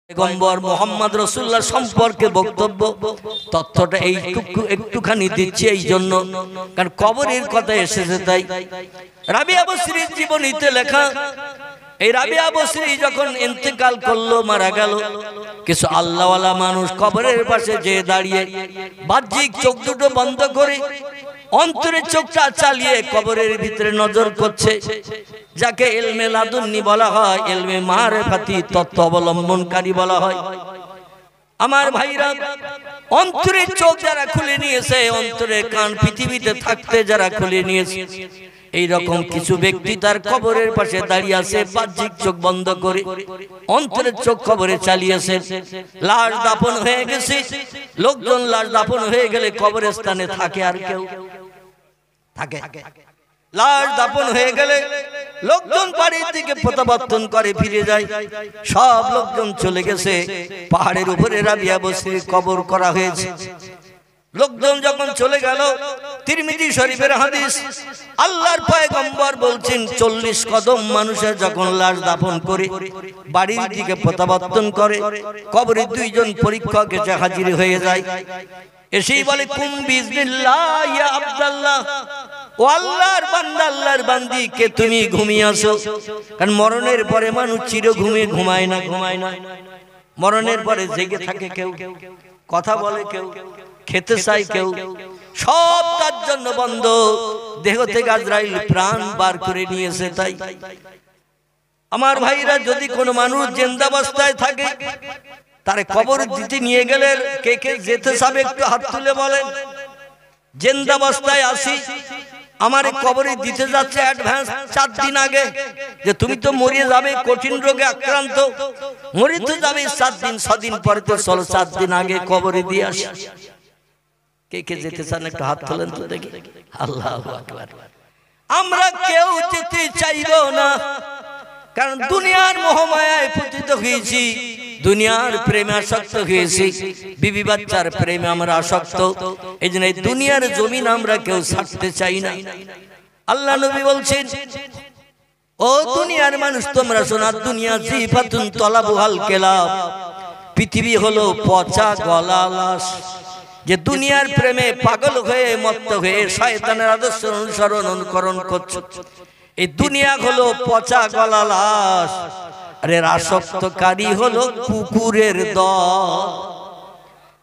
পয়গম্বর মুহাম্মদ রাসূলুল্লাহ সম্পর্কে বক্তব্য তথ্যটা একটুখানি দিচ্ছি এই জন্য, কারণ কবরের কথা এসেছে। তাই রাবিয়া বসরির জীবনীতে লেখা, এই রাবিয়া বসরি যখন ইন্তেকাল করলো, মারা গেল, কিছু আল্লাহওয়ালা মানুষ কবরের পাশে যেয়ে দাঁড়িয়ে বাহ্যিক চোখ দুটো বন্ধ করে অন্তরের চোখটা চালিয়ে কবরের ভিতরে নজর করছে, যাকে ইলমে লাদুন্নি বলা হয়, ইলমে মারিফাতি তত্ত্ব অবলম্বনকারী বলা হয়। আমার ভাইরা, অন্তরের চোখ যারা খুলে নিয়েছে, অন্তরের কান পৃথিবীতে থাকতে যারা খুলে নিয়েছে, এই রকম কিছু ব্যক্তি তার কবরের পাশে দাঁড়িয়ে আছে, বাহ্যিক চোখ বন্ধ করে অন্তরের চোখ কবরে চালিয়েছে। লাশ দাফন হয়ে গেছে, লোকজন লাশ দাফন হয়ে গেলে কবরের স্থানে থাকে আর কেউ থাকে? লাশ দাফন হয়ে গেলে লোকজন বাড়ির দিকে প্রত্যাবর্তন করে ফিরে যায়। সব লোকজন চলে গেছে, পাহাড়ের উপরে রাবিয়া বসরির কবর করা হয়েছে। লোকজন যখন চলে গেল, তিরমিজি শরীফের হাদিস, আল্লাহর পয়গম্বর বলছেন 40 কদম মানুষের যখন লাশ দাফন করে বাড়ির দিকে প্রত্যাবর্তন করে, কবরে দুইজন পরীক্ষক এসে হাজির হয়ে যায়। এসেই বলে, কুম বিজনিল্লাহ ইয়া আব্দুল্লাহ, ও আল্লাহর বান্দা, আল্লাহর বান্দি, কে তুমি ঘুমিয়ে আসো? কারণ মরণের পরে মানুষ চির ঘুমে ঘুমায় না, মরণের পরে জেগে থাকে কেউ, কথা বলে কেউ, খেতে চায় কেউ, সব তার জন্য বন্ধ। দেহ থেকে আজরাইল প্রাণ বার করে নিয়েছে। তাই আমার ভাইরা, যদি কোনো মানুষ জিন্দাবস্থায় থাকে, তারে কবর দিতে নিয়ে গেলে কে কে যেতে চাবে একটু হাত তুলে বলেন। জিন্দাবস্থায় আসি, আমার কবরে দিতে যাচ্ছে অ্যাডভান্স 4 দিন আগে, যে তুমি তো মরে যাবে, কঠিন রোগে আক্রান্ত, মরে তো যাবে 4 দিন 6 দিন পরে, তো চলো 4 দিন আগে কবরে দিয়ে আসি। কে কে যেতে চান একটু হাত তোলেন তো দেখি। আল্লাহু আকবার। আমরা কেউ যেতে চাইব না, কারণ দুনিয়ার মোহমায়ায় পতিত হয়েছি, দুনিয়ার প্রেমে আসক্ত হয়েছি, বিবি বাচ্চার প্রেমে আমরা আসক্ত। এই জন্য এই দুনিয়ার জমিন আমরা কেউ ছাড়তে চাই না। আল্লাহ নবী বলছেন, ও দুনিয়ার মানুষ তোমরা শোনা, দুনিয়া জিফাতুন তলাবুহাল কেলাব, পৃথিবী হলো পচা গলা লাশ। যে দুনিয়ার প্রেমে পাগল হয়ে মত্ত হয়ে শয়তানের আদর্শ অনুকরণ করছো, এই দুনিয়া হলো পচা গলা লাশ। আরে আসক্তকারী হলো কুকুরের দল।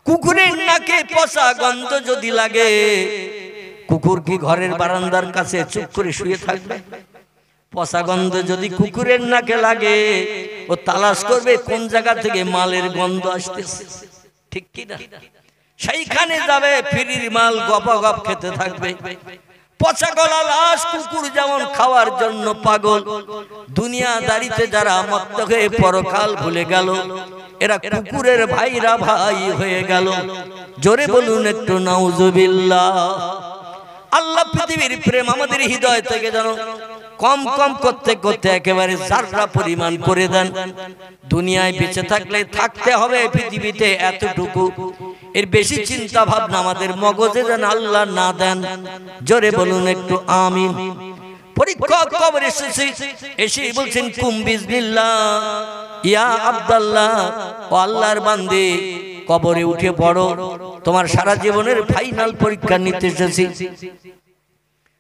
কুকুরের নাকে পচা গন্ধ যদি লাগে, কুকুর কি ঘরের বারান্দার কাছে চুপ করে শুয়ে থাকবে? পচা গন্ধ যদি কুকুরের নাকে লাগে, ও তালাশ করবে কোন জায়গা থেকে মালের গন্ধ আসতেছে, ঠিক কি না? সেইখানে যাবে, ফ্রির মাল গপাগপ খেতে থাকবে। পচা গলা লাশ কুকুর যেমন খাওয়ার জন্য পাগল, দুনিয়াদারিতে যারা মত্ত হয়ে পরকাল ভুলে গেল, এরা কুকুরের ভাইরা ভাই হয়ে গেল। জোরে বলুন একটু নাউজুবিল্লাহ। আল্লাহ পৃথিবীর প্রেম আমাদের হৃদয় থেকে যেন কম কম করতে করতে একেবারে জাররা পরিমাণ করে দেন। দুনিয়ায় বেঁচে থাকলে থাকতে হবে পৃথিবীতে এতটুকু, এর বেশি চিন্তা ভাবনা আমাদের মগজে যেন আল্লাহ না দেন। জোরে বলুন একটু আমিন। পরীক্ষক কবর এসেছে, এসে বলছেন, কুম বিজনিল্লাহ ইয়া আব্দুল্লাহ, ও আল্লাহর বান্দে, কবরে উঠে পড়ো, তোমার সারা জীবনের ফাইনাল পরীক্ষা নিতে এসেছি।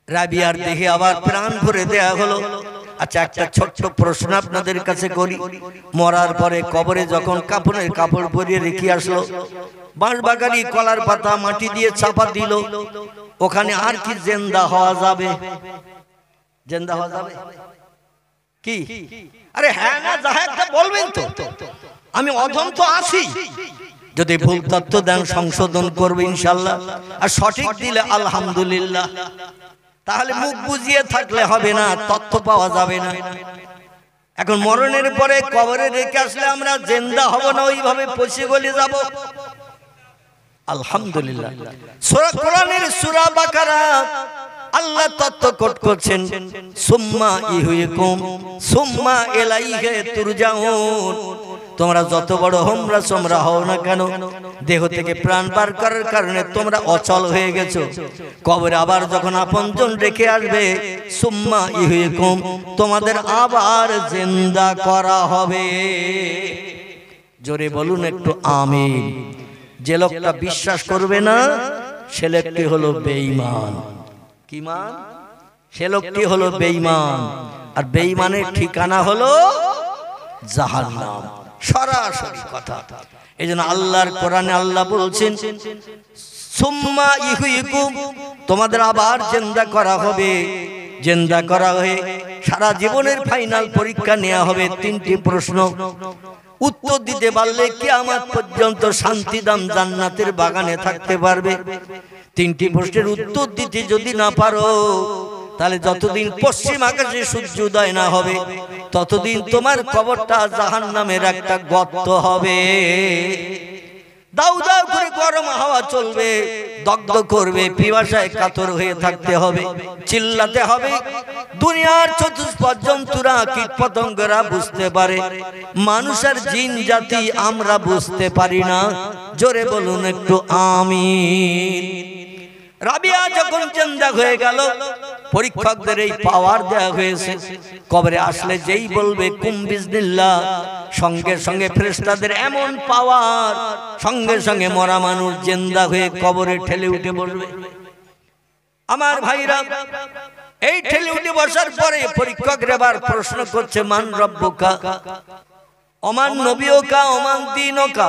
রাবিয়ার দেহে আবার প্রাণ ভরে দেয়া হলো। আচ্ছা, একটা ছোট্ট প্রশ্ন আপনাদের কাছে করি, মরার পরে কবরে যখন কাফনের কাপড় পরিয়ে রেখে আসলো, বাঁশবাগানি কলার পাতা মাটি দিয়ে চাপা দিল, ওখানে আর কি জিন্দা হওয়া যাবে? জিন্দা হওয়া যাবে কি? আরে হ্যাঁ না যা একটা বলবেন তো, আমি অধম তো আছি। যদি ভুল তথ্য দেন সংশোধন করবে ইনশাআল্লাহ, আর সঠিক দিলে আলহামদুলিল্লাহ। তাহলে মুখ বুঝিয়ে থাকলে হবে না, তথ্য পাওয়া যাবে না। এখন মরণের পরে কবরে রেখে আসলে আমরা জিন্দা হব না, ওইভাবে পচে গলে যাব? আলহামদুলিল্লাহ। সূরা কোরআনের সূরা বাকারা আল্লাহ তত্ত্ব কোট করছেন, সুম্মা ইহয়িকুম সুম্মা ইলাইহি তুরজাউন। তোমরা যত বড় হোমরা সোমরা হও না কেন, দেহ থেকে প্রাণ বার করার কারণে তোমরা অচল হয়ে গেছো। কবরে আবার যখন আপনজন রেখে আসবে, সুম্মা ইহয়িকুম, তোমাদের আবার জিন্দা করা হবে। জোরে বলুন একটু আমিন। যে লোকটা বিশ্বাস করবে না সে লোকটি হলো বেঈমান। কি মান? সে লোকটি হলো বেঈমান, আর বেঈমানের ঠিকানা হলো জাহান্নাম। সরাসরি কথা। এইজন্য আল্লাহর কোরআনে আল্লাহ বলছেন, সুম্মা ইহয়িকুম, তোমাদের আবার জিন্দা করা হবে। জিন্দা করা হয়ে সারা জীবনের ফাইনাল পরীক্ষা নেওয়া হবে। 3টি প্রশ্ন উত্তর দিতে পারলে কিয়ামত পর্যন্ত শান্তিদাম জান্নাতের বাগানে থাকতে পারবে। 3টি প্রশ্নের উত্তর দিতে যদি না পারো, তাহলে যতদিন পশ্চিম আকাশে সূর্য উদয় না হবে ততদিন তোমার কবরটা জাহান্নামের একটা গর্ত হবে। দাউ দাউ করে গরম হাওয়া চলবে, দগ্ধ করবে, পিপাসায় কাতর হয়ে থাকতে হবে, চিল্লাতে হবে। দুনিয়ার চতুষ্পদ জন্তুরা কীটপতঙ্গরা বুঝতে পারে, মানুষ আর জিন জাতি আমরা বুঝতে পারি না। জোরে বলুন একটু আমিন। রাবিয়া যখন জিন্দা হয়ে গেল, পরীক্ষকদের এই পাওয়ার দেয়া হয়েছে, কবরে আসলে যেই বলবে কুম বিজনিল্লাহ, সঙ্গে সঙ্গে ফেরেশতাদের এমন পাওয়ার, সঙ্গে সঙ্গে মরা মানুষ জিন্দা হয়ে কবরে ঠেলে উঠে বলবে। আমার ভাইরা, এই ঠেলে উঠে বসার পরে পরীক্ষকরা এবার প্রশ্ন করছে, মান রব্বুকা ওমান নবিয়ুকা ওমান দীনুকা।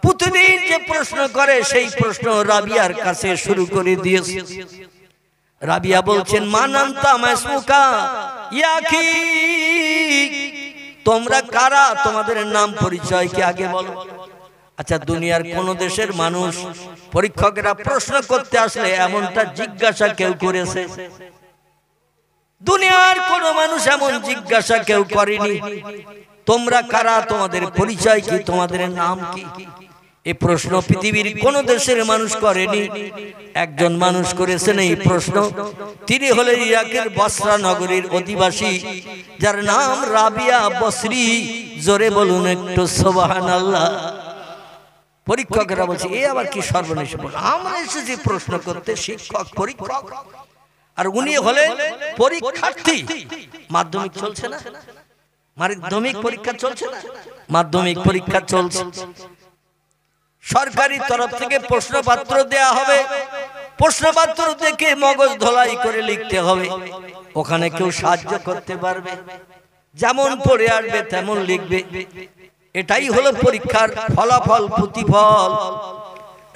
প্রতিদিন যে প্রশ্ন করে সেই প্রশ্ন রাবিয়ার কাছে শুরু করে দিয়েছে। রাবিয়া বলছেন, মান আনতা মাসমুকা ইয়া আখি, তোমরা কারা, তোমাদের নাম পরিচয় কি আগে বলো। আচ্ছা, দুনিয়ার কোন দেশের মানুষ পরীক্ষকরা প্রশ্ন করতে আসলে এমনটা জিজ্ঞাসা কেউ করেছে? দুনিয়ার কোন মানুষ এমন জিজ্ঞাসা কেউ করেনি, তোমরা কারা, তোমাদের পরিচয় কি, তোমাদের নাম কি। এই প্রশ্ন পৃথিবীর কোন দেশের মানুষ করেনি। একজন মানুষ করেছেন এই প্রশ্ন। তিনি হলেন ইরাকের বসরা নগরীর অধিবাসী, যার নাম রাবিয়া বসরি। জোরে বলুন একটু সুবহানাল্লাহ। পরীক্ষকরা বলছে, এ আবার কি সর্বনেশ, আমরা এসেছি প্রশ্ন করতে, শিক্ষক পরীক্ষক, আর উনি হলেন পরীক্ষার্থী। মাধ্যমিক চলছে না, মাধ্যমিক পরীক্ষা চলছে না, মাধ্যমিক পরীক্ষা চলছে। সরকারি তরফ থেকে প্রশ্নপত্র দেয়া হবে, প্রশ্নপত্র দেখে মগজ ধোলাই করে লিখতে হবে। ওখানে কেউ সাহায্য করতে পারবে? যেমন পড়ে আসবে তেমন লিখবে। এটাই হলো পরীক্ষার ফলাফল, প্রতিফল।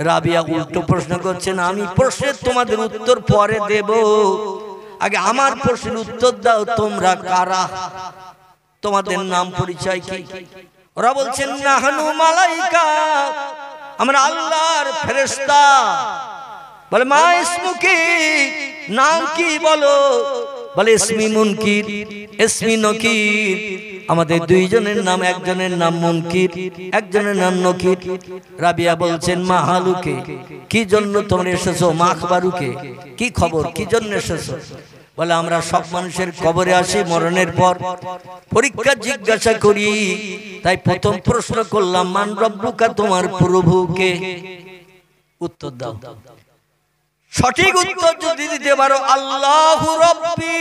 রাবিয়া উল্টো প্রশ্ন করছেন, আমি প্রশ্নের তোমাদের উত্তর পরে দেব, আগে আমার প্রশ্নের উত্তর দাও, তোমরা কারা, তোমাদের নাম পরিচয় কি। ওরা বলছেন, নাহনু মালাইকা, আমরা আল্লাহর ফেরেশতা। বলে, মা ইসমুকি, নাম কি বলো। বলে, ইসমি মুনকির, ইসমি নকির। আমাদের দুইজনের নাম, একজনের নাম মুনকির, একজনের নাম নকির। রাবিয়া বলছেন, মা হালুকে, কি জন্য তোমরা এসেছো, মা আখবারুকে, কি খবর, কি জন্য এসেছো। বলে, আমরা সব মানুষের কবরে আসি মরণের পর, পরীক্ষা জিজ্ঞাসা করি, তাই প্রথম প্রশ্ন করলাম, মান রব্বুকা, তোমার প্রভুকে। উত্তর দাও। সঠিক উত্তর যদি দিতে পারো আল্লাহু রাব্বি,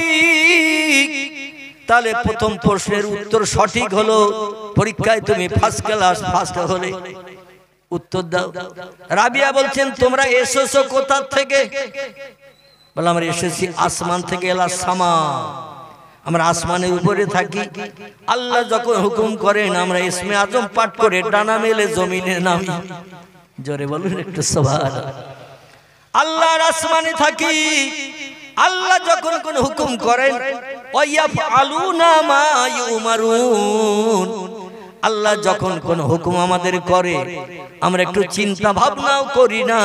তাহলে প্রথম প্রশ্নের উত্তর সঠিক হলো, পরীক্ষায় তুমি ফার্স্ট ক্লাস, ফার্স্ট হলে। উত্তর দাও। রাবিয়া বলছেন, তোমরা এসেছো কোথা থেকে। বলে, আমরা এসেছি আসমান থেকে। এলা সামা, আমরা আসমানের উপরে থাকি। আল্লাহ যখন হুকুম করেন আমরা ইসমে আজম পাঠ করে ডানা মেলে জমিনে নামি। জোরে বলুন একটু সুবহানাল্লাহ। আল্লাহর আসমানে থাকি, আল্লাহ যখন কোন হুকুম করেন, ওয়ায়াফআলুনা মা ইউমারুন, আল্লাহ যখন কোন হুকুম আমাদের করে আমরা একটু চিন্তা ভাবনাও করি না,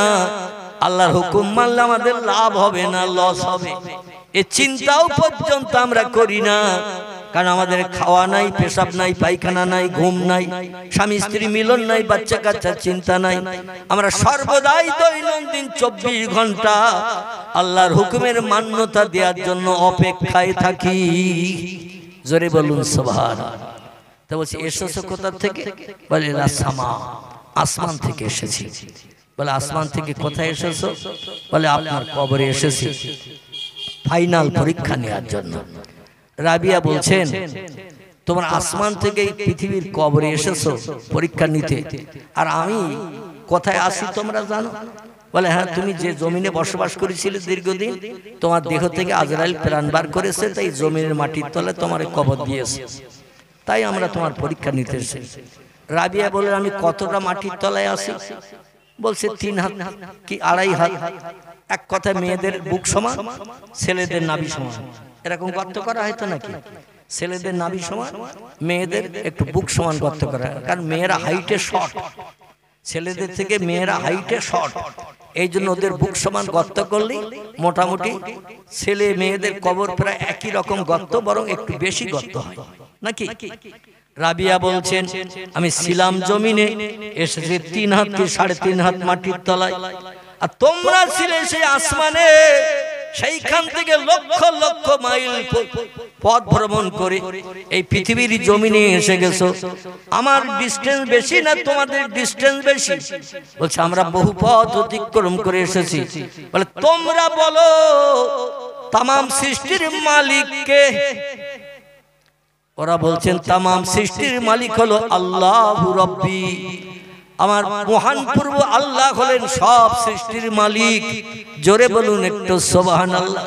আল্লাহর হুকুম মানলে আমাদের লাভ হবে না লস হবে, এই চিন্তাও পর্যন্ত আমরা করি না। কারণ আমাদের খাওয়া নাই, পেশাব নাই, পায়খানা নাই, ঘুম নাই, স্বামী স্ত্রী মিলন নাই, বাচ্চা কাচ্চার চিন্তা নাই। আমরা সর্বদাই দৈনন্দিন 24 ঘন্টা আল্লাহর হুকুমের মান্যতা দেওয়ার জন্য অপেক্ষায় থাকি। জোরে বলুন সুবহানাল্লাহ। তা বলছি, এসেছো কোথা থেকে। বলে, সামা, আসমান থেকে এসেছি। বলে, আসমান থেকে কোথায় এসেছো। বলে, আপনার কবরে এসেছি ফাইনাল পরীক্ষা নেওয়ার জন্য। রাবিয়া বলছেন, তোমার আসমান থেকে এই পৃথিবীর কবরে এসেছো পরীক্ষা নিতে, আর আমি কোথায় আসি তোমরা জানো? বলে হ্যাঁ, তুমি যে জমিনে বসবাস করেছিলে দীর্ঘদিন, তোমার দেহ থেকে আজরাইল প্রাণ বার করেছে, তাই জমিনের মাটির তলে তোমার কবর দিয়েছে, তাই আমরা তোমার পরীক্ষা নিতে এসেছি। রাবিয়া বলে আমি কতটা মাটির তলায় আছি? বলছে 3 হাত কি 2.5 হাত। এক কথায় মেয়েদের বুক সমান, ছেলেদের নাভি সমান। এরকম গর্ত করা হয়তো নাকি? ছেলেদের নাভি সমান, মেয়েদের একটু বুক সমান গর্ত করা, কারণ মেয়েরা হাইটে শর্ট, ছেলেদের থেকে মেয়েরা হাইটে শর্ট, এই জন্য ওদের বুক সমান গর্ত করলেই মোটামুটি ছেলে মেয়েদের কবর প্রায় একই রকম গর্ত, বরং একটু বেশি গর্ত হয় নাকি? রাবিয়া বলছেন আমি ছিলাম জমিনে, এসেছে 3 হাত কি 3.5 হাত মাটির তলায়, আর তোমরা ছিলে সেই আসমানে, সেইখান থেকে লক্ষ লক্ষ মাইল পথ ভ্রমণ করে এই পৃথিবীর জমিনে এসে গেছো। আমার ডিস্টেন্স বেশি না তোমাদের ডিস্টেন্স বেশি? বলছে আমরা বহু পথ অতিক্রম করে এসেছি। বলে তোমরা বলো তামাম সৃষ্টির মালিক কে? ওরা বলছেন তামাম সৃষ্টির মালিক হলো আল্লাহু রাব্বি, আমার মহান পূর্ব আল্লাহ হলেন সব সৃষ্টির মালিক। জোরে বলুন একটু সুবহানাল্লাহ।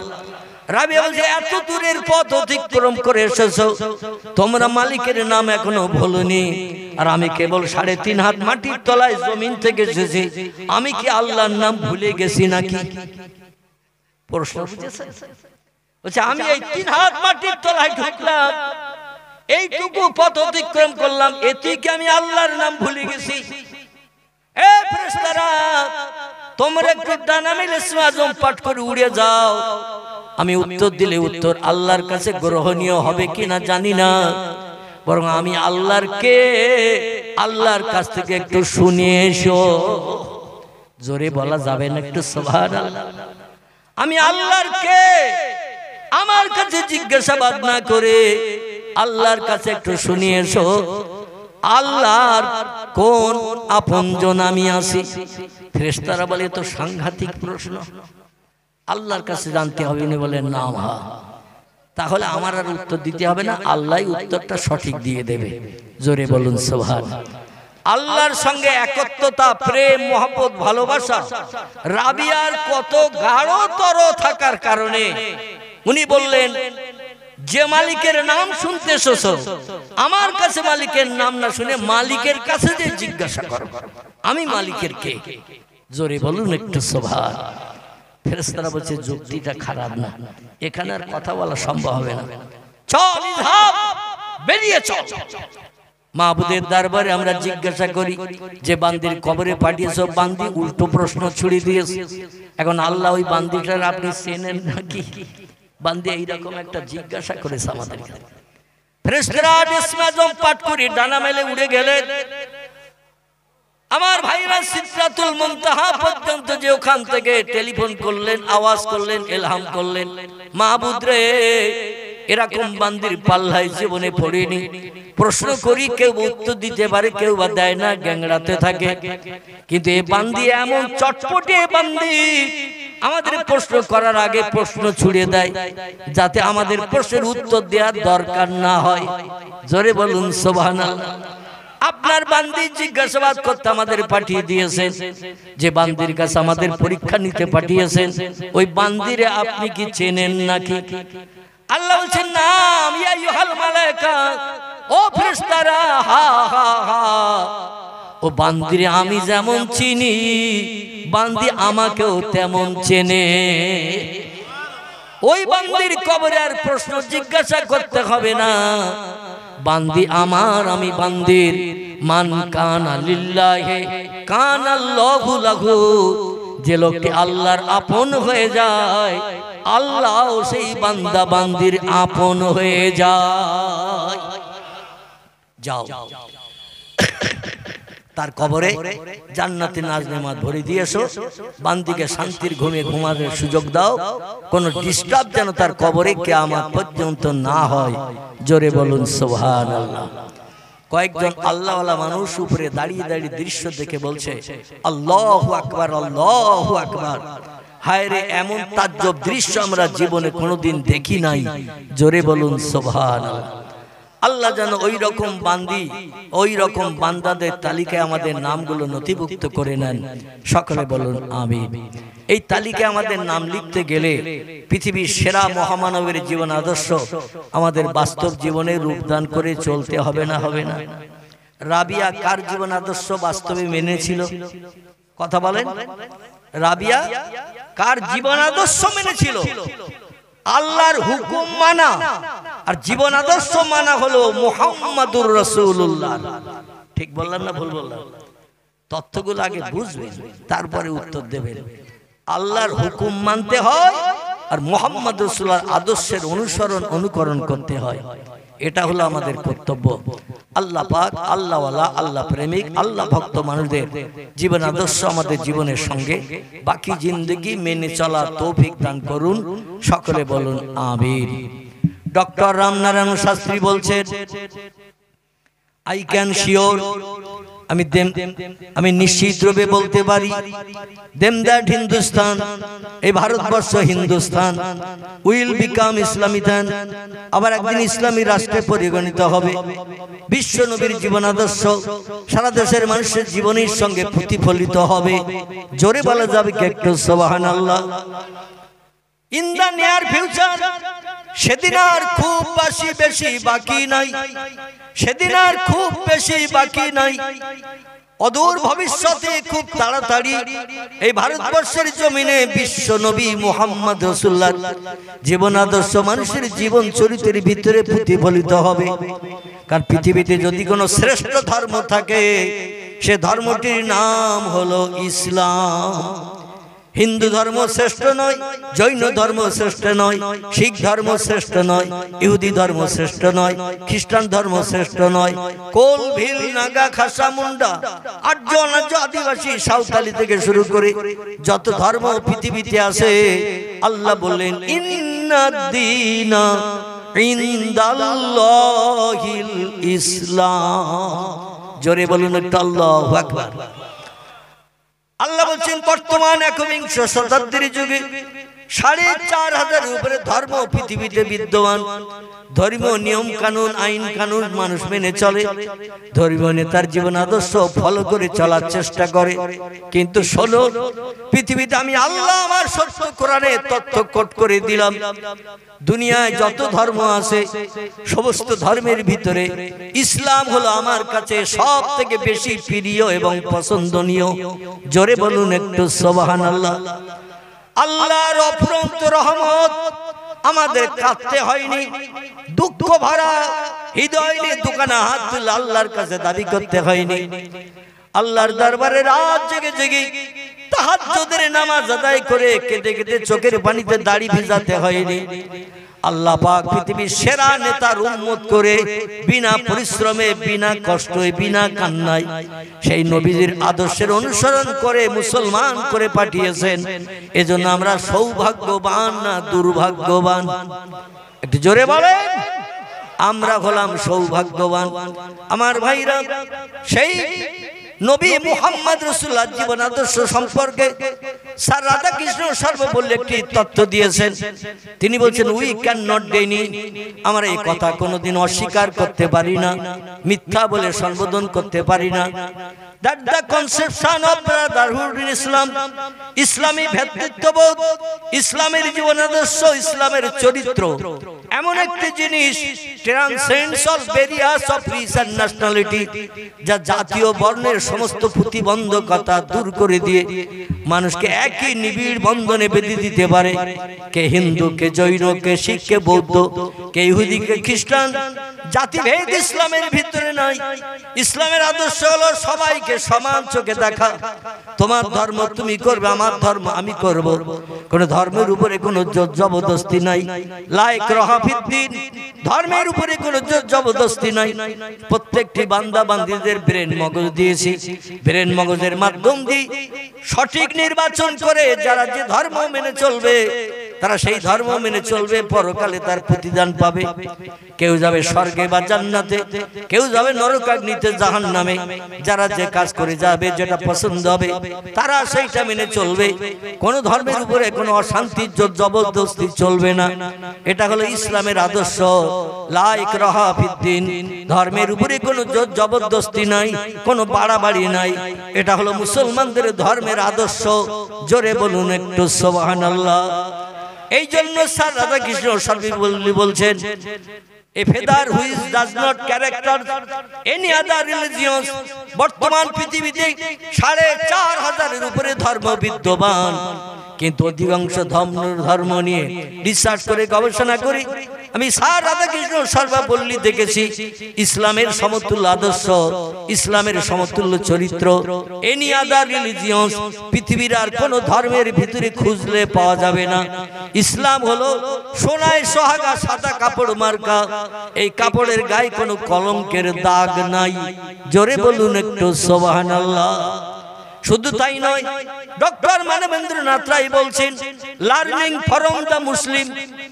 রাবিয়া বলছে এত দূরের পথ অতিক্রম করে এসেছো, তোমরা মালিকের নাম এখনো ভুলনি, আর আমি কেবল 3.5 হাত মাটির তলায় জমিন থেকে এসেছি, আমি কি আল্লাহর নাম ভুলে গেছি নাকি? প্রশ্ন বুঝেছেন? বলছে আমি এই 3 হাত মাটির তলায় ঢুকলাম, এইটুকু পথ অতিক্রম করলাম, এতেই কি আমি আল্লাহর নাম ভুলে গেছি? এ ফেরেশতারা, তোমরা একটু ডানা মেলে ইসমে আজম পাঠ করে উড়ে যাও। আমি উত্তর দিলে উত্তর আল্লাহর কাছে গ্রহণীয় হবে কিনা জানি না, বরং আমি আল্লাহর কাছ থেকে একটু শুনে এসো। জোরে বলা যাবে না একটু সুবহানাল্লাহ? আমি আল্লাহর কে আমার কাছে জিজ্ঞাসাবাদ না করে আল্লাহর কাছে একটু শুনে এসো, আল্লাহর কোন আপনজন আমি আছি? ফেরেশতারা বলে তো সাংঘাতিক প্রশ্ন, আল্লাহর কাছে জানতে হবে না? বলে নাম হা, তাহলে আমার আর উত্তর দিতে হবে না, আল্লাহই উত্তরটা সঠিক দিয়ে দেবে। জোরে বলুন সুবহানাল্লাহ। আল্লাহর সঙ্গে একত্বতা, প্রেম, মহব্বত, ভালোবাসা রাবিয়ার কত গাঢ়তর থাকার কারণে উনি বললেন যে মালিকের নাম শুনতে এসেছো, আমার কাছে মালিকের নাম না শুনে মালিকের কাছে যে জিজ্ঞাসা করো আমি মালিকের কে। জোরে বলুন একটু সুবহানাল্লাহ। ফেরেশতারা বলছে যুক্তিটা খারাপ না, এখানে আর কথা বলা সম্ভব হবে না, চল ইযহাব, বেরিয়ে চল। মাহবুদের দরবারে আমরা জিজ্ঞাসা করি যে বান্দির কবরে পাঠিয়েছো, বান্দি উল্টো প্রশ্ন ছুড়ে দিয়েছে। এখন আল্লাহ ওই বান্দিটার আপনি চেনেন নাকি? বান্দি এইরকম একটা জিজ্ঞাসা করেছে আমাদের। ফেরেশতারা ইসমে আজম পাঠ করে ডানা মেলে উড়ে গেলেন। আমার ভাইরা সিদরাতুল মুনতাহা পর্যন্ত যে ওখান থেকে টেলিফোন করলেন, আওয়াজ করলেন, ইলহাম করলেন, মাহবুদ রে এরকম বান্দির পাল্লায় জীবনে পড়িনি। প্রশ্ন করি, কেউ উত্তর দিতে পারে, কেউ বা দেয় না, গ্যাংড়াতে থাকে। কিন্তু এই বান্দি এমন চটপটে বান্দি, আমাদের প্রশ্ন করার আগে প্রশ্ন ছুড়ে দেয়, যাতে আমাদের প্রশ্নের উত্তর দেওয়ার দরকার না হয়। জোরে বলুন সুবহানাল্লাহ। আপনার বান্দি জিজ্ঞাসাবাদ করতে আমাদের পাঠিয়ে দিয়েছেন, যে বান্দির কাছে আমাদের পরীক্ষা নিতে পাঠিয়েছেন, ওই বান্দিরে আপনি কি চেনেন নাকি? আল্লাহ বলছেন নাম, ইয়া আইয়ুহাল মালায়েকা, ও ফেরেশতারা, হা হা হা, ও বান্দিরে আমি যেমন চিনি, বান্দি আমাকেও তেমন চেনে। ওই বান্দির কবরে আর প্রশ্ন জিজ্ঞাসা করতে হবে না, বান্দি আমার, আমি বান্দির। মান কানা লিল্লাহি কানাল্লাহু লাহু, যে লোকটি আল্লাহর আপন হয়ে যায়, আল্লাহ সেই বান্দা বান্দির আপন হয়ে যায়। যাও তার কবরে জান্নাতি নাজ নেমাত ভরে দিয়েছো, বান্দিকে শান্তির ঘুমে ঘুমানোর সুযোগ দাও, কোনো ডিস্টার্ব যেন তার কবরে কিয়ামত পর্যন্ত না হয়। জোরে বলুন সুবহানাল্লাহ। কয়েকজন আল্লাহওয়ালা মানুষ উপরে দাঁড়িয়ে দাঁড়িয়ে দৃশ্য দেখে বলছে আল্লাহু আকবার, আল্লাহু আকবার। হায় রে, এমন তাজ্জব দৃশ্য আমরা জীবনে কোনোদিন দেখি নাই। জোরে বলুন সুবহানাল্লাহ। আল্লাহ যেন ওই রকম বান্দি, ওই রকম বান্দাদের তালিকায় আমাদের নামগুলো নথিভুক্ত করে নেন। সকলে বলুন আমিন। এই তালিকায় আমাদের নাম লিখতে গেলে পৃথিবীর সেরা মহামানবের জীবন আদর্শ আমাদের বাস্তব জীবনে রূপদান করে চলতে হবে না? হবে না? রাবিয়া কার জীবন আদর্শ বাস্তবে মেনেছিল? কথা বলেন। রাবিয়া কার জীবন আদর্শ মেনেছিল? আল্লাহর হুকুম মানা আর জীবন আদর্শ মানা হলো মুহাম্মাদুর রাসূলুল্লাহ। ঠিক বললাম না ভুল বললাম? তথ্যগুলো আগে বুঝবেন, তারপরে উত্তর দেবেন। আল্লাহর হুকুম মানতে হয় আর মুহাম্মদ রাসূলুল্লাহর আদর্শের অনুসরণ অনুকরণ করতে হয়। এটা হলো আমাদের কর্তব্য। আল্লাহ পাক আল্লাহওয়ালা, আল্লাহ প্রেমিক, আল্লাহ ভক্ত মানুষদের জীবন আদর্শ আমাদের জীবনের সঙ্গে বাকি জিন্দগি মেনে চলার তৌফিক দান করুন। সকলে বলুন আমিন। ডক্টর রামনারায়ণ শাস্ত্রী বলছেন, আই ক্যান শিওর, আমি নিশ্চিত রূপে বলতে পারি, দেম দ্যাট হিন্দুস্তান, এই ভারতবর্ষ হিন্দুস্তান উইল বিকাম ইসলামিতান, আবার একদিন ইসলামী রাষ্ট্রে পরিগণিত হবে। বিশ্ব নবীর জীবন আদর্শ সারা দেশের মানুষের জীবনের সঙ্গে প্রতিফলিত হবে। জোরে বলা যাবে কি একটু সুবহানাল্লাহ? ইন দ্য নিয়ার ফিউচার, সেদিন আর খুব বেশি বাকি নাই, সেদিন আর খুব বেশি বাকি নাই। অদূর ভবিষ্যতে খুব তাড়াতাড়ি এই ভারতবর্ষের জমিনে বিশ্ব নবী মুহাম্মদ রাসূলুল্লাহ জীবন আদর্শ মানুষের জীবন চরিত্রের ভিতরে প্রতিফলিত হবে। কারণ পৃথিবীতে যদি কোনো শ্রেষ্ঠ ধর্ম থাকে, সে ধর্মটির নাম হলো ইসলাম। হিন্দু ধর্ম শ্রেষ্ঠ নয়, জৈন ধর্ম শ্রেষ্ঠ নয়, শিখ ধর্ম শ্রেষ্ঠ নয়, ইহুদি ধর্ম শ্রেষ্ঠ নয়, খ্রিস্টান ধর্ম শ্রেষ্ঠ নয়। কোল, ভিল, নাগা, খাসা, মুন্ডা, আর্য, অনার্য, আদিবাসী, সাঁওতালি থেকে শুরু করে যত ধর্ম পৃথিবীতে আছে, আল্লাহ বললেন ইন্নাদ-দীনা ইনদাল্লাহিল ইসলাম। জোরে বলুন একটু আল্লাহু আকবার। আল্লাহ বলছেন বর্তমান একবিংশ শতাব্দীর যুগে ৪৫০০০ উপরে ধর্ম পৃথিবীতে বিদ্যমান। ধর্মীয় নিয়ম কানুন, আইন কানুন মানুষ মেনে চলে, ধর্মীয় নেতার জীবন আদর্শ ফলো করে চলার চেষ্টা করে। কিন্তু শোনো, পৃথিবীতে আমি আল্লাহ আমার সত্য কোরআনে তথ্য কোট করে দিলাম, দুনিয়ায় যত ধর্ম আছে সমস্ত ধর্মের ভিতরে ইসলাম হলো আমার কাছে সব থেকে বেশি প্রিয় এবং পছন্দনীয়। জোরে বলুন একটু সুবহানাল্লাহ। আল্লাহর অফুরন্ত রহমত, আমাদের কাঁদতে হয়নি, দুঃখ ভরা হৃদয় নিয়ে দোকানে হাত তুলে আল্লাহর কাছে দাবি করতে হয়নি। আল্লাহর দরবারে রাত জেগে জেগে তাহাজ্জুদের নামাজ আদায় করে কেঁদে কেঁদে চোখের পানিতে দাড়ি ভিজাতে হয়নি। আল্লাহ পাক পৃথিবীর সেরা নেতার উম্মত করে বিনা পরিশ্রমে, বিনা কষ্টে, বিনা কান্নায় সেই নবীজির আদর্শের অনুসরণ করে মুসলমান করে পাঠিয়েছেন। এজন্য আমরা সৌভাগ্যবান না দুর্ভাগ্যবান? একটু জোরে বলেন। আমরা হলাম সৌভাগ্যবান। আমার ভাইরা, সেই নবী মুহাম্মদ রাসূলুল্লাহ জীবন আদর্শ সম্পর্কে স্যার রাধাকৃষ্ণ সর্বপল্লী একটি তথ্য দিয়েছেন। তিনি বলছেন, উই ক্যান নট ডেনি, আমরা এই কথা কোনোদিন অস্বীকার করতে পারি না, মিথ্যা বলে সম্বোধন করতে পারি না। that the conception of brotherhood in Islam, ইসলামী ভ্রাতৃত্ববোধ, ইসলামের জীবন আদর্শ, ইসলামের চরিত্র এমন একটি জিনিস transcends all barriers of race and nationality, যা জাতীয় বর্ণের সমস্ত প্রতিবন্ধকতা দূর করে দিয়ে মানুষকে একই নিবিড় বন্ধনে বেঁধে দিতে পারে। কে হিন্দু, কে জৈন, কে শিখ, কে বৌদ্ধ, কে ইহুদি, কে খ্রিস্টান, জাতিভেদ ইসলামের ভিতরে নাই। ইসলামের আদর্শ হলো সবাইকে সমান চোখে দেখা। তোমার ধর্ম তুমি করবে, আমার ধর্ম আমি করব। কোন ধর্মের উপরে কোনো জোর জবরদস্তি নাই। লা ইকরাহা ফিদ্দীন, ধর্মের উপরে কোনো জোর জবরদস্তি নাই। প্রত্যেকটি বান্দা বান্দীদের ব্রেন মগজ দিয়েছি, ব্রেন মগজের মাধ্যম দিয়ে সঠিক নির্বাচন করে যারা যে ধর্ম মেনে চলবে তারা সেই ধর্ম মেনে চলবে, পরকালে তার প্রতিদান পাবে। কেউ যাবে স্বর্গে বা জান্নাতে, কেউ যাবে নরকাগ্নিতে জাহান্নামে। যারা যে কাজ করে যাবে, যেটা পছন্দ হবে তারা সেইটা মেনে চলবে। কোন ধর্মের উপরে কোনো অশান্তি জবরদস্তি চলবে না। এটা হলো ইসলামের আদর্শ। লা ইকরাহা ফিদ্দিন, ধর্মের উপরে কোনো জবরদস্তি নাই, কোনো বাড়াবাড়ি নাই। এটা হলো মুসলমানদের ধর্মের আদর্শ। জোরে বলুন একটু সুবহানাল্লাহ। এই জন্য স্যার রাধাকৃষ্ণ সার্বভৌম বলছেন, a feather which does not character any other religion। বর্তমান পৃথিবীতে ৪৫০০ উপরে ধর্ম বিদ্যমান, কিন্তু অধিকাংশ ধর্ম নিয়ে রিসার্চ করে গবেষণা করি আমি স্যার রাধাকৃষ্ণ সর্বপল্লী দেখেছি ইসলামের সমতুল্য আদর্শ, ইসলামের সমতুল্য চরিত্র এনি আদার রিলিজিয়ন পৃথিবীর আর কোন ধর্মের ভিতরে খুঁজলে পাওয়া যাবে না। ইসলাম হলো সোনায় সোহাগা সাদা কাপড় মার্কা, এই কাপড়ের গায়ে কোনো কলঙ্কের দাগ নাই। জোরে বলুন একটু সুবহানাল্লাহ। শুধু তাই নয়, ডক্টর মানবেন্দ্রনাথ রায় বলছেন, learning from the Muslim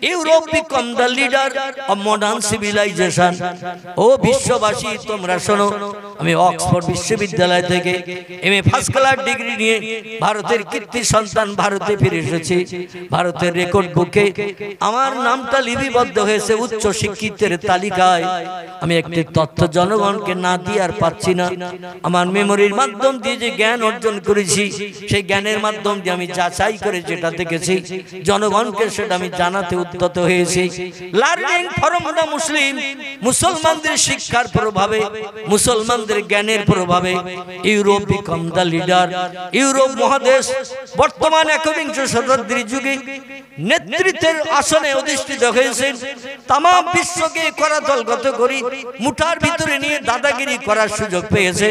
Europe became the leader of modern civilization. ও বিশ্ববাসী তোমরা শোনো, আমি অক্সফোর্ড বিশ্ববিদ্যালয় থেকে এমএ ফার্স্ট ক্লাস ডিগ্রি নিয়ে ভারতের কীর্তি সন্তান ভারতে ফিরে এসেছি। ভারতের রেকর্ড বুকে আমার নামটা লিপিবদ্ধ হয়েছে উচ্চ শিক্ষিতের তালিকায়। আমি একটি তথ্য জনগণকে না দিয়ে আর পাচ্ছি না। আমার মেমোরির মাধ্যম দিয়ে যে জ্ঞান অর্জন করেছি, সেই জ্ঞানের মাধ্যম দিয়ে আমি যাচাই করে যেটা দেখেছি জনগণকে সেটা আমি জানাতে উদ্যত হয়েছি। লার্নিং ফ্রম দ্য মুসলিম, মুসলমানদের শিক্ষার প্রভাবে, মুসলমানদের জ্ঞানের প্রভাবে Europe became the leader. Europe মহাদেশ বর্তমান একবিংশ শতাব্দীর যুগে নেতৃত্বের আসনে অধিষ্ঠিত হয়েছেন। তাম বিশ্বকে করাতলগত করি মুঠার ভিতরে নিয়ে দাদাগিরি করার সুযোগ পেয়েছে।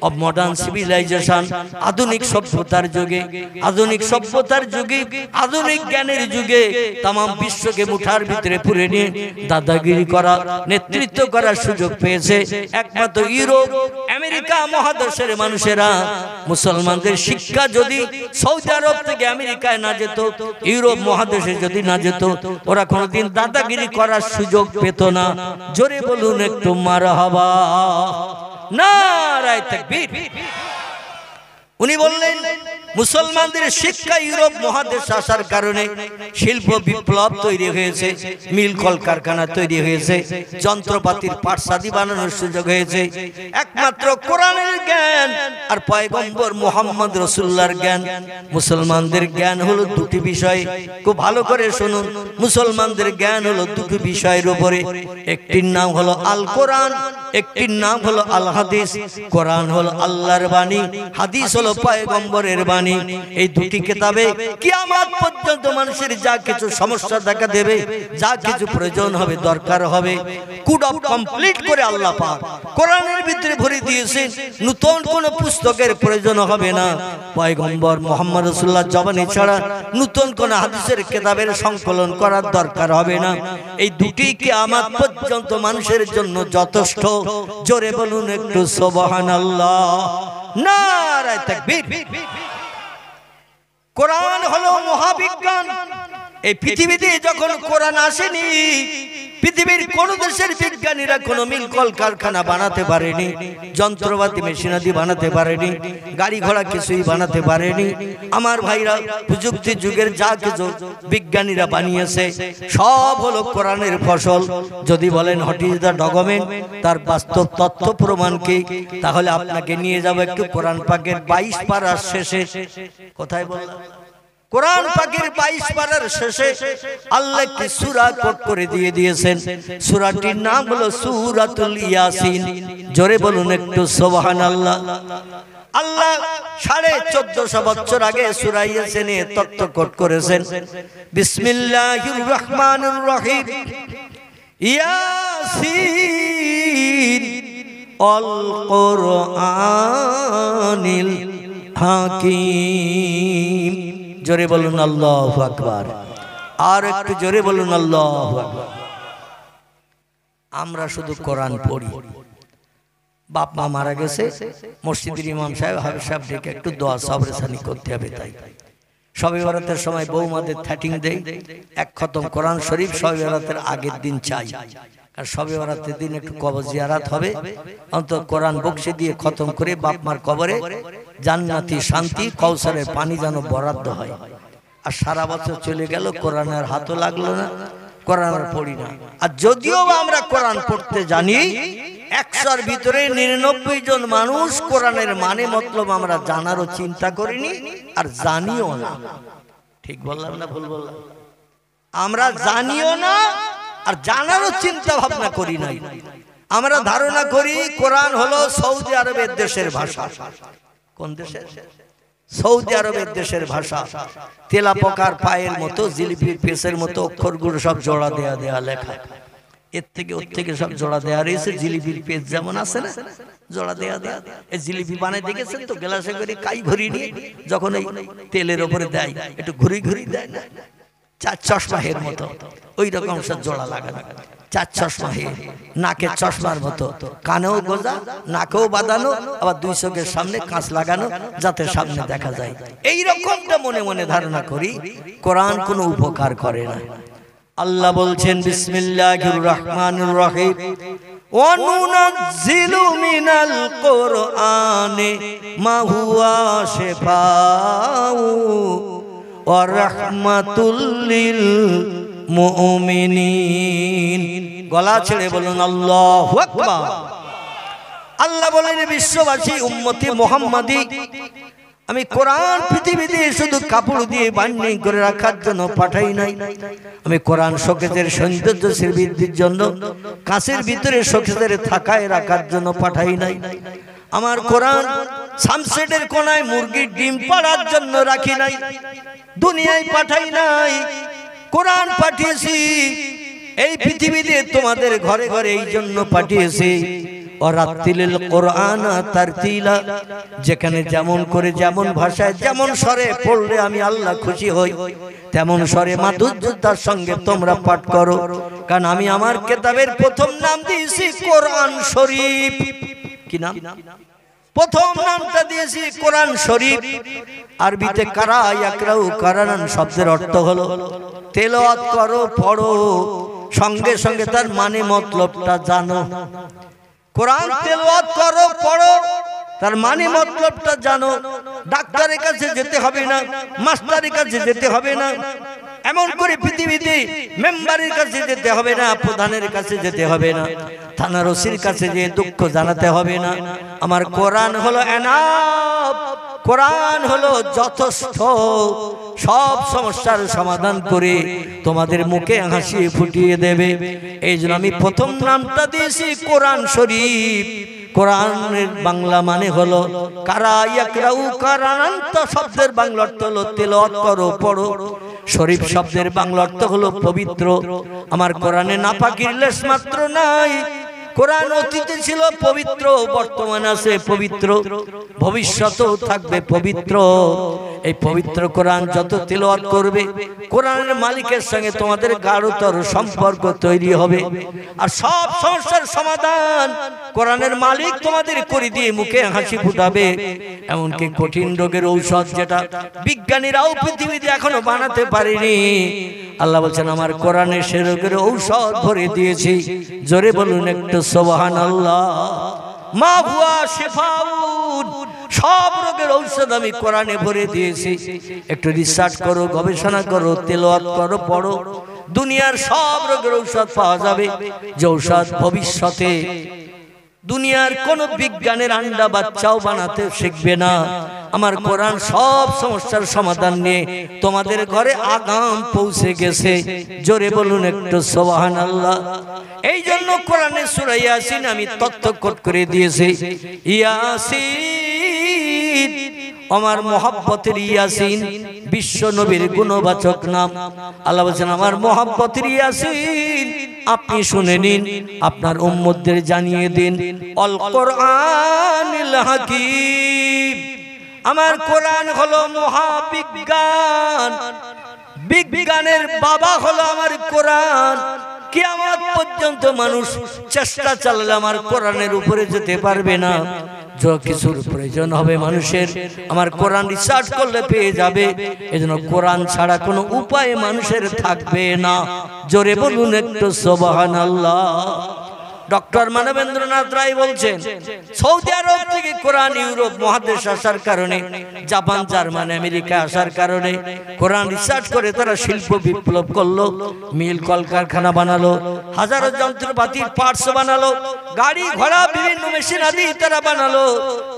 অব মডার্ন সিভিলাইজেশন, আধুনিক সভ্যতার যুগে, আধুনিক সভ্যতার যুগে, আধুনিক জ্ঞানের যুগে তাম বিশ্বকে মুঠার ভিতরে পুরে নিয়ে দাদাগিরি করা, নেতৃত্ব করার সুযোগ পেয়েছে একমাত্র ইউরোপ আমেরিকা মহাদেশের মানুষেরা। মুসলমানদের শিক্ষা যদি সৌদি আরব থেকে আমেরিকায় না যেত, ইউরোপ মহাদেশে যদি না যেত, ওরা কোনোদিন দাদাগিরি করার সুযোগ পেত না। জোরে বলুন একটু মারহাবা, নারায়ে তাকবীর। উনি বললেন, মুসলমানদের শিক্ষা ইউরোপ মহাদেশ আসার কারণে শিল্প বিপ্লব তৈরি হয়েছে, মিল কলকারখানা তৈরি হয়েছে, যন্ত্রপাতির পাঠশালা বানানোর সুযোগ হয়েছে। একমাত্র কোরআনের জ্ঞান আর পয়গম্বর মুহাম্মদ রাসূলুল্লাহর জ্ঞান। মুসলমানদের জ্ঞান হলো দুটি বিষয়, খুব ভালো করে শুনুন। মুসলমানদের জ্ঞান হলো দুটি বিষয়ের উপরে, একটির নাম হলো আল কোরআন, একটির নাম হলো আল হাদিস। কোরআন হলো আল্লাহর বাণী, হাদিস হলো পয়গম্বরের বাণী। এই দুটি কিতাবে কিয়ামত পর্যন্ত মানুষের যা কিছু সমস্যা দেখা দেবে, যা কিছু প্রয়োজন হবে, দরকার হবে, কুড অফ কমপ্লিট করে আল্লাহ পাক কোরআনের ভিতরে ভরে দিয়েছেন। নতুন কোনো পুস্তকের প্রয়োজন হবে না। পয়গম্বর মুহাম্মদ রাসূলুল্লাহ জবানি ছাড়া নতুন কোন হাদিসের কিতাবের সংকলন করার দরকার হবে না। এই দুটি কিয়ামত পর্যন্ত মানুষের জন্য যথেষ্ট। জোরে বলুন একটু সুবহানাল্লাহ, নারায়ে তাকবীর। কোরআন হলো মহাবিজ্ঞান। এই পৃথিবীতে যখন কোরআন আসেনি, পৃথিবীর কোন দেশের বিজ্ঞানীরা কোনো মিল কলকারখানা বানাতে পারেনি, যন্ত্রপাতি মেশিনাদি বানাতে পারেনি, গাড়ি ঘোড়া কিছুই বানাতে পারেনি। আমার ভাইরা, প্রযুক্তি যুগের যা কিছু বিজ্ঞানীরা বানিয়েছে সব হলো কোরআনের ফসল। যদি বলেন হোয়াট ইজ দ্য ডকুমেন্ট, তার বাস্তব তথ্য প্রমাণ কি, তাহলে আপনাকে নিয়ে যাব একটু কোরআন পাকের 22 পারার শেষে। কোথায় বললাম? কোরআন পাকের 22 পারার শেষে আল্লাহ একটি সূরা কোট করে দিয়ে দিয়েছেন। সূরাটির নাম হলো সূরাতুল ইয়াসিন। জোরে বলুন একটু সুবহানাল্লাহ। আল্লাহ 1450 বছর আগে সূরা ইয়াসিনে তথ্য কোট করেছেন। বিসমিল্লাহির রহমানির রহিম, ইয়াসিন আল কুরআনিল হাকিম। জোরে বলুন আল্লাহু আকবার। আর একটু জোরে বলুন আল্লাহু আকবার। আমরা শুধু কোরআন পড়ি। বাপ মা মারা গেছে, মসজিদের ইমাম সাহেব হাফেজ সাহেব ডেকে একটু দোয়া সাবরেসানি করতে হবে, তাই শবে বরাতের সময় বৌমাদের থ্যাটিং দেয়, এক খতম কোরআন শরীফ শবে বরাতের আগের দিন চাই। আর শবে বরাতের দিন একটু কবর জিয়ারাত হবে, অন্তত কোরআন বক্সে দিয়ে খতম করে বাপ মার কবরে জান্নাতি শান্তি কৌসারের পানি যেন বরাদ্দ হয়। আর সারা বছর চলে গেল, কোরআনের হাতও লাগলো না, কোরআন আর পড়ি না। আর যদিও আমরা কোরআন পড়তে জানি, 100-র ভিতরে 99 জন মানুষ কোরআনের মানে মতলব আমরা জানারও চিন্তা করিনি আর জানিও না। ঠিক বললাম না ভুল বললাম? আমরা জানিও না আর জানারও চিন্তা ভাবনা করি নাই। আমরা ধারণা করি কোরআন হলো সৌদি আরবের দেশের ভাষা। কোন দেশের? সৌদি আরবের দেশের ভাষা। তেলা পোকার পায়ের মতো, জিলিপির পেসের মতো অক্ষরগুলো সব জোড়া দেয়া দেয়া লেখা। এর থেকে ওর থেকে সব জোড়া দেয়া রয়েছে। জিলিপির পেজ যেমন আছে না, জোড়া দেয়া দেয়া। এই জিলিপি বানায় দেখেছেন তো, গ্লাসে করে কাই ঘুরি নিয়ে যখন এই তেলের ওপরে দেয় একটু ঘুরি ঘুরি দেয় না, 4 চশমা হের মতো, ওই রকম সব জোড়া লাগানো। 4 চশমা হে, নাকে চশমার মতো, কানেও গোজা, নাকেও বাঁধানো, আবার 2 চোখের সামনে কাঁচ লাগানো যাতে সামনে দেখা যায়। এই রকমটা মনে মনে ধারণা করি, কোরআন কোনো উপকার করে না। আল্লাহ বলছেন বিসমিল্লাহির রহমানির রহিম, ওয়া নুনাজ্জিলু মিনাল কুরআনি মা হুয়া শিফাউ ওয়া রাহমাতুল লিল মুমিনিন। গলা ছেড়ে বলুন আল্লাহু আকবার। আল্লাহ বলেন বিশ্ববাসী উম্মতি মুহাম্মাদি, আমি কোরআন পৃথিবীতে শুধু কাপড় দিয়ে বান্ডিং করে রাখার জন্য পাঠাই নাই। আমি কোরআন শোকেসের সৌন্দর্য বৃদ্ধির জন্য, কাঁচের ভিতরে শোকেসের থাকায় রাখার জন্য পাঠাই নাই। আমার কোরআন সানসেটের কোনায় মুরগির ডিম পাড়ার জন্য রাখি নাই, দুনিয়ায় পাঠাই নাই। কোরআন পাঠিয়েছি এই পৃথিবীতে তোমাদের ঘরে ঘরে এই জন্য পাঠিয়েছি। ওয়ারাতিলিল কোরআনা তারতিলা, যেখানে যেমন করে যেমন ভাষায় যেমন স্বরে পড়লে আমি আল্লাহ খুশি হই, তেমন স্বরে মাধুর্যতার সঙ্গে তোমরা পাঠ করো। কারণ আমি আমার কিতাবের প্রথম নাম দিয়েছি কোরআন শরীফ। কি নাম? প্রথম নামটা দিয়েছি কোরআন শরীফ। আরবিতে কারা ইয়াকরাউ কারানান শব্দের অর্থ হলো তেলাওয়াত করো, পড়ো, সঙ্গে সঙ্গে তার মানে মতলবটা জানো। কোরআন তেলাওয়াত করো, পড়ো, তার মানে মতলবটা জানো। ডাক্তারের কাছে যেতে হবে না, মাস্টারের কাছে যেতে হবে না, এমন করে পৃথিবীতে মেম্বারের কাছে যেতে হবে না, প্রধানের কাছে যেতে হবে না, থানার ওসির কাছে যে দুঃখ জানাতে হবে না। আমার কোরআন হলো এনাফ, কোরআন হলো যথেষ্ট, সব সমস্যার সমাধান করে তোমাদের মুখে হাসি ফুটিয়ে দেবে। এই জন্য আমি প্রথম নামটা দিয়েছি কোরআন শরীফ। কোরআনের বাংলা মানে হলো কারা ইয়াকরাউ কারানান, তো শব্দের বাংলা অর্থ হলো তেলাওয়াত করো, পড়ো। শরীফ শব্দের বাংলা অর্থ হলো পবিত্র। আমার কোরআনে নাপাকির লেশ মাত্র নাই। কোরআন অতীতে ছিল পবিত্র, বর্তমান আছে পবিত্র, ভবিষ্যতেও থাকবে পবিত্র। এই পবিত্র কোরআন যত তেলাওয়াত করবে, কোরআনের মালিকের সঙ্গে তোমাদের গাঢ়তর সম্পর্ক তৈরি হবে। আর সব সমস্যার সমাধান কোরআনের মালিক তোমাদের করে দিয়ে মুখে হাসি ফুটাবে। এমনকি কঠিন রোগের ঔষধ যেটা বিজ্ঞানীরাও পৃথিবীতে এখনো বানাতে পারেনি, আল্লাহ বলছেন আমার কোরআনে সে রোগের ঔষধ ভরে দিয়েছি। জোরে বলুন একটু সুবহানাল্লাহ। মা হুয়া শিফাউন, সব রোগের ঔষধ আমি কোরআনে ভরে দিয়েছি। একটু রিসার্চ করো, গবেষণা করো, তেলাওয়াত করো, পড়ো, দুনিয়ার সব রোগের ঔষধ পাওয়া যাবে। যে ঔষধ ভবিষ্যতে দুনিয়ার কোন বিজ্ঞানের আন্ডা বাচ্চাও বানাতে শিখবে না। আমার কোরআন সব সমস্যার সমাধান নিয়ে তোমাদের ঘরে আগাম পৌঁছে গেছে। জোরে বলুন একটু সুবহানাল্লাহ। এই জন্য কোরআনে সূরা ইয়াসিন আমি তথ্যকট করে দিয়েছি। ইয়াসিন, আমার মহব্বতের ইয়াসিন, বিশ্ব নবীর গুণবাচক নাম। আল্লাহ বলেন আমার মহব্বতের ইয়াসিন আপনি শুনে নিন, আপনার উম্মতদের জানিয়ে দিন। আল কোরআনিল হাকীম, আমার কোরআন হলো মহাবিজ্ঞান, বিজ্ঞানের বাবা হলো আমার কোরআন। কিয়ামত পর্যন্ত মানুষ চেষ্টা চালালে আমার কোরআনের উপরে যেতে পারবে না। যা কিছুর প্রয়োজন হবে মানুষের, আমার কোরআন রিসার্চ করলে পেয়ে যাবে। এজন্য কোরআন ছাড়া কোনো উপায় মানুষের থাকবে না। জোরে বলুন একটু সুবহানাল্লাহ। ডক্টর মানবেন্দ্রনাথ রায় বলছেন, সৌদি আরব থেকে কোরআন ইউরোপ মহাদেশ আসার কারণে, জাপান, জার্মান, আমেরিকা আসার কারণে কোরআন রিসার্চ করে তারা শিল্প বিপ্লব করলো, মিল কলকারখানা বানালো, হাজারো যন্ত্রপাতির পার্টস বানালো, গাড়ি ঘোড়া বিভিন্ন মেশিন আদি তারা বানালো।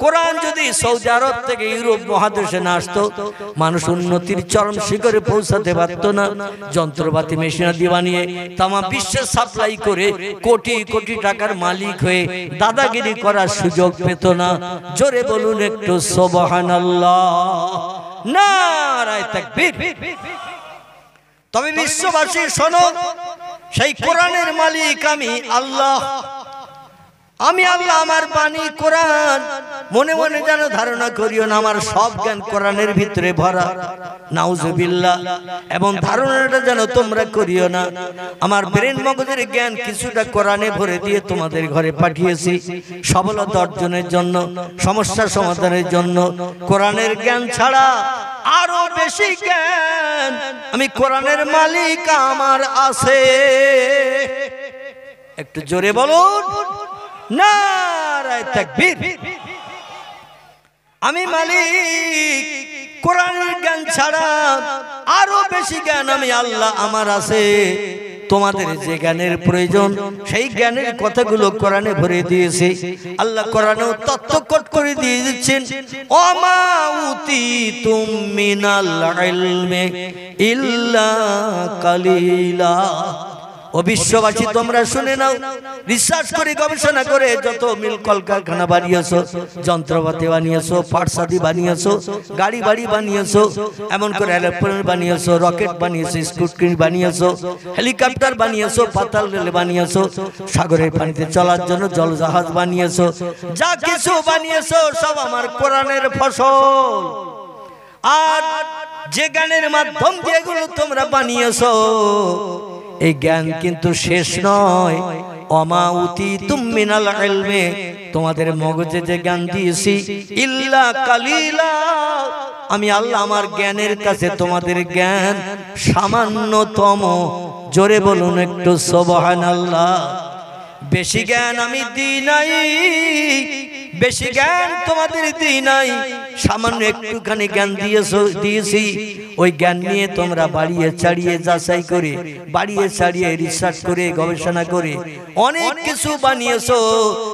কোরআন যদি সৌদি আরব থেকে ইউরোপ মহাদেশে না আসতো, মানুষ উন্নতির চরম শিখরে পৌঁছাতে পারত না। যন্ত্রপাতি মেশিন আদি বানিয়ে তামাম বিশ্বে সাপ্লাই করে কোটি কোটি টাকার মালিক হয়ে দাদাগিরি করার সুযোগ পেত না। জোরে বলুন একটু সুবহানাল্লাহ, নারায়ে তাকবীর। তবে বিশ্ববাসী শোনো, সেই কোরআনের মালিক আমি আল্লাহ। আমি আল্লাহ, আমার বাণী কোরআন। মনে মনে যেন ধারণা করিও না আমার সব জ্ঞান কোরআনের ভিতরে ভরা, নাউজুবিল্লাহ। এবং ধারণাটা যেন তোমরা করিও না আমার ব্রেন মগজের জ্ঞান কিছুটা কোরআনে ভরে দিয়ে তোমাদের ঘরে পাঠিয়েছি সফলতা অর্জনের জন্য, সমস্যা সমাধানের জন্য। কোরআনের জ্ঞান ছাড়া আরো বেশি জ্ঞান আমি কোরআনের মালিক আমার আছে। একটু জোরে বলুন নারায়ে তাকবীর। আমি মালিক, কোরআনের জ্ঞান ছাড়া আরো বেশি জ্ঞান আমি আল্লাহ আমার আছে। তোমাদের যে জ্ঞানের প্রয়োজন সেই জ্ঞানের কথাগুলো কোরআনে ভরে দিয়েছে আল্লাহ। কোরআনেও তথ্যকট করে দিয়ে দিচ্ছেন, ওমা উতিতুম মিনাল ইলমি ইল্লা কালিলা। ও বিশ্ববাসী তোমরা শুনে নাও, রিসার্চ করে গবেষণা করে যত মিল কলকারখানা বানিয়েছো, যন্ত্রপাতি বানিয়েছো, পাটসাদি বানিয়েছো, গাড়ি বাড়ি বানিয়েছো, এমন করে এরোপ্লেন বানিয়েছো, রকেট বানিয়েছো, স্কুটর বানিয়েছো, হেলিকপ্টার বানিয়েছো, পাতাল রেল বানিয়েছো, সাগরের পানিতে চলার জন্য জলজাহাজ বানিয়েছো, যা কিছু বানিয়েছো সব আমার কোরআনের ফসল। আর যে জ্ঞানের মাধ্যম দিয়ে এগুলো তোমরা বানিয়েছো, এই জ্ঞান কিন্তু শেষ নয়। ওমা উতিতুম মিনাল ইলমি, তোমাদের মগজে যে জ্ঞান দিয়েছি, ইল্লা কালিলা, আমি আল্লাহ আমার জ্ঞানের কাছে তোমাদের জ্ঞান সামান্যতম। জোরে বলুন একটু সুবহানাল্লাহ। বেশি জ্ঞান আমি দিই নাই, বেশি জ্ঞান তোমাদের দিই নাই, সামান্য একটুখানি জ্ঞান দিয়েছি। ওই জ্ঞান নিয়ে তোমরা বাড়িয়ে চাড়িয়ে যাচাই করে, বাড়িয়ে চাড়িয়ে রিসার্চ করে গবেষণা করে অনেক কিছু বানিয়েছো,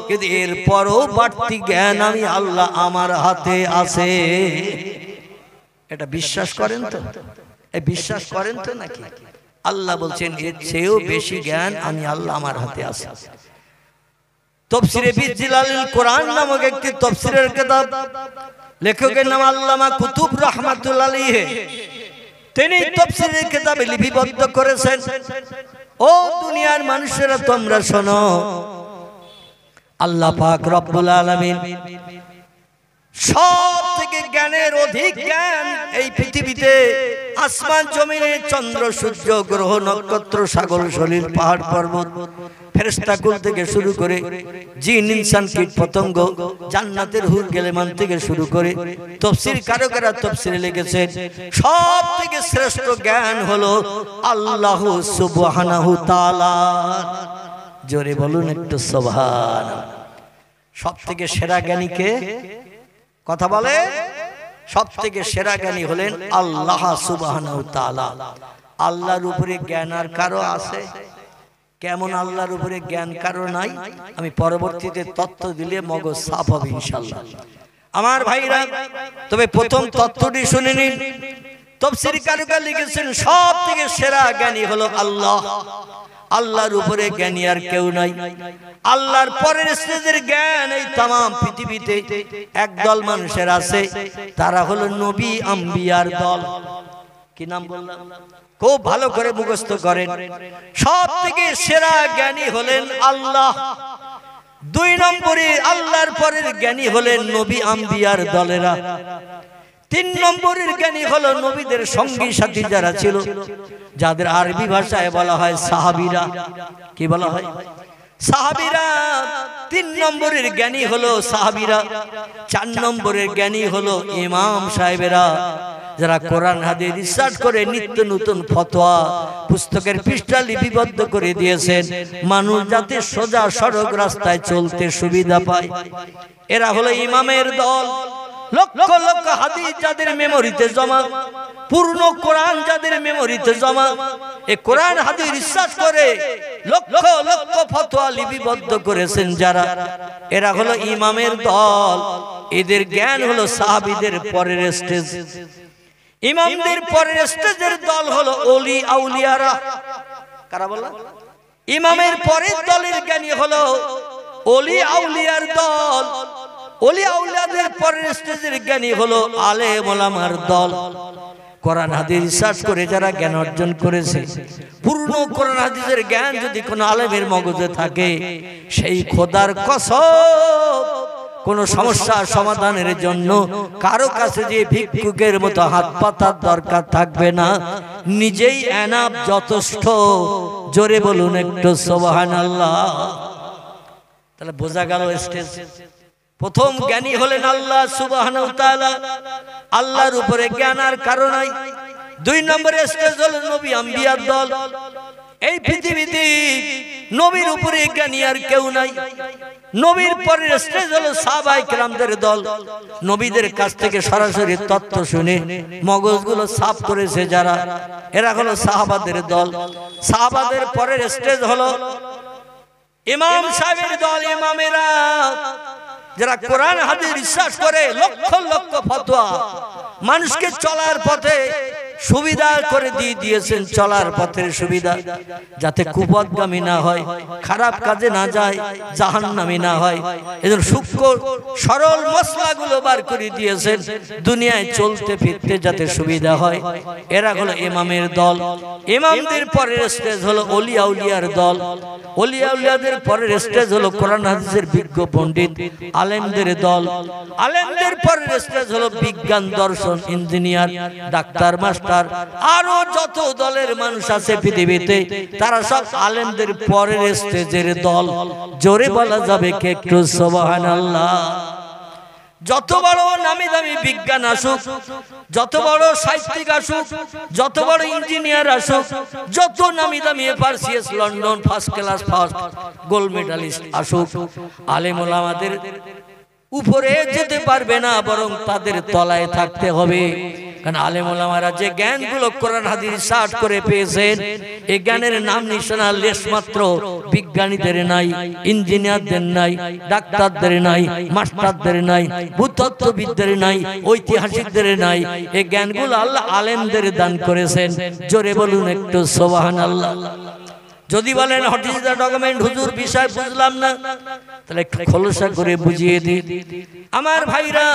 কিন্তু এরপরও বাড়তি জ্ঞান আমি আল্লাহ আমার হাতে আছে। এটা বিশ্বাস করেন তো? বিশ্বাস করেন তো নাকি? আল্লাহ বলছেন এর চেয়েও বেশি জ্ঞান আমি আল্লাহ আমার হাতে আছে। তাফসীরে বিজিলালিল কোরআন নামক একটি তাফসীরের কিতাব, লেখকের নাম আল্লামা কুতুব রাহমাতুল্লাহ আলাইহি, তিনি তাফসীরের কিতাবে লিপিবদ্ধ করেছেন, ও দুনিয়ার মানুষেরা তোমরা শোনো, আল্লাহ পাক রব্বুল আলামিন সব থেকে জ্ঞানের অধিক জ্ঞান এই পৃথিবীতে আসমান জমিনে চন্দ্র সূর্য গ্রহ নক্ষত্র সাগর সলিল পাহাড় পর্বত ফেরেশতাকুল থেকে শুরু করে জিন ইনসান কীট পতঙ্গ জান্নাতের হুর গেলেমান থেকে শুরু করে তাফসীর কারকেরা তাফসীরে লিখেছেন সব থেকে শ্রেষ্ঠ জ্ঞান হলো আল্লাহ সুবহানাহু তাআলা। জোরে বলুন একটু সুবহানাল্লাহ। সব থেকে সেরা জ্ঞানী কে? কথা বলে। সব থেকে সেরা জ্ঞানী হলেন আল্লাহ সুবহানাহু তাআলা। আল্লাহর উপরে জ্ঞান আর কারো আছে? কেমন আল্লাহর উপরে জ্ঞান কারো নাই? আমি পরবর্তীতে তথ্য দিলে মগজ সাফ হবে ইনশাআল্লাহ আমার ভাইরা। তবে প্রথম তথ্যটি শুনে নিন। তাফসীর কারকেরা লিখেছেন সব থেকে সেরা জ্ঞানী হলো আল্লাহ। আল্লাহর উপরে জ্ঞানী আর কেউ নাই। আল্লাহর পরের শ্রেণীর জ্ঞান এই তামাম পৃথিবীতে একদল মানুষের আছে, তারা হলো নবী আম্বিয়ার দল। কি নাম বললাম? খুব ভালো করে মুখস্থ করেন। সব থেকে সেরা জ্ঞানী হলেন আল্লাহ। দুই নম্বরে আল্লাহর পরের জ্ঞানী হলেন নবী আম্বিয়ার দলেরা। তিন নম্বরের জ্ঞানী হলো নবীদের সঙ্গী সাথী যারা ছিল, যাদের আরবি ভাষায় বলা হয় সাহাবীরা। কি বলা হয়? সাহাবীরা 3 নম্বরের জ্ঞানী হলো সাহাবীরা, 4 নম্বরের জ্ঞানী হলো ইমাম সাহেবেরা, যারা কোরআন হাদিস রিসার্চ করে নিত্য নতুন ফতোয়া পুস্তকের পৃষ্ঠা লিপিবদ্ধ করে দিয়েছেন, মানুষ যাতে সোজা সড়ক রাস্তায় চলতে সুবিধা পায়। এরা হলো ইমামের দল। লক্ষ লক্ষ হাদিস যাদের মেমোরিতে জমা, পূর্ণ কোরআন যাদের মেমোরিতে জমা, এই কোরআন হাদিস রিসার্চ করে লক্ষ লক্ষ ফতোয়া লিপিবদ্ধ করেছেন যারা, এরা হলো ইমামের দল। এদের জ্ঞান হলো সাহাবীদের পরের স্টেজ। ইমামদের পরের স্টেজের দল হলো ওলি আউলিয়ারা। কারা বলল? ইমামের পরের দলের জ্ঞানী হলো ওলি আউলিয়ার দল। ওলি আউলিয়াদের পরের স্টেজের জ্ঞানী হলো আলেম ওলামার দল। কোরআন হাদিস রিসার্চ করে যারা জ্ঞান অর্জন করেছে, পূর্ণ কোরআন হাদিসের জ্ঞান যদি কোনো আলেমের মগজে থাকে, সেই খোদার কসম কোন সমস্যা সমাধানের জন্য কারো কাছে যে ভিক্ষুকের মতো হাত পাতার দরকার থাকবে না, নিজেই এনাফ, যথেষ্ট। জোরে বলুন একটু সুবহানাল্লাহ। তাহলে বোঝা গেল স্টেজ। প্রথম জ্ঞানী হলেন আল্লাহ সুবহানাহু ওয়া তাআলা, আল্লাহর উপরে জ্ঞান আর কারো নাই। 2 নম্বরে স্টেজ হলো নবী আম্বিয়ার দল। এই পৃথিবীতে নবীর উপরে জ্ঞানী আর কেউ নাই। নবীর পরের স্টেজ হলো সাহাবায়ে কেরামদের দল। নবীদের কাছ থেকে সরাসরি তথ্য শুনে মগজগুলো সাফ করেছে যারা, এরা হলো সাহাবাদের দল। সাহাবাদের পরের স্টেজ হলো ইমাম সাহেবের দল। ইমামেরা যারা কোরআন হাদিস রিসার্চ করে লক্ষ লক্ষ ফতোয়া মানুষকে চলার পথে সুবিধা করে দিয়ে দিয়েছেন, চলার পথের সুবিধা, যাতে কুপথগামী না হয়, খারাপ কাজে না যায়, জাহান্নামী না হয়। এজন্য সূক্ষ্ম সরল মসলাগুলো বার করে দিয়েছেন, দুনিয়ায় চলতে ফিরতে যাতে সুবিধা হয়। এরা হলো ইমামের দল। ইমামদের পরের স্টেজ হলো ওলি আউলিয়ার দল। ওলি আউলিয়াদের পরের স্টেজ হলো কোরআন হাদিসের বিজ্ঞ পণ্ডিত আলেমদের দল। আলেমদের পরের স্টেজ হলো বিজ্ঞান, দর্শন, ইঞ্জিনিয়ার, ডাক্তার, মাস্টার, আরো যত দলের মানুষ আছে পৃথিবীতে, তারা সব আলেমদের পরের স্টেজের দল। জোরে বলা যাবে কে একটু সুবহানাল্লাহ। যত বড় নামি দামি বিজ্ঞান আসুক, যত বড় সাহিত্যিক আসুক, যত বড় ইঞ্জিনিয়ার আসুক, যত নামি দামি FRCS London first class first gold medallist আসুক, আলেম ওলামাদের উপরে যেতে পারবে না, বরং তাদের তলায় থাকতে হবে। কারণ আলেম ওলামারা যে জ্ঞানগুলো কোরআন হাদিস রিসার্চ করে পেয়েছেন, এই জ্ঞানের নাম নিশানা লেশমাত্র বিজ্ঞানীদের নাই, ইঞ্জিনিয়ারদের নাই, ডাক্তারদের নাই, মাস্টারদের নাই, ভূতত্ত্ববিদদের নাই, ঐতিহাসিকদের নাই। এই জ্ঞানগুলো আল্লাহ আলেমদের দান করেছেন। জোরে বলুন একটু সুবহানাল্লাহ। যদি বলেন হোয়াট ইজ দ্য ডকুমেন্ট, হুজুর বিষয় বুঝলাম না, তাহলে খোলসা করে বুঝিয়ে দিই। আমার ভাইরা,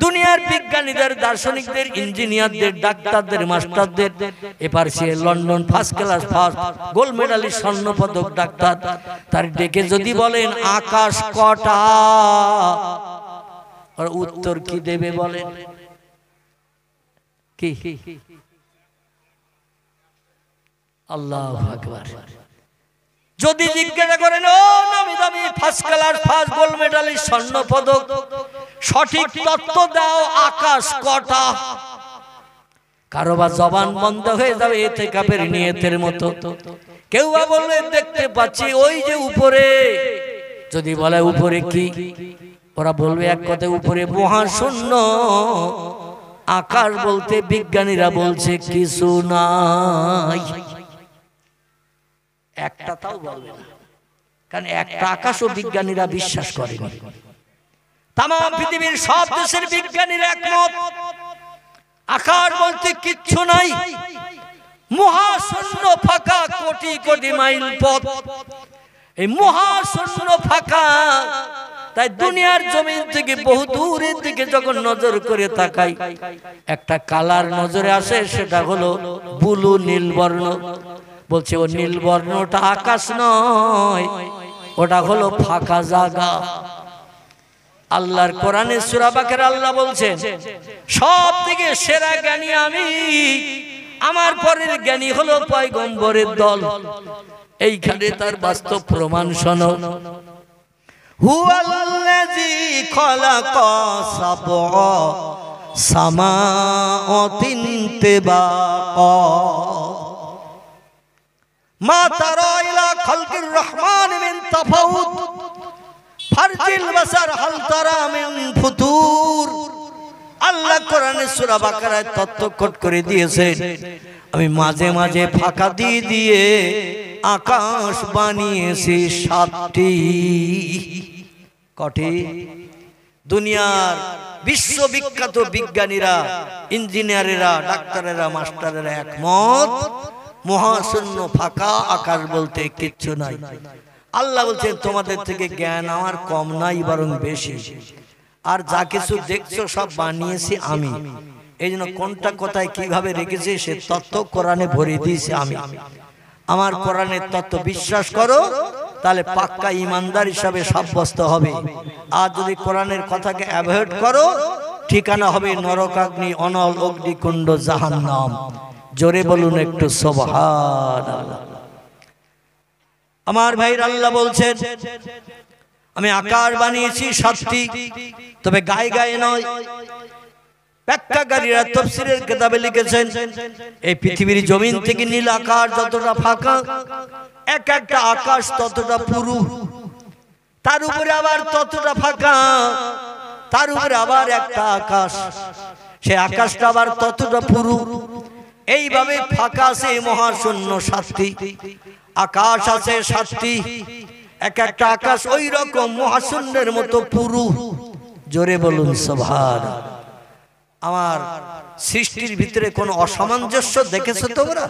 দুনিয়ার বিজ্ঞানীদের, দার্শনিকদের, ইঞ্জিনিয়ারদের, ডাক্তারদের, মাস্টারদের, FRCS London first class first gold medalist, স্বর্ণ পদক ডাক্তার, তার ডেকে যদি বলেন আকাশ কটা, আর উত্তর কি দেবে বলেন? কি? আল্লাহু আকবার। যদি জিজ্ঞাসা করেন ও নামি দামি first class first gold medalist, স্বর্ণ পদক, সঠিক তত্ত্ব দাও, আকাশ কটা? কারোবা জবান বন্ধ হয়ে যাবে ইতিকাফের নিয়তের মতো। কেউ বা বলবে দেখতে পাচ্ছি ওই যে উপরে। যদি বলে উপরে কি, ওরা বলবে এক কথায় উপরে মহাশূন্য। আকাশ বলতে বিজ্ঞানীরা বলছে কিছু নাই। একটা তাও বলবে না, কারণ একটা আকাশও বিজ্ঞানীরা বিশ্বাস করেনি। তাম পৃথিবীর সব দেশের বিজ্ঞানীরা একমত, আকাশ বলতে কিচ্ছু নাই, মহাশূন্য ফাঁকা, কোটি কোটি মাইল পথ। এই মহাশূন্য ফাঁকা, তাই দুনিয়ার জমিন থেকে বহু দূরের দিকে যখন নজর করে তাকাই, একটা কালার নজরে আসে, সেটা হলো ব্লু, নীল বর্ণ। বলছে ও নীল বর্ণটা আকাশ নয়, ওটা হলো ফাঁকা জায়গা। আল্লাহর কোরআনে সূরা বাকারা আল্লাহ বলছেন সব থেকে সেরা জ্ঞানী আমি, আমার পরের জ্ঞানী হলো পয়গম্বরের দল। এইখানে তার বাস্তব প্রমাণ শোনো। হুয়াল্লাযী খালাকা সাবআ সামাওয়াতিন তিবাকা মা তারা ইলা খালকির রহমান মিন তাফাউত ফারজিল বাসার হাল তারা মিন ফুতুর। আল্লাহ কোরআনে সূরা বাকারায় তথ্যকট করে দিয়েছেন, আমি মাঝে মাঝে ফাঁকা দিয়ে দিয়ে আকাশ বানিয়েছি 7টি। কটি? দুনিয়ার বিশ্ববিখ্যাত বিজ্ঞানীরা, ইঞ্জিনিয়ারেরা, ডাক্তারেরা, মাস্টারেরা একমত, মহাশূন্য ফাঁকা আকাশ বলতে কিচ্ছু নাই। আল্লাহ বলছেন তোমাদের থেকে জ্ঞান আমার কম নাই, বরং বেশি। আর যা কিছু দেখছো সব বানিয়েছি আমি। এই জন্য কোনটা কোথায় কিভাবে রেখেছি সে তত্ত্ব কোরআনে ভরে দিয়েছি আমি। আমার কোরআনের তত্ত্ব বিশ্বাস করো, তাহলে পাক্কা ইমানদার হিসাবে সাব্যস্ত হবে। আর যদি কোরআনের কথাকে অ্যাভয়েড করো, ঠিকানা হবে নরকাগ্নি, অনল অগ্নিকুণ্ড, জাহান্নাম। জোরে বলুন একটু সুবহানাল্লাহ। আমার ভাইরা, আল্লাহ বলছেন আমি আকাশ বানিয়েছি 7টি, তবে গায়ে গায়ে নয়। ব্যাখ্যাকারীরা তাফসীরের কিতাবে লিখেছেন এই পৃথিবীর জমিন থেকে নীল আকাশ যতটা ফাঁকা, এক একটা আকাশ ততটা পুরু, তার উপরে আবার ততটা ফাঁকা, তার উপরে আবার একটা আকাশ, সে আকাশটা আবার ততটা পুরু। এইভাবে ফাঁকা আছে মহাশূন্য 7টি, আকাশ আছে 7টি, এক একটা আকাশ ওই রকম মহাশূন্যের মতো পুরু। জোরে বলুন সুবহানাল্লাহ। আমার সৃষ্টির ভিতরে কোনো অসামঞ্জস্য দেখেছো তোমরা?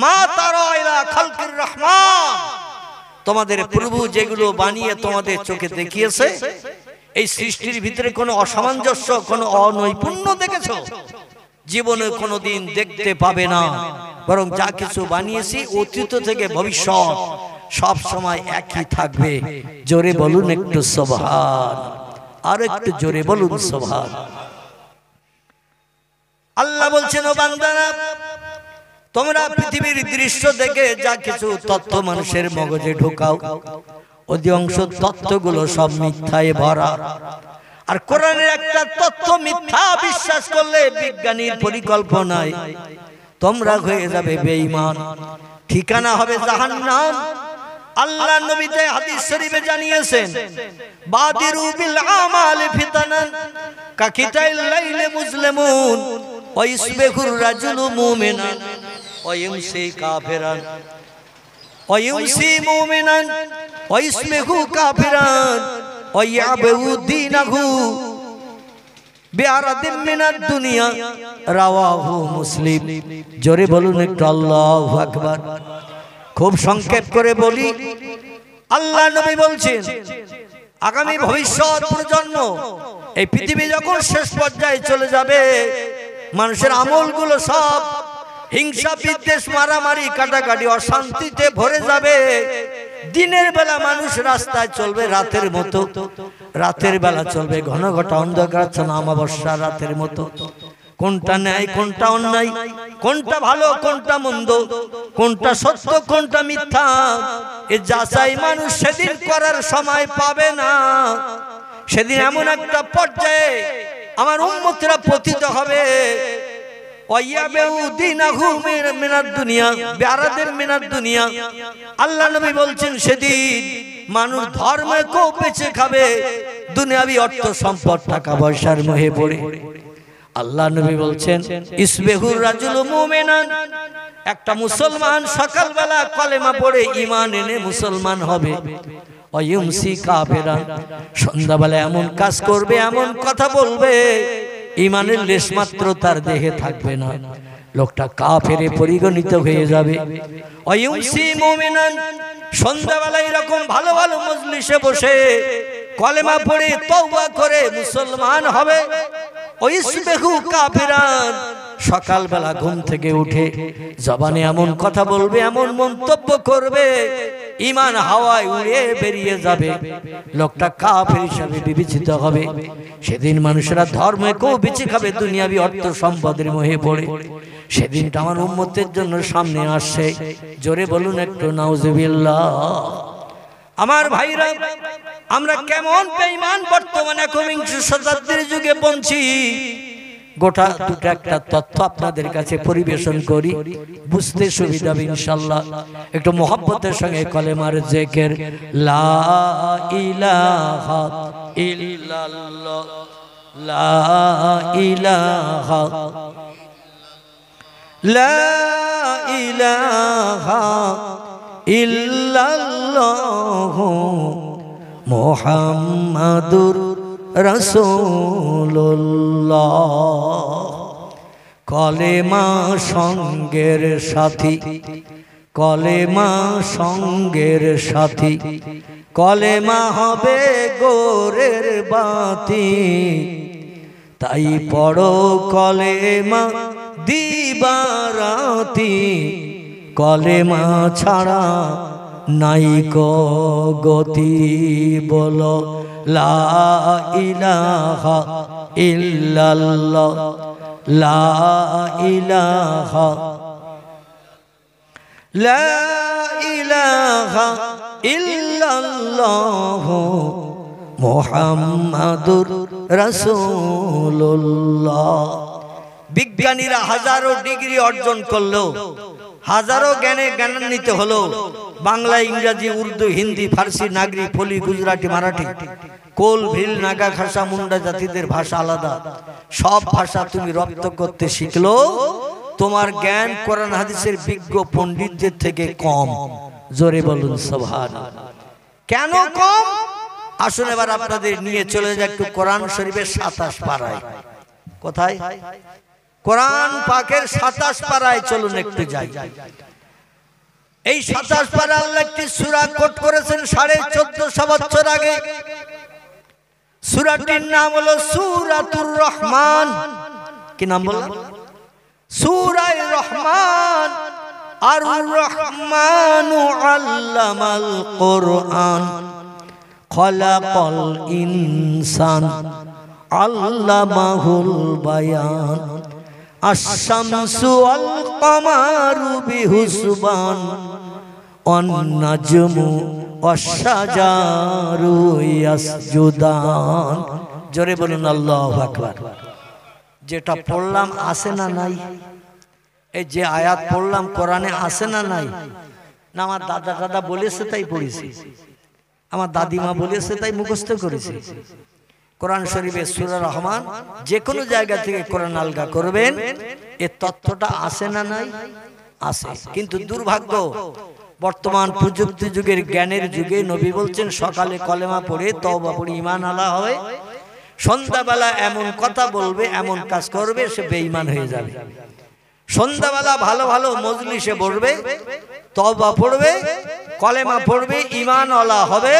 মা তারা ইলা খালকির রহমান, তোমাদের প্রভু যেগুলো বানিয়ে তোমাদের চোখে দেখিয়েছে, এই সৃষ্টির ভিতরে কোনো অসামঞ্জস্য, কোনো অনৈপুণ্য দেখেছো? জীবনে কোনোদিন দেখতে পাবে না। বরং যা কিছু বানিয়েছি অতীত থেকে ভবিষ্যৎ সব সময় একই থাকবে। জোরে বলুন একটু সুবহান, আর একটু জোরে বলুন সুবহান। আল্লাহ বলছেন ও বান্দারা, তোমরা পৃথিবীর দৃশ্য দেখে যা কিছু তথ্য মানুষের মগজে ঢোকাও, অধিকাংশ তথ্যগুলো সব মিথ্যায় ভরা। আর কোরআনের একটা তথ্য মিথ্যা বিশ্বাস করলে বিজ্ঞানীর পরিকল্পনায় তোমরা হয়ে যাবে বেঈমান, ঠিকানা হবে জাহান্নাম। আল্লাহ নবী যে হাদিস শরীফে জানিয়েছেন, বাদিরু বিল আমালি ফিতানান কাকিতাইল লাইলি মুসলিমুন ওয়া ইসবিহুর রাজুলু মুমিনান ওয়া ইমসি কাফিরান ওয়া ইমসি মুমিনান ওয়া ইসবিহু কাফিরান ওয়া ইয়াবু দীনাহু বিআরাদিন মিনাদ দুনিয়া। রাওয়াহু মুসলিম। জোরে বলুন একটু আল্লাহু আকবার। খুব সংক্ষেপ করে বলি, আল্লাহ নবী বলছেন আগামী ভবিষ্যৎ প্রজন্ম, এই পৃথিবী যখন শেষ পর্যায়ে চলে যাবে, মানুষের আমলগুলো সব হিংসা, বিদ্বেষ, মারামারি, কাটাকাটি, অশান্তিতে ভরে যাবে। দিনের বেলা মানুষ রাস্তায় চলবে রাতের মতো, রাতের বেলা চলবে ঘন ঘটা অন্ধকার, অমাবস্যা রাতের মতো। কোনটা ন্যায়, কোনটা অন্যায়, কোনটা ভালো, কোনটা মন্দ, কোনটা সত্য, কোনটা মিথ্যা, এ যাচাই মানুষ সেদিন করার সময় পাবে না। সেদিন এমন একটা পর্যায়ে আমার উম্মতরা পতিত হবে, আল্লাহ নবী বলছেন সেদিন মানুষ ধর্মে কেউ বেঁচে খাবে, দুনিয়াবি অর্থ সম্পদ, টাকা পয়সার মোহে পড়ে। আল্লাহ নবী বলছেন ইসবিহুর রাজুলু মুমিনান, একটা মুসলমান সকালবেলা কলেমা পড়ে ঈমান এনে মুসলমান হবে, ওয়া ইউমসি কাফিরান, সন্ধ্যাবেলা এমন কাজ করবে, এমন কথা বলবে, ঈমানের লেশমাত্র তার দেহে থাকবে না, লোকটা কাফেরে পরিগণিত হয়ে যাবে। ওয়া ইউমসি মুমিনান, সন্ধ্যাবেলা এরকম ভালো ভালো মজলিসে বসে কলেমা পড়ে তওবা করে মুসলমান হবে। ওয়া ইসবিহু কাফিরান, সকালবেলা ঘুম থেকে উঠে জবানে এমন কথা বলবে, এমন মন্তব্য করবে, ঈমান হাওয়ায় উড়ে বেরিয়ে যাবে, লোকটা কাফের হিসাবে বিবেচিত হবে। সেদিন মানুষেরা ধর্মকেও বেঁচে খাবে দুনিয়াবি অর্থ সম্পদের মোহে পড়ে। সেদিনটা আমার উম্মতের জন্য সামনে আসছে। জোরে বলুন একটু নাউজুবিল্লাহ। আমার ভাইরা, আমরা কেমন বেঈমান বর্তমানে একবিংশ শতাব্দীর যুগে পৌঁছি, গোটা দুটো একটা তথ্য আপনাদের কাছে পরিবেশন করি, বুঝতে সুবিধা হবে ইনশাআল্লাহ। একটু মোহাব্বতের সঙ্গে কলেমার জিকির, লা ইলাহা ইল্লাল্লাহ, লা ইলাহা, লা ইলাহা ইল্লাল্লাহ মুহাম্মাদুর রাসূলুল্লাহ। কলেমা সঙ্গের সাথী, কলেমা সঙ্গের সাথী, কলেমা হবে গোরের বাতি। তাই পড়ো কলেমা দিবারাতি, কলেমা ছাড়া নাই কো গতি। বলো লা ইলাহা ইল্লাল্লাহ, লা ইলাহা, লা ইলাহা ইল্লাল্লাহ মুহাম্মাদুর রাসূলুল্লাহ। বিজ্ঞানীরা হাজারো ডিগ্রি অর্জন করলো, হাজারো জ্ঞানে জ্ঞানান্বিত হলো, বাংলা, ইংরাজি, উর্দু, হিন্দি, ফার্সি, নাগরি, ফলি, গুজরাটি, মারাঠি, কোল, ভিল, নাগা, খাসা, মুন্ডা জাতিদের ভাষা আলাদা। সব ভাষা তুমি রপ্ত করতে শিখলো, তোমার জ্ঞান কোরআন হাদিসের বিজ্ঞ পণ্ডিতদের থেকে কম। জোরে বলুন সুবহানাল্লাহ। কেন কম? আসুন এবার আপনাদের নিয়ে চলে যায় একটু কোরআন শরীফের 27 পারায়। কোথায়? কোরআন পাকের 27 পারায় চলুন একটু যাই। এই 27 পারা আল্লাহ একটি সূরা কোট করেছেন 1450 বছর আগে। সূরাটির নাম হলো সূরাতুর রহমান। কি নাম বললাম? সূরায়ে রহমান। আর রহমানু আল্লামাল কোরআন, খলাকাল ইনসান, আল্লামাহুল বায়ান, আশ-শামসু ওয়াল কমারু বিহুসবান, ওয়ান নাজমু ওয়াশ-শাজারু ইয়াসজুদান। জোরে বলুন আল্লাহু আকবার। যেটা পড়লাম আছে না নাই? এই যে আয়াত পড়লাম কোরআনে আছে না নাই? না আমার দাদা দাদা বলেছে তাই পড়েছি, আমার দাদিমা বলেছে তাই মুখস্থ করেছি। কোরআন শরীফের সূরা রহমান যে কোনো জায়গা থেকে কোরআন আলগা করবেন, এর তথ্যটা আছে না নাই? আছে। কিন্তু দুর্ভাগ্য, বর্তমান প্রযুক্তি যুগের জ্ঞানের যুগে নবী বলছেন সকালে কলেমা পড়ে তওবা পড়ে ঈমান আলা হয়, সন্ধ্যাবেলা এমন কথা বলবে, এমন কাজ করবে, সে বেঈমান হয়ে যাবে। সন্ধ্যাবেলা ভালো ভালো মজলিসে বসবে, তওবা পড়বে, কলেমা পড়বে, ঈমান আলা হবে,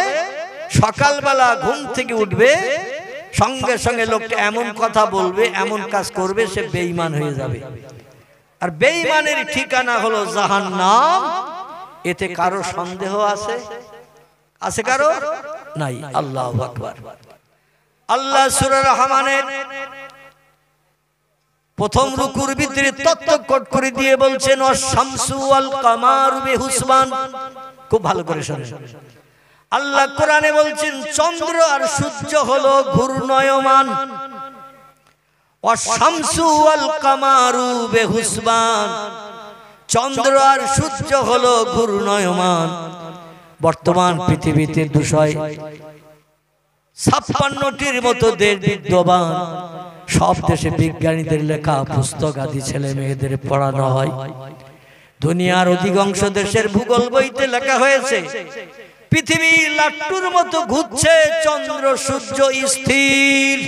সকালবেলা ঘুম থেকে উঠবে, সঙ্গে সঙ্গে লোকটা এমন কথা বলবে, এমন কাজ করবে, সে বেঈমান হয়ে যাবে। আর বেঈমানের ঠিকানা হলো জাহান্নাম। এতে কারো সন্দেহ আছে? আছে কারো? নাই। আল্লাহু আকবার। আল্লাহ সূরা রহমানের প্রথম রুকুর ভিতরে তত্ত্ব কোট করে দিয়ে বলছেন ওয়াশ-শামসু ওয়াল কামারু বিহুসবান। খুব ভালো করে শুনুন। আল্লাহ কোরআনে বলছেন চন্দ্র আর সূর্য হলো ঘূর্ণয়মান। ওয়াশ-শামসু ওয়াল কামারু বিহুসবান, চন্দ্র আর সূর্য হলো ঘূর্ণয়মান। বর্তমান পৃথিবীতে 256টির মতো দেশ বিদ্যমান। সব দেশে বিজ্ঞানীদের লেখা পুস্তক আদি ছেলে মেয়েদের পড়ানো হয়। দুনিয়ার অধিকাংশ দেশের ভূগোল বইতে লেখা হয়েছে পৃথিবী লাট্টুর মতো ঘুরছে, চন্দ্র সূর্য স্থির।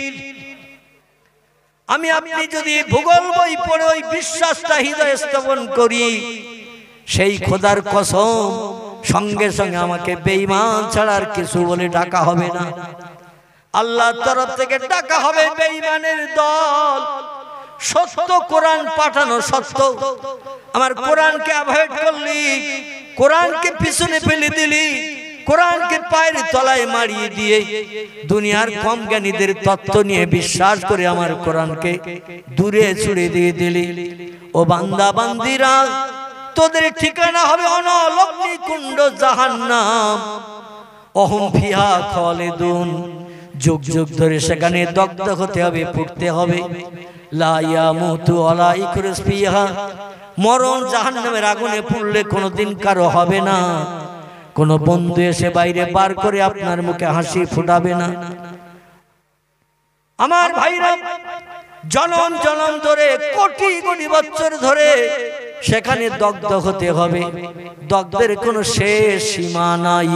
আমি আপনি যদি ভূগোল বই পড়ে ওই বিশ্বাসটা হৃদয়ে স্থাপন করি, সেই খোদার কসম সঙ্গে সঙ্গে আমাকে বেঈমান ছাড়া আর কিছু বলে ডাকা হবে না। আল্লাহর তরফ থেকে ডাকা হবে বেঈমানের দল। সত্য কোরআন পাঠানো সত্য, আমার কোরআনকে অ্যাভয়েড করলি, কোরআনকে পিছনে ফেলে দিলি, কোরআনকে পায়ের তলায় মারিয়ে দিয়ে দুনিয়ার কম জ্ঞানীদের তত্ত্ব নিয়ে বিশ্বাস করে আমার কোরআনকে দূরে ছুড়ে দিয়ে দিলি। ও বান্দা বান্দিরা, তোদের ঠিকানা হবে অনলগ্নি কুণ্ড জাহান্নাম, অহম ফিহা খালিদুন, যুগ যুগ ধরে সেখানে দগ্ধ হতে হবে, পুড়তে হবে। লা ইয়ামুতু ওয়ালা ইয়াখরুজ ফিহা, মরণ জাহান্নামের আগুনে পুড়লে কোনোদিন কারো হবে না, কোনো বন্ধু এসে বাইরে বার করে আপনার মুখে হাসি ফুটাবে না। আমার ভাইরা, জনম জনম ধরে কোটি কোটি বছর ধরে সেখানে দগ্ধ হতে হবে, দগ্ধের কোনো শেষ সীমা নাই।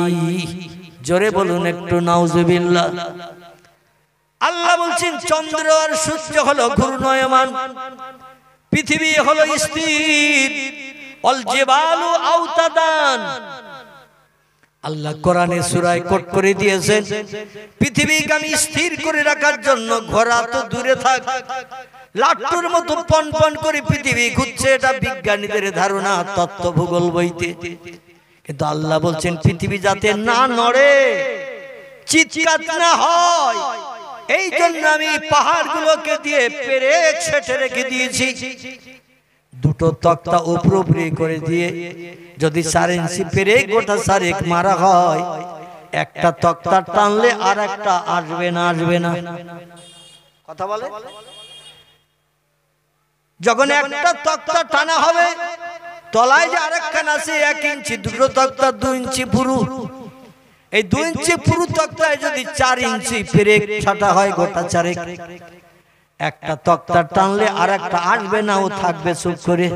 জোরে বলুন একটু নাউজুবিল্লাহ। আল্লাহ বলছেন চন্দ্র আর সূর্য হলো ঘূর্ণয়মান, পৃথিবী হলো স্থির, অল জিবালু আওতাদান। আল্লাহ কোরআনে সূরায় কোট করে দিয়েছেন পৃথিবীকে আমি স্থির করে রাখার জন্য। ঘোড়া তো দূরে থাক, লাট্টুর মতো পনপন করে পৃথিবী ঘুরছে, এটা বিজ্ঞানীদের ধারণা তত্ত্ব ভূগোল বইতে। কিন্তু আল্লাহ বলছেন পৃথিবী যাতে না নড়ে, চিৎকার না হয়, এই জন্য আমি পাহাড়গুলোকে দিয়ে পেরেক ছেটে রেখে দিয়েছি। দুটো তক্তা উপরে করে দিয়ে যদি 4 ইঞ্চি পেরেক গোটা 4 মারা হয়, একটা তক্তা টানলে আর একটা আসবে না, আসবে না। কথা বলে, যখন একটা তক্তা টানা হবে তলায় যে আরেকখান আছে 1 ইঞ্চি, দুটো তক্তা 2 ইঞ্চি পুরু, এই 2 ইঞ্চি পুরু তক্তায় যদি 4 ইঞ্চি পেরেক ছাটা হয় গোটা 4, একটা তক্তা টানলে আর একটা আসবে না, ও থাকবে চুপ করে।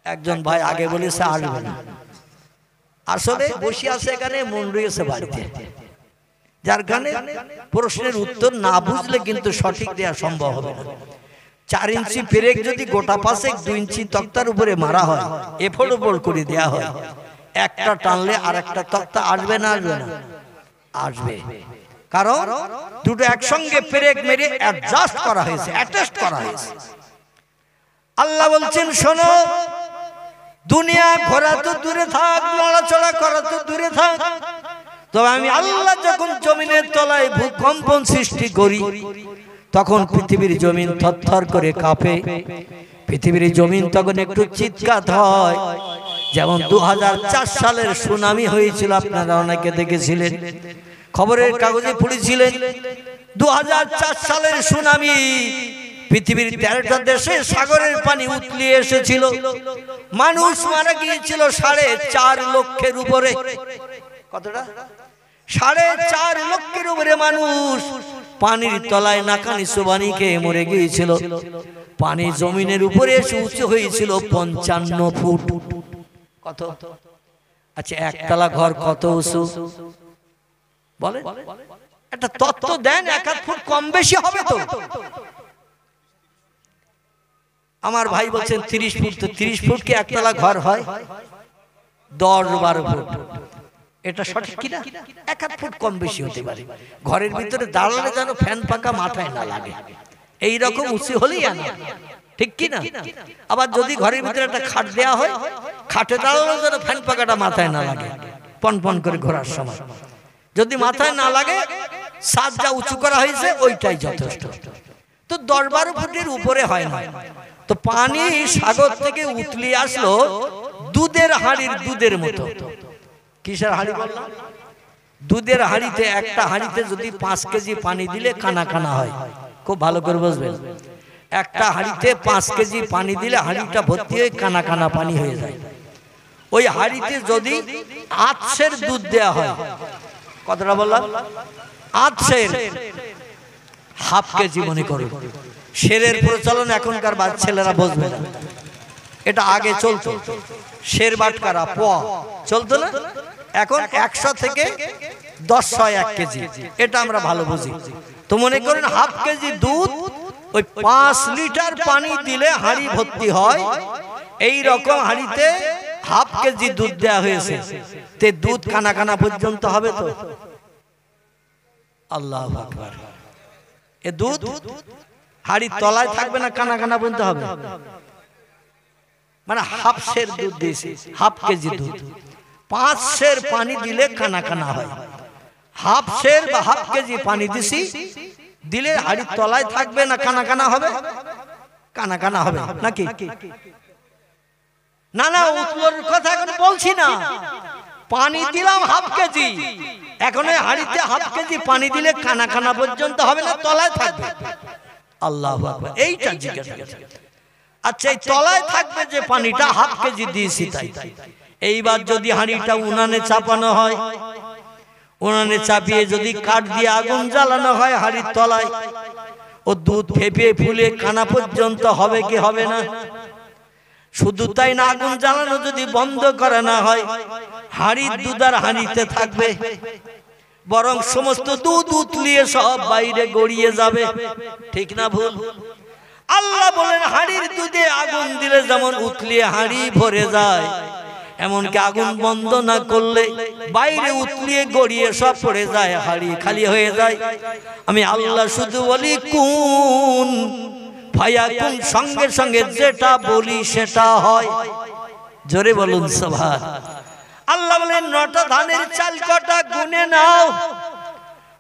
একজন ভাই আগে বলেছে আসবে না, আসলে বসে আছে এখানে, মন রয়েছে বাড়িতে, যার কারণে প্রশ্নের উত্তর না বুঝলে কিন্তু সঠিক দেওয়া সম্ভব হবে না। 4 ইঞ্চি পেরেক যদি গোটা 5 2 ইঞ্চি তক্তার উপরে মারা হয়, এফোর্ড ওপর করে দেওয়া হয়, একটা টানলে আর একটা তক্তা আসবে না, আসবে না, আসবে। কারণ দুটো একসঙ্গে পেরেক মেরে অ্যাডজাস্ট করা হয়েছে, অ্যাটাচ করা হয়েছে। আল্লাহ বলছেন শোনো, দুনিয়া ঘোরা তো দূরে থাক, নড়াচড়া করা তো দূরে থাক, তবে আমি আল্লাহ যখন জমিনের তলায় ভূকম্পন সৃষ্টি করি, তখন পৃথিবীর জমিন থরথর করে কাঁপে, পৃথিবীর জমিন তখন একটু চিৎকার হয়। যেমন 2004 সালের সুনামি হয়েছিল, আপনারা অনেকে দেখেছিলেন, খবরের কাগজে পড়েছিলেন। 2004 সালের সুনামি, পৃথিবীর 13টা দেশে সাগরের পানি উতলিয়ে এসেছিল, মানুষ মারা গিয়েছিল 4.5 লক্ষের উপরে। কতটা? 4.5 লক্ষের উপরে মানুষ পানির তলায় নাকানি চুবানি খেয়ে মরে গিয়েছিল। পানি জমিনের উপরে এসে উঁচু হয়েছিল 55 ফুট। কত? আচ্ছা, একতলা ঘর কত উঁচু বলে? একটা তত্ত্ব দেন, 1 ফুট কম বেশি হবে তো। আমার ভাই বলছেন 30 ফুট, তো 30 ফুট কি একতলা ঘর হয়? 10-12 ফুট। এটা সঠিক কিনা? 1 ফুট কম বেশি হতে পারে। ঘরের ভিতরে দাঁড়ালে যেন ফ্যান পাকা মাথায় না লাগে, এই রকম উঁচু হলেই আনা, ঠিক কিনা? আবার যদি ঘরের ভিতরে একটা খাট দেওয়া হয়, খাটে দাঁড়ালে যেন ফ্যান পাকাটা মাথায় না লাগে, পনপন করে ঘোরার সময়। যদি মাথায় না লাগে, ছাদ যা উঁচু করা হয়েছে ওইটাই যথেষ্ট। তো 10-12 ফুটের উপরে হয় না। তো পানি সাগর থেকে উতলিয়ে আসলো দুধের হাঁড়ির দুধের মতো। কিসের হাঁড়ি বললাম? দুধের হাঁড়িতে, একটা হাঁড়িতে যদি 5 কেজি পানি দিলে কানা কানা হয়। খুব ভালো করে বুঝবেন, একটা হাঁড়িতে 5 কেজি পানি দিলে হাঁড়িটা ভর্তি হয়ে কানা কানা পানি হয়ে যায়। ওই হাঁড়িতে যদি 8 দুধ দেয়া হয়, কতটা বললাম? 8 হাফ কেজি মনে করুন। শেরের প্রচলন এখনকার ছেলেরা বুঝবে না, এটা আগে চলতো। শের বাটকারা পোয়া চলতো না, এখন 100 থেকে 10 হয় 1 কেজি, এটা আমরা ভালো বুঝি। তো মনে করেন হাফ কেজি দুধ, ওই 5 লিটার পানি দিলে হাঁড়ি ভর্তি হয়। এই রকম হাঁড়িতে হাফ কেজি দুধ দেওয়া হয়েছে, তে দুধ কানা কানা পর্যন্ত হবে তো? আল্লাহু আকবার। এ দুধ হাড়ির তলায় থাকবে না কানা কানা বলতে হবে? মানে হাফ সের দুধ দিয়েছি, হাফ কেজি দুধ, 5 সের পানি দিলে কানা কানা হয়। হাফ সের বা হাফ কেজি পানি দিছি, দিলে হাড়ির তলায় থাকবে না কানা কানা হবে? কানা কানা হবে নাকি? না না, উতলোর কথা এখন বলছি না। পানি দিলাম হাফ কেজি, এখন হাড়িতে হাফ কেজি পানি দিলে কানা কানা পর্যন্ত হবে না, তলায় থাকবে? আল্লাহু আকবার, এইটা জিজ্ঞাসা করছে। আচ্ছা, এই তলায় থাকবে যে পানিটা হাফ কেজি দিয়েছি তাই, এইবার যদি হাঁড়িটা উনানে চাপানো হয়, উনানে চাপিয়ে যদি কাঠ দিয়ে আগুন জ্বালানো হয় হাঁড়ির তলায়, ও দুধ ফেপে ফুলে কানা পর্যন্ত হবে কি হবে না? শুধু তাই না, আগুন জ্বালানো যদি বন্ধ করা না হয়, হাঁড়ির দুধ আর হাঁড়িতে থাকবে, বরং সমস্ত দুধ উতলিয়ে সব বাইরে গড়িয়ে যাবে। ঠিক না ভুল? আল্লাহ বলেন হাঁড়ির দুধে আগুন দিলে যেমন উতলিয়ে হাঁড়ি ভরে যায়, এমনকি আগুন বন্ধ না করলে বাইরে উতলিয়ে গড়িয়ে সব পড়ে যায়, হাঁড়ি খালি হয়ে যায়। আমি আল্লাহ শুধু বলি কুন ফায়াকুন, সঙ্গে সঙ্গে যেটা বলি সেটা হয়। জোরে বলুন সুবহান। আল্লাহ বলেন 9টা ধানের চাল কটা গুনে নাও,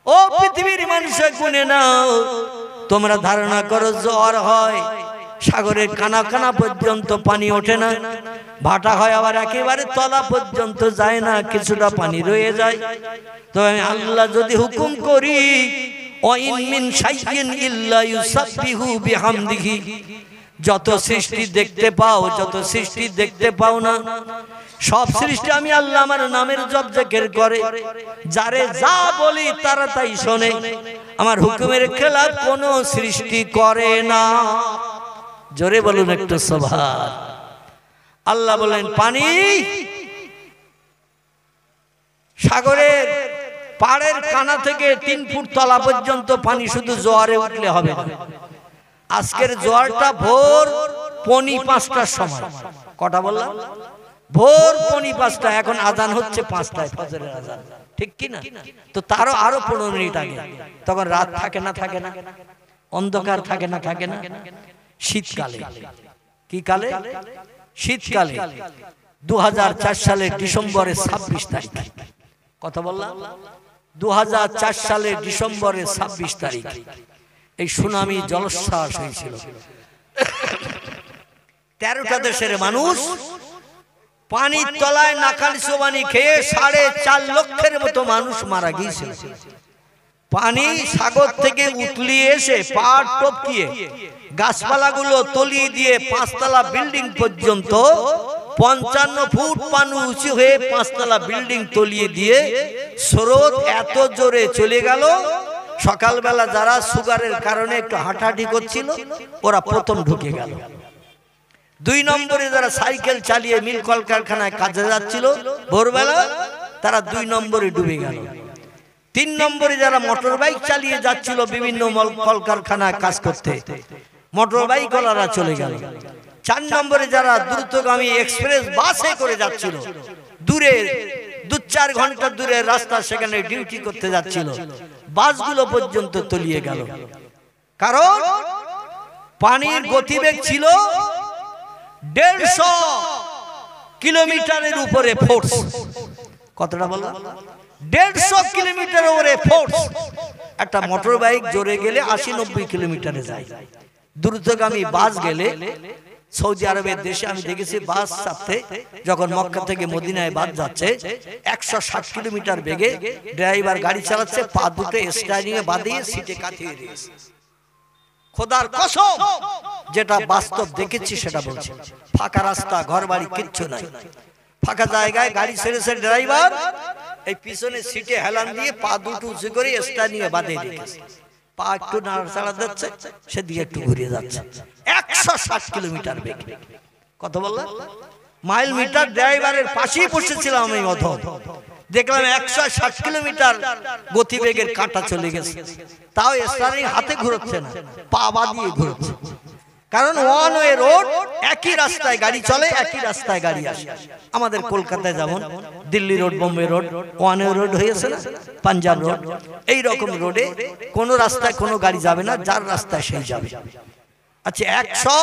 ও পৃথিবীর মানুষ গুনে নাও। তোমরা ধারণা করো জ্বর হয়, সাগরের কানা কানা পর্যন্ত পানি ওঠে না, ভাটা হয় আবার একেবারে তলা পর্যন্ত যায় না, কিছুটা পানি রয়ে যায়। তো আমি আল্লাহ যদি হুকুম করি, ওয়াইন মিন শাইইন ইল্লা ইউসাব্বিহু বিহামদিহি, যত সৃষ্টি দেখতে পাও, যত সৃষ্টি দেখতে পাও না, সব সৃষ্টি আমি আল্লাহ আমার নামের জপ জিকির করে, যারে যা বলি তারা তাই শোনে, আমার হুকুমের খেলাফ কোনো সৃষ্টি করে না। জোরে বলুন একটু সুবহান। আল্লাহ বলেন পানি সাগরের পাড়ের কানা থেকে 3 ফুট তলা পর্যন্ত পানি শুধু জোয়ারে উঠলে হবে না। আজকের জোয়ারটা ভোর 4:45টার সময়, কটা বললাম? ভোর 4:45টা, এখন আজান হচ্ছে 5টায়, ফজরের আজান, ঠিক কি না? তো তারও আরো 15 মিনিট আগে, তখন রাত থাকে না থাকে না, অন্ধকার থাকে না থাকে না। শীতকালে, কি কালে? শীতকালে 2004 সালের ডিসেম্বরের 26 তারিখ, কথা বললাম 2004 সালের ডিসেম্বরের 26 তারিখ এই সুনামি জলোচ্ছ্বাস হয়েছিল। 13টা দেশের মানুষ পানির তলায় নাকাল চোবানি খেয়ে 4.5 লক্ষের মতো মানুষ মারা গিয়েছিল। পানি সাগর থেকে উতলিয়ে এসে পাহাড় টপকিয়ে গাছপালাগুলো তলিয়ে দিয়ে 5 তলা বিল্ডিং পর্যন্ত 55 ফুট পানি উঁচু হয়ে 5 তলা বিল্ডিং তলিয়ে দিয়ে স্রোত এত জোরে চলে গেল, সকালবেলা যারা সুগারের কারণে একটু হাঁটাহাঁটি করছিল ওরা প্রথম ঢুকে গেল। 2 নম্বরে যারা সাইকেল চালিয়ে মিল কলকারখানায় কাজে যাচ্ছিল ভোরবেলা, তারা 2 নম্বরে ডুবে গেল। 3 নম্বরে যারা মোটর বাইক চালিয়ে যাচ্ছিল বিভিন্ন কলকারখানায় কাজ করতে, মোটর বাইক ওয়ালারা চলে গেল। 4 নম্বরে যারা দ্রুতগামী এক্সপ্রেস বাসে করে যাচ্ছিল, দূরে 2-4 ঘন্টা দূরে রাস্তা, সেখানে ডিউটি করতে যাচ্ছিল, বাসগুলো পর্যন্ত তলিয়ে গেল। কারণ পানির গতিবেগ ছিল 150 কিলোমিটারের উপরে ফোর্স। কতটা বললাম? 150 কিলোমিটার উপরে ফোর্স। একটা মোটর বাইক জোরে গেলে 80-90 কিলোমিটারে যায়। দ্রুতগামী বাস গেলে, সৌদি আরবের দেশে আমি দেখেছি বাস চাপতে, যখন মক্কা থেকে মদিনায় বাস যাচ্ছে 160 কিলোমিটার বেগে ড্রাইভার গাড়ি চালাচ্ছে, পা দুটো স্টিয়ারিং এ বাঁধিয়ে সিটে কাটিয়ে দিয়েছে। খোদার কসম, যেটা বাস্তব দেখেছি সেটা বলছি। ফাঁকা রাস্তা, ঘর বাড়ি কিচ্ছু নাই, ফাঁকা জায়গায় গাড়ি ছেড়েছে ড্রাইভার, এই পিছনে সিটে হেলান দিয়ে পা দুটো উঁচু করে স্টিয়ারিং এ বাঁধিয়ে রেখেছে, পা একটু নাড়াচাড়া দিচ্ছে, সেদিকে একটু ঘুরিয়ে যাচ্ছে 160 কিলোমিটার বেগে। কত বললাম? Mile metre. ড্রাইভারের পাশেই বসেছিলাম আমি, অধম দেখলাম 160 কিলোমিটার গতিবেগের কাঁটা চলে গেছে, তাও স্টিয়ারিং হাতে ঘুরছে না, পা বাঁধিয়ে ঘুরছে। কারণ ওয়ান ওয়ে রোড, একই রাস্তায় গাড়ি চলে, একই রাস্তায় গাড়ি আসে। আমাদের কলকাতায় যেমন Delhi road, Bombay road one way road হয়েছে না, পাঞ্জাব রোড, এই রকম রোডে কোনো রাস্তায় কোনো গাড়ি যাবে না, যার রাস্তায় সেই যাবে। আচ্ছা 100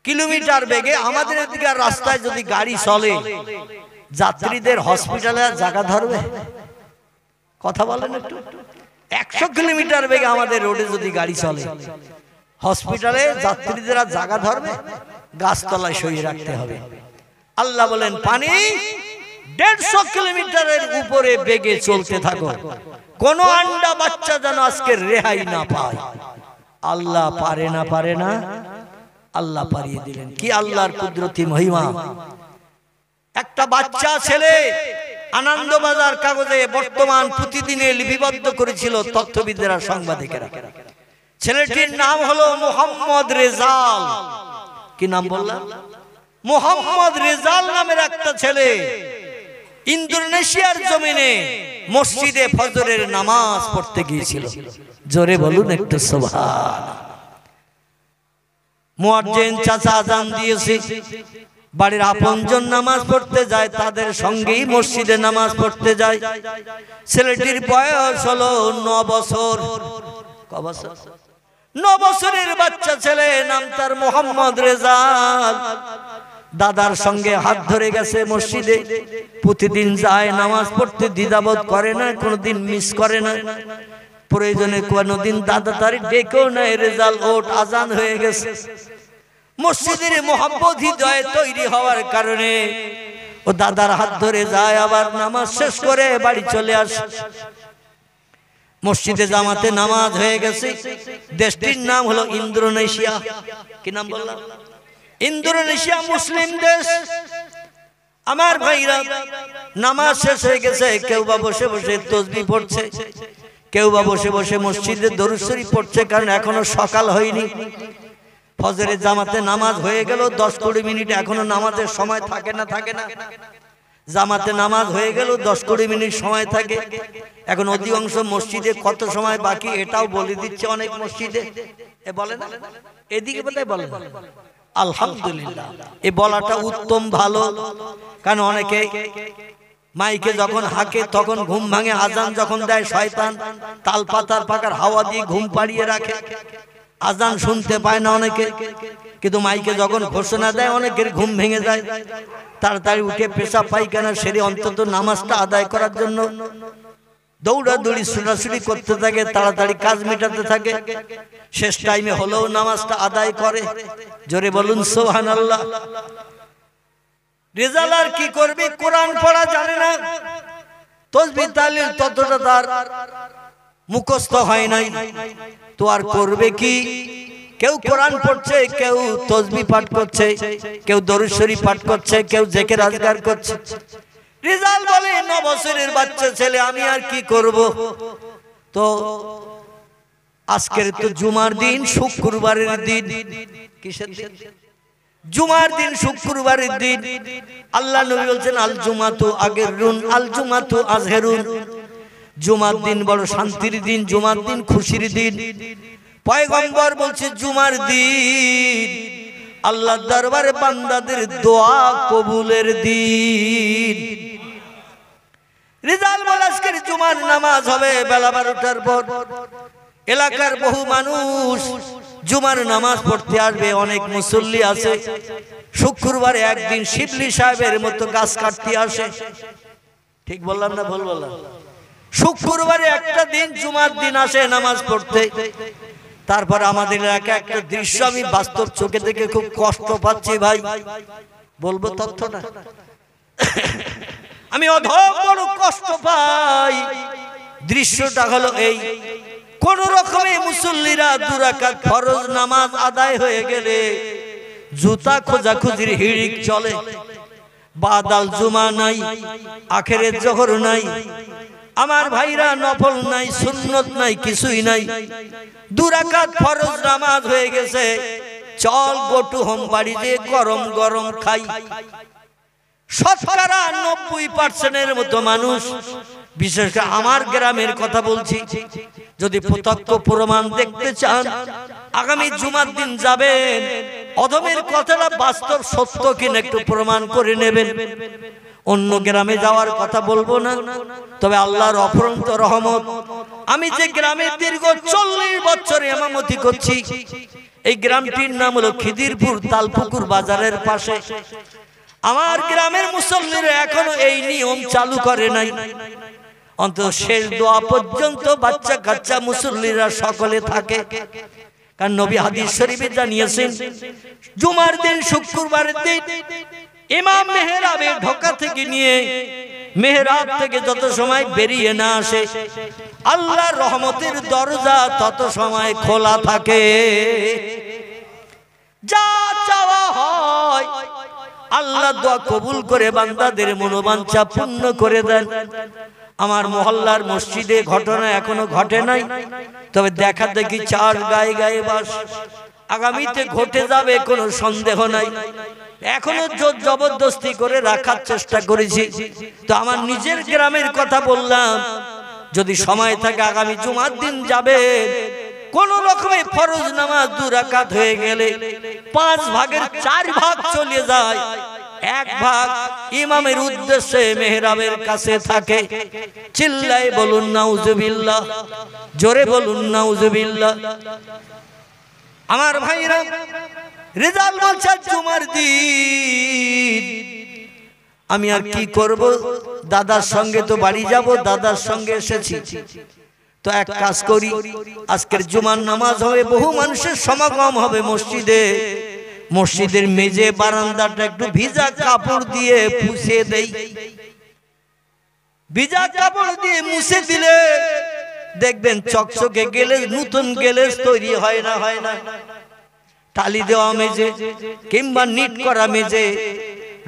কিলোমিটার বেগে আমাদের এদিকে রাস্তায় যদি গাড়ি চলে, যাত্রীদের হসপিটালে জায়গা ধরবে? কথা বলেন একটু। 100 কিলোমিটার বেগে আমাদের রোডে যদি গাড়ি চলে, হসপিটালে যাত্রীদের জায়গা ধরবে? গাছতলায় সরিয়ে রাখতে হবে। আল্লাহ বলেন পানি 150 কিলোমিটারের উপরে বেগে চলতে থাকো, কোন আন্ডা বাচ্চা যেন আজকে রেহাই না পায়। আল্লাহ পারে না, পারে না, আল্লাহ পারিয়ে দিলেন। কি আল্লাহর কুদরতি মহিমা। একটা বাচ্চা ছেলে আনন্দবাজার কাগজে বর্তমান প্রতিদিনে লিপিবদ্ধ করেছিল তথ্যবিদরা, সাংবাদিকেরা। ছেলেটির নাম হলো মোহাম্মদ রেজাল। কি নাম বললাম? মোহাম্মদ রেজাল নামের একটা ছেলে ইন্দোনেশিয়ার জমিনে মসজিদে ফজরের নামাজ পড়তে গিয়েছিল। জোরে বলুন একটু সুবহানাল্লাহ। মুয়াজ্জিন চাচা আযান দিয়েছে, বাড়ির আপনজন নামাজ পড়তে যায়, তাদের সঙ্গেই মসজিদে নামাজ পড়তে যায়। ছেলেটির বয়স হলো 9 বছর। ক বছর? 9 বছরের বাচ্চা ছেলে, নাম তার মোহাম্মদ রেজাল। দাদার সঙ্গে হাত ধরে গেছে মসজিদে, প্রতিদিন যায় নামাজ পড়তে, দ্বিধাবোধ করে না, কোনোদিন মিস করে না। প্রয়োজনে কোনোদিন দাদা তার ডেকেও নেয়, রেজাল ওঠ, আজান হয়ে গেছে। মসজিদের মোহাম্মদ হৃদয়ে তৈরি হওয়ার কারণে ও দাদার হাত ধরে যায়, আবার নামাজ শেষ করে বাড়ি চলে আসে। মসজিদে জামাতে নামাজ হয়ে গেছে। দেশটির নাম হলো ইন্দোনেশিয়া। কি নাম বললাম? ইন্দোনেশিয়া মুসলিম দেশ। আমার ভাইরা, নামাজ শেষ হয়ে গেছে, কেউ বা বসে বসে তাসবিহ পড়ছে, কেউ বা বসে বসে মসজিদে দরুদ শরীফ পড়ছে, কারণ এখনো সকাল হয়নি। ফজরের জামাতে নামাজ হয়ে গেল 10-20 মিনিট, এখনো নামাজের সময় থাকে না, থাকে না। জামাতে নামাজ হয়ে গেল 10-20 মিনিট সময় থাকে। এখন অধিকাংশ মসজিদে কত সময় বাকি এটাও বলে দিচ্ছে অনেক মসজিদে। এ বলে না, এদিকে বোধহয় বলে না। আলহামদুলিল্লাহ, এ বলাটা উত্তম, ভালো। কারণ অনেকে মাইকে যখন হাঁকে তখন ঘুম ভাঙে, আজান যখন দেয় শয়তান তাল পাতার পাকার হাওয়া দিয়ে ঘুম পাড়িয়ে রাখে, আজান শুনতে পায় না অনেকে। কিন্তু মাইকে যখন ঘোষণা দেয় অনেকের ঘুম ভেঙে যায়, তাড়াতাড়ি উঠে পেশাব পায়খানা সেরে অন্তত নামাজটা আদায় করার জন্য দৌড়াদৌড়ি ছোটাছুটি করতে থাকে, তাড়াতাড়ি কাজ মেটাতে থাকে। শেষ টাইমে হলেও নামাজটা আদায় করে। জোরে বলুন সুবহানাল্লাহ। রেজাল আর কি করবে? কোরআন পড়া জানে না, তাসবিহ তাহলিল ততটা তার মুখস্থ হয় নাই, তো আর করবে কি? কেউ কোরআন পড়ছে, কেউ তাসবিহ পাঠ করছে, কেউ দরুদ শরীফ পাঠ করছে, কেউ জিকির আজকার করছে। রেজাল বলে 9 বছরের বাচ্চা ছেলে, আমি আর কি করব? তো আজকের তো জুমার দিন, শুক্রবারের দিন। কিসের দিন? জুমার দিন, শুক্রবারের দিন। আল্লাহ নবী বলছেন আল জুমাতু আগেরুন আল জুমাতু আজহেরুন। জুমার দিন বড় শান্তির দিন, জুমার দিন খুশির দিন। পয়গম্বর বলছে জুমার দিন আল্লাহর দরবারে বান্দাদের দোয়া কবুলের দিন। রেজাল বলে আজকের জুমার নামাজ হবে বেলা 12টার পর। এলাকার বহু মানুষ জুমার নামাজ পড়তে আসবে, অনেক মুসল্লি আছে। শুক্রবারে একদিন শিবলি সাহেবের মতো গাছ কাটতে আসে। ঠিক বললাম না ভুল বললাম? শুক্রবারে একটা দিন জুমার দিন আসে নামাজ পড়তে। তারপর আমাদের এলাকায় একটা দৃশ্য আমি বাস্তব চোখে দেখে খুব কষ্ট পাচ্ছি ভাই, বলবো তথ্যটা। আমি অধম বড় কষ্ট পাই। দৃশ্যটা হলো এই, কোন রকমে মুসল্লিরা 2 রাকাত ফরজ নামাজ আদায় হয়ে গেলে জুতা খোঁজাখুঁজির হিড়িক চলে। বাদাল জুমা নাই, আখেরের জোহর নাই, আমার ভাইরা নফল নাই, সুন্নত নাই, কিছুই নাই। 2 রাকাত ফরজ নামাজ হয়ে গেছে, চল গোটু হোম বাড়ি দিয়ে গরম গরম খাই। শতকরা 90% মতো মানুষ, বিশেষ করে আমার গ্রামের কথা বলছি, যদি প্রত্যক্ষ প্রমাণ দেখতে চান আগামী জুমার দিন যাবেন, অধমের কথাটা বাস্তব সত্য কিনা একটু প্রমাণ করে নেবেন। অন্য গ্রামে যাওয়ার কথা বলবো না, তবে আল্লাহর অফুরন্ত রহমত, আমি যে গ্রামে দীর্ঘ 40 বছর ইমামতি করছি, এই গ্রামটির নাম হলো খিদিরপুর, তালপুকুর বাজারের পাশে। আমার গ্রামের মুসল্লিরা এখনো এই নিয়ম চালু করে নাই। অন্তত শেষ দোয়া পর্যন্ত বাচ্চা কাচ্চা মুসল্লিরা সকলে থাকে। কারণ নবী হাদিস শরীফে জানিয়েছেন, জুমার দিন, শুক্রবারের দিন ইমাম মেহরাবে ঢোকা থেকে নিয়ে মেহরাব থেকে যত সময় বেরিয়ে না আসে, আল্লাহর রহমতের দরজা তত সময় খোলা থাকে। যা চাওয়া হয় আল্লাহ দোয়া কবুল করে বান্দাদের মনোবাঞ্ছা পূর্ণ করে দেন। আমার মহল্লার মসজিদে ঘটনা এখনো ঘটে নাই, তবে দেখা দেখি 4 গায়ে গায়ে বাস। আগামীতে ঘটে যাবে কোনো সন্দেহ নাই। এখনো জোর জবরদস্তি করে রাখার চেষ্টা করেছি। তো আমার নিজের গ্রামের কথা বললাম, যদি সময় থাকে আগামী জুমার দিন যাবে, কোন রকমে ফরজ নামাজ 2 রাকাত হয়ে গেলে 5 ভাগের 4 ভাগ চলে যায়, 1 ভাগ ইমামের উদ্দেশ্যে মেহরাবের কাছে থাকে। চিল্লায় বলুন নাউজুবিল্লাহ, জোরে বলুন নাউজুবিল্লাহ। আমার ভাইরা, রেজাল্ট বলছে জুমার দিন আমি আর কি করব, দাদার সঙ্গে তো বাড়ি যাব, দাদার সঙ্গে এসেছি। তো এক কাজ করি, আজকের জুমার নামাজ হবে, বহু মানুষের সমাগম হবে মসজিদে। মসজিদের মেঝে বারান্দাটা একটু ভিজা কাপড় দিয়ে মুছে দেই। ভিজা কাপড় দিয়ে মুছে দিলে দেখবেন চকচকে গেলেস, নতুন গেলেস তৈরি হয় না? হয় না? টালি দেওয়া মেঝে কিংবা নিট করা মেঝে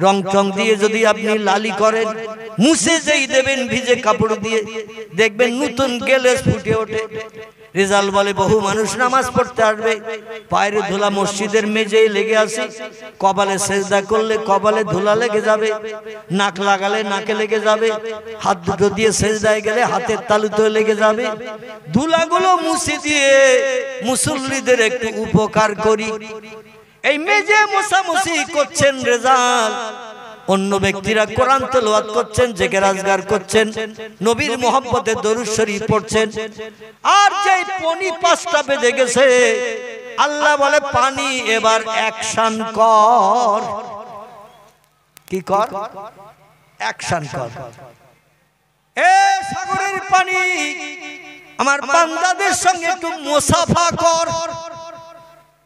রং টং দিয়ে যদি আপনি লালি করেন, মুছে যেই দেবেন ভিজে কাপড় দিয়ে, দেখবেন নতুন গেলেস ফুটে ওঠে। রেজাল্ট বলে বহু মানুষ নামাজ পড়তে আসবে, পায়ের ধুলা মসজিদের মেঝেই লেগে আসে। কপালে সেজদা করলে কপালে ধুলা লেগে যাবে, নাক লাগালে নাকে লেগে যাবে, হাত দুটো দিয়ে সেজদায় গেলে হাতের তালুতে লেগে যাবে। ধুলাগুলো মুছে দিয়ে মুসল্লিদের একটু উপকার করি। এই মেঝে মোছামুছি করছেন রেজাল্ট, অন্য ব্যক্তিরা কোরআন তেলাওয়াত করছেন, জিকির আজকার করছেন, নবীর মহব্বতে দরুদ শরীফ পড়ছেন। আর যেই পনি 5টা বেজে গেছে, আল্লাহ বলে পানি এবার অ্যাকশন কর। কি কর? অ্যাকশন কর। এ সাগরের পানি, আমার বান্দাদের সঙ্গে একটু মুসাফা কর।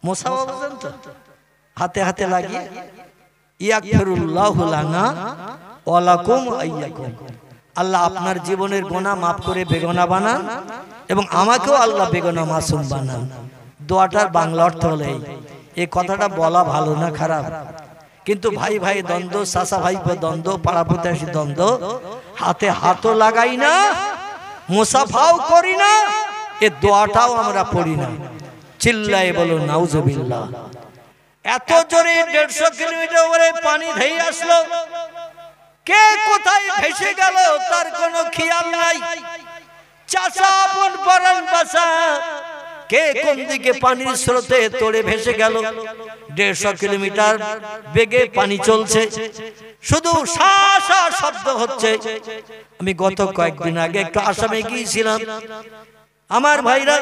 মুসাফা বুঝেন তো? হাতে হাতে লাগিয়ে ইয়াগফিরুল্লাহু লানা ওয়া লাকুম আইয়াকুম। আল্লাহ আপনার জীবনের গুনাহ মাফ করে বেগুনা বানান এবং আমাকেও আল্লাহ বেগুনা মাসুম বানান। দোয়াটার বাংলা অর্থ হলো এই কথাটা বলা ভালো না খারাপ, কিন্তু ভাই ভাই দ্বন্দ্ব, চাচা ভাই দ্বন্দ্ব, পাড়া প্রতিবেশী দ্বন্দ্ব, হাতে হাতও লাগাই না, মুসাফাও করি না, এ দোয়াটাও আমরা পড়ি না। চিল্লায়ে বলুন নাউজুবিল্লাহ। এত জোরে 150 কিলোমিটার উপরে পানি ধেয়ে আসলো, কে কোথায় ভেসে গেল তার কোনো খেয়াল নাই। চাচা আপন পরাণ বাসা, কে কোন দিকে পানির স্রোতে তোড়ে ভেসে গেল। 150 কিলোমিটার বেগে পানি চলছে, শুধু শা শা শব্দ হচ্ছে। আমি গত কয়েকদিন আগে একটু আসামে গিয়েছিলাম। আমার ভাইরা,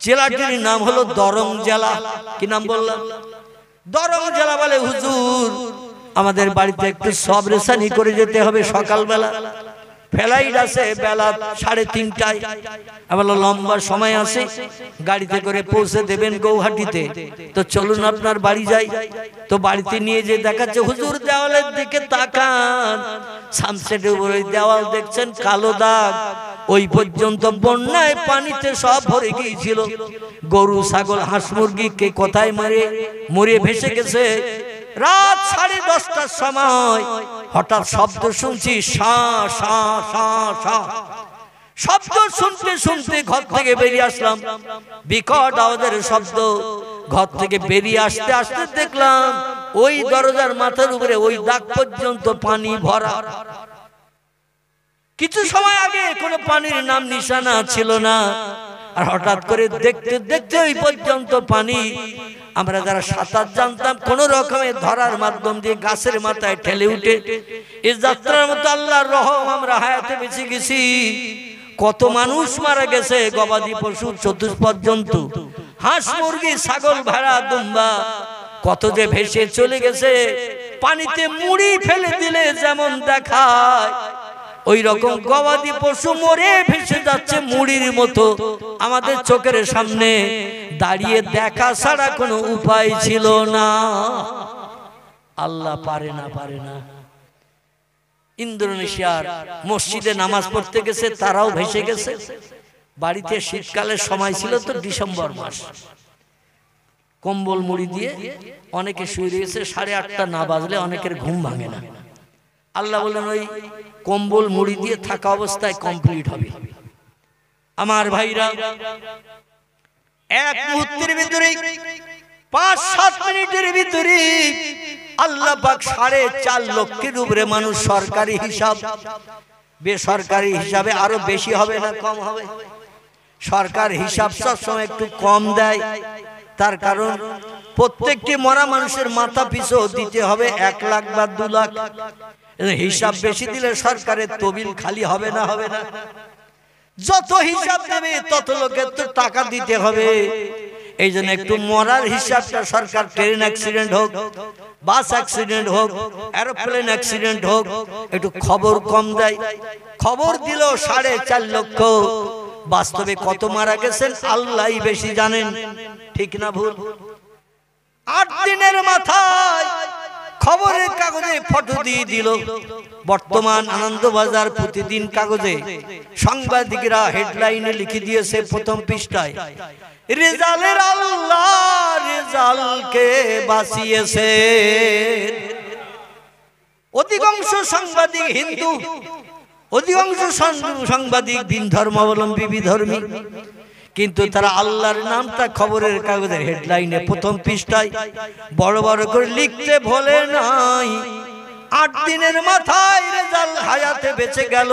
জেলাটির নাম হলো দরং জেলা। কি নাম বললাম? দরং জেলা। বলে হুজুর আমাদের বাড়িতে একটু সব রেশানি করে যেতে হবে, সকালবেলা ফ্লাইট আছে বেলা 3:30টায়। আবার লম্বা সময় আছে, গাড়িতে করে পৌঁছে দেবেন গৌহাটিতে। তো চলুন আপনার বাড়ি যাই। তো বাড়িতে নিয়ে যে দেখাচ্ছে, হুজুর দেওয়ালের দিকে তাকান, সানসেটের উপরে দেওয়াল দেখছেন কালো দাগ, ওই পর্যন্ত বন্যায় পানিতে সব ভরে গিয়েছিল। গরু ছাগল হাঁস মুরগি কে কোথায় মরে ভেসে গেছে। রাত 10:30টার সময় হঠাৎ শব্দ শুনছি, শা শা শা শা। শব্দ শুনতে শুনতে ঘর থেকে বেরিয়ে আসলাম, বিকট আওয়াজের শব্দ। ঘর থেকে বেরিয়ে আসতে আসতে দেখলাম ওই দরজার মাথার উপরে ওই দাগ পর্যন্ত পানি ভরা। কিছু সময় আগে কোনো পানির নাম নিশানা ছিল না, আর হঠাৎ করে দেখতে দেখতে ওই পর্যন্ত পানি। আমরা যারা সাঁতার জানতাম কোন রকমের ধরার মাধ্যম দিয়ে গাছের মাথায় ঠেলে উঠে এই যাত্রার মতো আল্লাহর রহম আমরা হায়াতে বেঁচে গেছি। কত মানুষ মারা গেছে, গবাদি পশু চতুষ্পদ জন্তু, হাঁস মুরগি ছাগল ভেড়া দুম্বা কত যে ভেসে চলে গেছে। পানিতে মুড়ি ফেলে দিলে যেমন দেখায় ওই রকম গবাদি পশু মরে ভেসে যাচ্ছে মুড়ির মতো আমাদের চোখের সামনে দাঁড়িয়ে দেখা ছাড়া কোনো উপায় ছিল না। আল্লাহ পারে না, পারে না। ইন্দোনেশিয়ার মসজিদে নামাজ পড়তে গেছে, তারাও ভেসে গেছে। বাড়িতে শীতকালের সময় ছিল তো, ডিসেম্বর মাস, কম্বল মুড়ি দিয়ে অনেকে শুয়ে রয়েছে। 8:30 না বাজলে অনেকের ঘুম ভাঙে না। আল্লাহ বলেন ওই কম্বল মুড়ি দিয়ে থাকা অবস্থায় কমপ্লিট হবে। আমার ভাইরা, এক মুহূর্তের ভিতরে 5-7 মিনিটের ভিতরে আল্লাহ পাক 4.5 লক্ষের উপরে মানুষ, সরকারি হিসাব, বেসরকারি হিসাবে আরো বেশি হবে না কম হবে? সরকার হিসাব সবসময় একটু কম দেয়, তার কারণ প্রত্যেকটি মরা মানুষের মাথা পিছু দিতে হবে 1 লাখ বা 2 লাখ। হিসাব বেশি দিলে সরকারের তহবিল খালি হবে না? হবে না? যত হিসাব দেবে তত লোকের তো টাকা দিতে হবে। এই জন্য একটু মরার হিসাবটা সরকার, ট্রেন অ্যাক্সিডেন্ট হোক, বাস অ্যাক্সিডেন্ট হোক, এরোপ্লেন অ্যাক্সিডেন্ট হোক, একটু খবর কম দেয়। খবর দিল 4.5 লক্ষ, বাস্তবে কত মারা গেছেন আল্লাহই বেশি জানেন। ঠিক না ভুল? 8 দিনের মাথায় খবরের কাগজে ফটো দিয়ে দিল। বর্তমান আনন্দবাজার প্রতিদিন কাগজে সাংবাদিকরা হেডলাইনে লিখে দিয়েছে প্রথম পৃষ্ঠায়, রেজালের আল্লাহ রেজালকে বাঁচিয়েছে। অধিকাংশ সাংবাদিক হিন্দু, অধিকাংশ সাংবাদিক ভিন ধর্মাবলম্বী, বিধর্মী, কিন্তু তারা আল্লাহর নামটা খবরের কাগজের হেডলাইনে প্রথম পৃষ্ঠায় বড় বড় করে লিখতে ভোলে নাই। 8 দিনের মাথায় রেজাল হায়াতে বেঁচে গেল।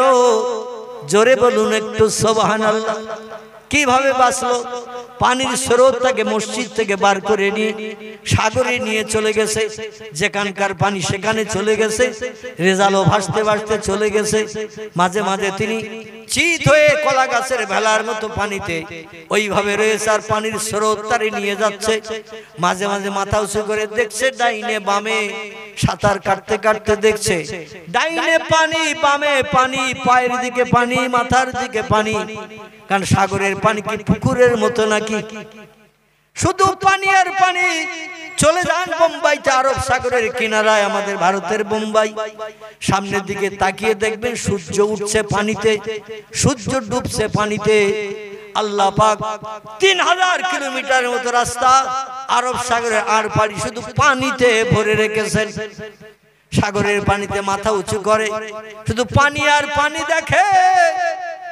জোরে বলুন একটু সুবহানাল্লাহ। কিভাবে বাঁচলো? পানির স্রোত তাকে মসজিদ থেকে বার করে নিয়ে সাগরে নিয়ে চলে গেছে। যেখানকার পানি সেখানে চলে গেছে। রেজালও ভাসতে ভাসতে চলে গেছে। মাঝে মাঝে তিনি চিত হয়ে কলা গাছের ভেলার মতো পানিতে ওইভাবে রয়েছে, আর পানির স্রোত তারে নিয়ে যাচ্ছে। মাঝে মাঝে মাথা উঁচু করে দেখছে ডাইনে বামে, সাঁতার কাটতে কাটতে দেখছে ডাইনে পানি বামে পানি, পায়ের দিকে পানি, মাথার দিকে পানি। কারণ সাগরের পানি কি পুকুরের মতো নাকি? শুধু পানি আর পানি। চলে যান বোম্বাইতে, আরব সাগরের কিনারায়, আমাদের ভারতের বোম্বাই। সামনের দিকে তাকিয়ে দেখবেন সূর্য উঠছে পানিতে, সূর্য ডুবছে পানিতে। আল্লাহ পাক 3000 কিলোমিটারের মতো রাস্তা আরব সাগরের আর পানি শুধু পানিতে ভরে রেখেছেন। সাগরের পানিতে মাথা উঁচু করে শুধু পানি আর পানি দেখে।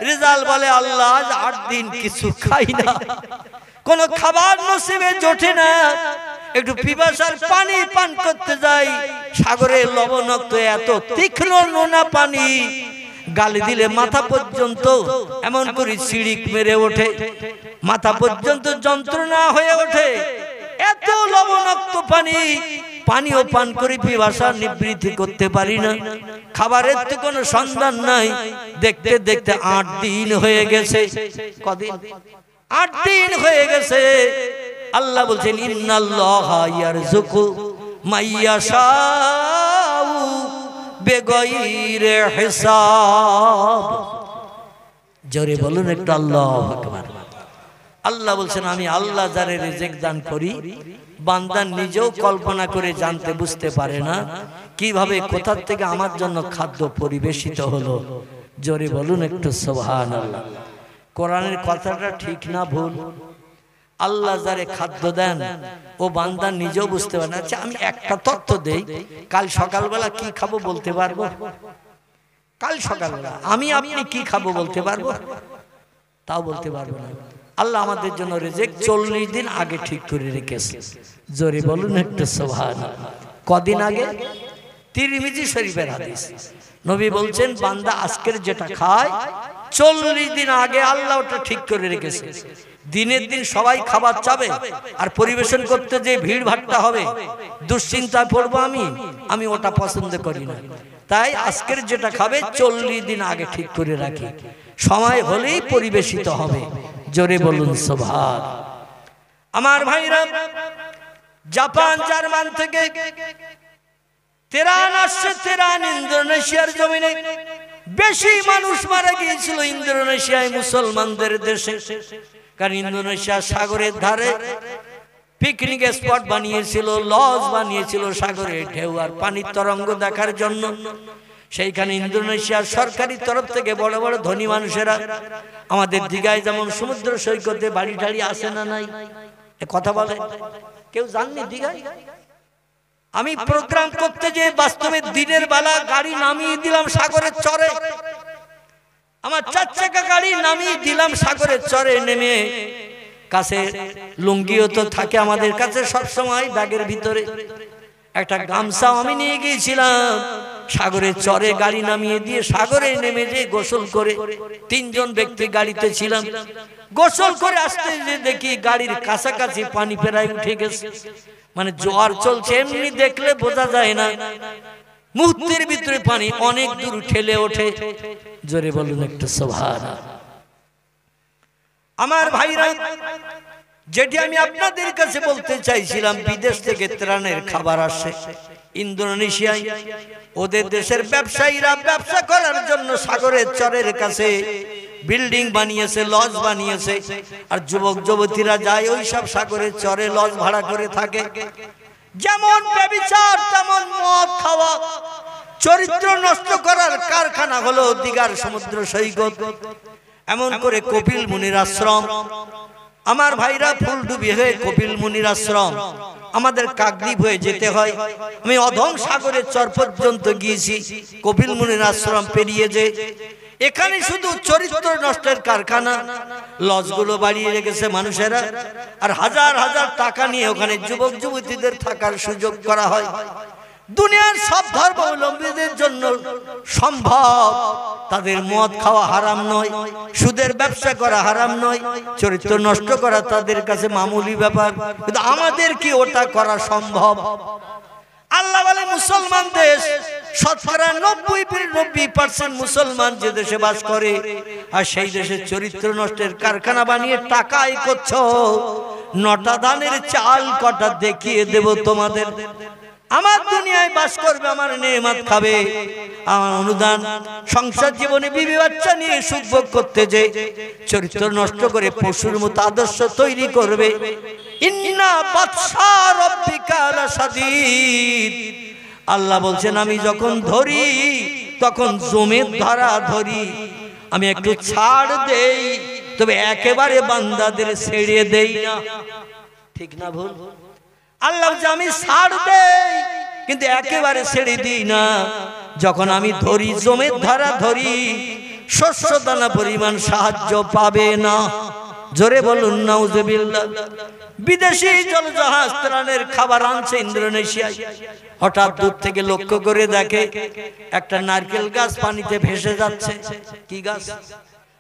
রেজাল বলে, আল্লাহ 8 দিন কিছু খাই না, কোন খাবার নসিবে জোটে না, একটু পিপাসার পানি পান করতে যাই। সাগরের লবণাক্ত এত তীক্ষ্ণ নোনা পানি, গালে দিলে মাথা পর্যন্ত এমন করে সিড়িক মেরে ওঠে, মাথা পর্যন্ত যন্ত্রণা হয়ে ওঠে। এত লবণাক্ত পানি, পানিও পান করে পিপাসা নিবৃত্তি করতে পারি না। খাবারের তো কোনো সন্ধান নাই। দেখতে দেখতে 8 দিন হয়ে গেছে। কদিন? 8 দিন হয়ে গেছে। আল্লাহ বলছেন, ইন্নাল্লাহা ইয়ারযুকু মাইয়াশাউ বিগাইরি হিসাব। জোরে বলুন একটু আল্লাহু আকবার। আল্লাহ বলছেন, আমি আল্লাহ যারে রিজিক দান করি, বান্দা নিজেও কল্পনা করে জানতে বুঝতে পারে না কিভাবে কোথা থেকে আমার জন্য খাদ্য পরিবেশিত হলো। জোরে বলুন একটু সুবহানাল্লাহ। কোরআনের কথাটা ঠিক না ভুল? আল্লাহ যারে খাদ্য দেন ও বান্দা নিজেও বুঝতে পারে না। আচ্ছা, আমি একটা তথ্য দেই, কাল সকালবেলা কি খাবো বলতে পারবো? কাল সকালবেলা আমি আপনি কি খাবো বলতে পারবো? তাও বলতে পারবো না। আল্লাহ আমাদের জন্য রিজিক 40 দিন আগে ঠিক করে রেখেছে। জোরে বলুন একটু সুবহানাল্লাহ। কদিন আগে? তিরমিজি শরীফের হাদিস। নবী বলছেন, বান্দা আজকের যেটা খায় 40 দিন আগে আল্লাহ ওটা ঠিক করে রেখেছে। দিনের দিন সবাই খাবার চাবে, আর পরিবেশন করতে যে ভিড় ভাট্টা হবে, দুশ্চিন্তায় পড়বো আমি ওটা পছন্দ করি না। তাই আজকের যেটা খাবে 40 দিন আগে ঠিক করে রাখি, সময় হলেই পরিবেশিত হবে। জোরে বলুন সুবহান। আমার ভাইরা, জাপান জার্মান থেকে তেরান আসছে, তেরান ইন্দোনেশিয়ার জমিনে বেশি মানুষ মারা গিয়েছিল ইন্দোনেশিয়ায়, মুসলমানদের দেশে। কারণ ইন্দোনেশিয়া সাগরের ধারে পিকনিক স্পট বানিয়েছিল, লজ বানিয়েছিল সাগরে ঢেউ আর পানির তরঙ্গ দেখার জন্য। সেইখানে ইন্দোনেশিয়ার সরকারি তরফ থেকে বড় বড় ধনী মানুষেরা, আমাদের দীঘায় যেমন সমুদ্র সৈকতে বাড়ি টাড়ি আসে না নাই, এ কথা বলে কেউ জাননি দীঘায়? আমি প্রোগ্রাম করতে যে বাস্তবে দিনের বেলা গাড়ি নামিয়ে দিলাম সাগরের চরে, আমার 4 চাকা গাড়ি নামিয়ে দিলাম সাগরের চরে। নেমে কাছে লুঙ্গিও তো থাকে আমাদের কাছে সব সময় ব্যাগের ভিতরে, একটা গামছাও আমি নিয়ে গিয়েছিলাম। সাগরের চরে গাড়ি নামিয়ে দিয়ে সাগরে নেমে যে গোসল করে, 3 জন ব্যক্তি গাড়িতে ছিলাম। গোসল করে আসতে যে দেখি গাড়ির কাছাকাছি পানি প্রায় উঠে গেছে, মানে জোয়ার চলছে, এমনি দেখলে বোঝা যায় না, মুহূর্তের ভিতরে পানি অনেক দূর ঠেলে ওঠে। জোরে বলুন একটু সুবহানাল্লাহ। আমার ভাইরা, যেটি আমি আপনাদের কাছে বলতে চাইছিলাম, বিদেশ থেকে ত্রাণের খাবার আসে ইন্দোনেশিয়ায়। ওদের দেশের ব্যবসায়ীরা ব্যবসা করার জন্য সাগরের চরের কাছে বিল্ডিং বানিয়েছে, লজ বানিয়েছে, আর যুবক যুবতীরা যায় ওই সব সাগরের চরে লজ ভাড়া করে থাকে। যেমন ব্যভিচার তেমন মদ খাওয়া, চরিত্র নষ্ট করার কারখানা হলো দীঘার সমুদ্র সৈকত। এমন করে কপিল মুনির আশ্রম, আমার ভাইরা ফুলডুবি হয়ে কপিল মুনির আশ্রম, আমাদের কাকদ্বীপ হয়ে যেতে হয়। আমি অধম সাগরের চর পর্যন্ত গিয়েছি কপিল মুনির আশ্রম পেরিয়ে। যে এখানে শুধু চরিত্র নষ্টের কারখানা, লজগুলো বাড়িয়ে রেখেছে মানুষেরা, আর হাজার হাজার টাকা নিয়ে ওখানে যুবক যুবতীদের থাকার সুযোগ করা হয়। দুনিয়ার সব ধর্মাবলম্বীদের জন্য সম্ভব, তাদের মদ খাওয়া হারাম নয়, সুদের ব্যবসা করা হারাম নয়, চরিত্র নষ্ট করা তাদের কাছে মামুলি ব্যাপার, কিন্তু আমাদের কি ওটা করা সম্ভব? আল্লাহ বলে মুসলমান দেশ, শতকরা 90% মুসলমান যে দেশে বাস করে, আর সেই দেশে চরিত্র নষ্টের কারখানা বানিয়ে টাকা আয় করছো। 9টা ধানের চাল কটা দেখিয়ে দেব তোমাদের। আমার দুনিয়ায় বাস করবে, আমার নেয়ামত খাবে, আমার অনুদান, সংসার জীবনে বিবি বাচ্চা নিয়ে সুখ ভোগ করতে যে চরিত্র নষ্ট করে পশুর মতো আদর্শ তৈরি করবে। ইন্না বাতশা রাব্বিকা লাশাদীদ। আল্লাহ বলছেন, আমি যখন ধরি তখন জমের ধরা ধরি, আমি একটু ছাড় দেই, তবে একেবারে বান্দাদের ছেড়ে দেই না। ঠিক না ভুল? আল্লাহ আমি ছাড় দেই কিন্তু একেবারে ছেড়ে দিই না। যখন আমি ধরি, জমের ধারা ধরি, শস্য দানা পরিমাণ সাহায্য পাবে না। জোরে বলুন নাউজুবিল্লাহ। বিদেশি জলজাহাজ ত্রাণের খাবার আনছে ইন্দোনেশিয়ায়। হঠাৎ দূর থেকে লক্ষ্য করে দেখে একটা নারকেল গাছ পানিতে ভেসে যাচ্ছে। কি গাছ?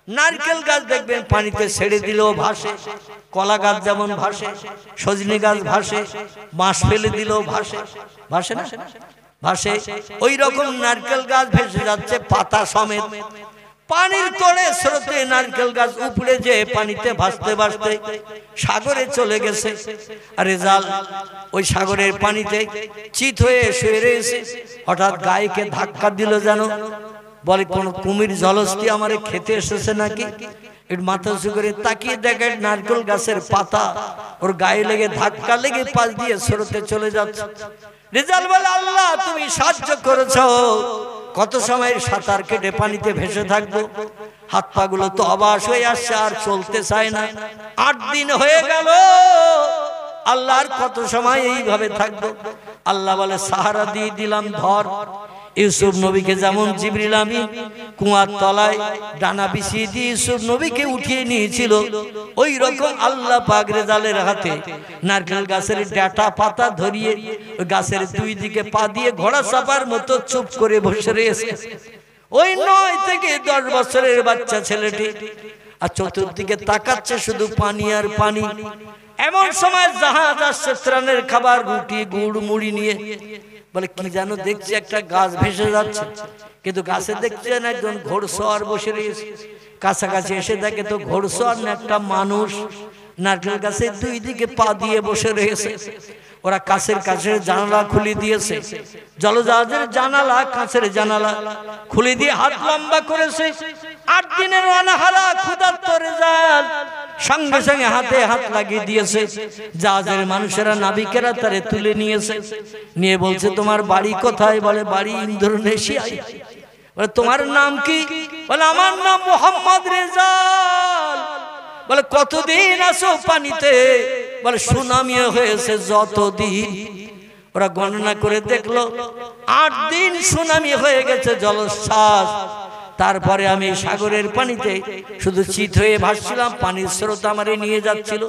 নারকেল গাছ। দেখবেন পানিতে ছেড়ে দিলেও ভাসে, কলা গাছ যেমন ভাসে, সজনে গাছ ভাসে, বাঁশ ফেলে দিলেও ভাসে, ভাসে না? ভাসে। ওই রকম নারকেল গাছ ভেসে যাচ্ছে পাতা সমেত। পানির তলে স্রোতে নারকেল গাছ উপড়ে যে পানিতে ভাসতে ভাসতে সাগরে চলে গেছে। আর রেজাল ওই সাগরের পানিতে চিত হয়ে শুয়ে রয়েছে। হঠাৎ গায়েকে ধাক্কা দিল, জানো বলে কোন কুমির জলস্থি আমারে খেতে এসেছে নাকি। একটু মাথা উঁচু করে তাকিয়ে দেখে নারকেল গাছের পাতা ওর গায়ে লেগে ধাক্কা লেগে পাশ দিয়ে স্রোতে চলে যাচ্ছে। রেজাল বলে, আল্লাহ তুমি সাহায্য করেছো, কত সময় সাঁতার কেটে পানিতে ভেসে থাকবো। হাত পা গুলো তো অবাস হয়ে আসছে, আর চলতে চায় না। 8 দিন হয়ে গেল, আল্লাহ আর কত সময় এইভাবে থাকবো। আল্লাহ বলে, সাহারা দিয়ে দিলাম, ধর। ইউসুফ নবীকে যেমন জিবরিল আমিন কুয়ার তলায় ডানা বিছিয়ে দিয়ে ইউসুফ নবীকে উঠিয়ে নিয়েছিল, ওই রকম আল্লাহ পাক রেজালের হাতে নারকেল গাছের ডাটা পাতা ধরিয়ে ওই গাছের 2 দিকে পা দিয়ে ঘোড়া চাপার মতো চুপ করে বসে রয়েছে। ওই 9 থেকে 10 বছরের বাচ্চা ছেলেটি, আর চতুর্দিকে তাকাচ্ছে শুধু পানি আর পানি। এমন সময় জাহাজ আসছে ত্রাণের খাবার, রুটি গুড় মুড়ি নিয়ে। বলে কি জানো দেখছি একটা গাছ ভেসে যাচ্ছে, কিন্তু গাছে দেখছেন একজন ঘোড়সওয়ার বসে রয়েছে। কাছাকাছি এসে দেখে তো ঘোড়সওয়ার না, একটা মানুষ নারকেল গাছের 2 দিকে পা দিয়ে বসে রয়েছে। ওরা কাছের জানালা খুলে দিয়েছে, জলজাহাজের জানালা, কাছের জানালা খুলে দিয়ে হাত লম্বা করেছে। 8 দিনের অনাহারা ক্ষুধার্ত রেজাল সঙ্গে সঙ্গে হাতে হাত লাগিয়ে দিয়েছে। জাহাজের মানুষেরা, নাবিকেরা তারে তুলে নিয়েছে, নিয়ে বলছে তোমার বাড়ি কোথায়? বলে বাড়ি ইন্দোনেশিয়ায়। বলে তোমার নাম কি? বলে আমার নাম মোহাম্মদ রেজাল। বলে কতদিন আছো পানিতে? বলে সুনামি হয়েছে যতদিন। ওরা গণনা করে দেখলো 8 দিন সুনামি হয়ে গেছে, জলোচ্ছ্বাস। তারপরে আমি সাগরের পানিতে শুধু চিত হয়ে ভাসছিলাম, পানির স্রোত আমারে নিয়ে যাচ্ছিল।